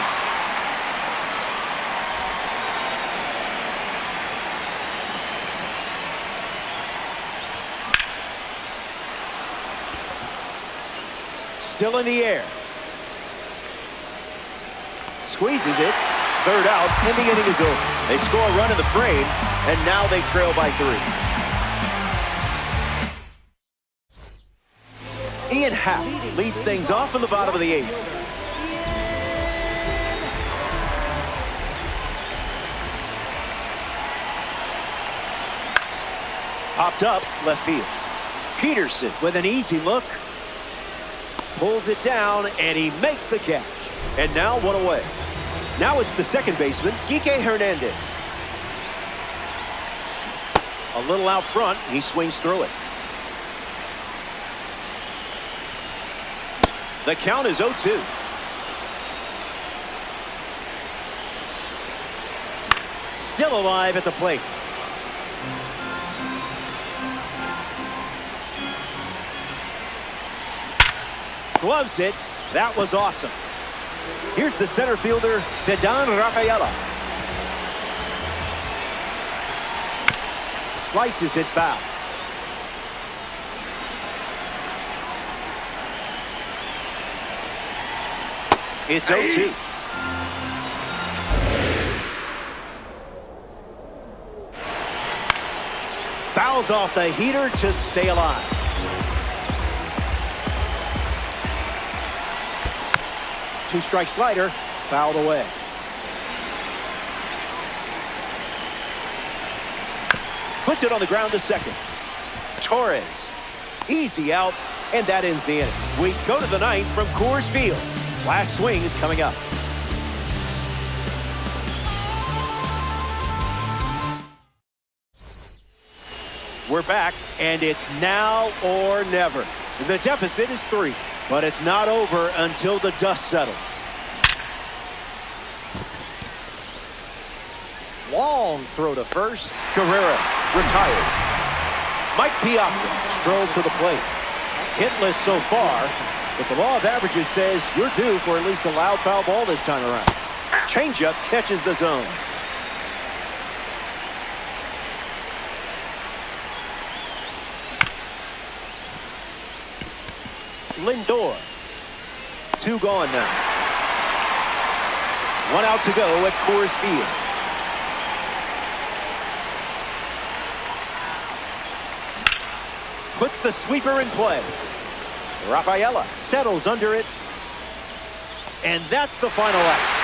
Still in the air. Squeezes it. 3rd out, and the inning is over. They score a run in the frame, and now they trail by 3. Ian Happ leads things off in the bottom of the 8th. Popped up left field. Peterson with an easy look. Pulls it down, and he makes the catch. And now 1 away. Now it's the second baseman, Kike Hernandez. A little out front, he swings through it. The count is 0-2. Still alive at the plate. Gloves it. That was awesome. Here's the center fielder, Ceddanne Rafaela. slices it foul. It's 0-2. Fouls off the heater to stay alive. Two-strike slider, fouled away. Puts it on the ground to second. Torres, easy out, and that ends the inning. We go to the ninth from Coors Field. Last swing is coming up. We're back, and it's now or never. The deficit is 3, but it's not over until the dust settles. Long throw to first. Guerrero retired. Mike Piazza strolls to the plate. Hitless so far, but the law of averages says you're due for at least a loud foul ball this time around. Changeup catches the zone. Lindor. 2 gone now. 1 out to go at Coors Field. Puts the sweeper in play. Rafaela settles under it. And that's the final out.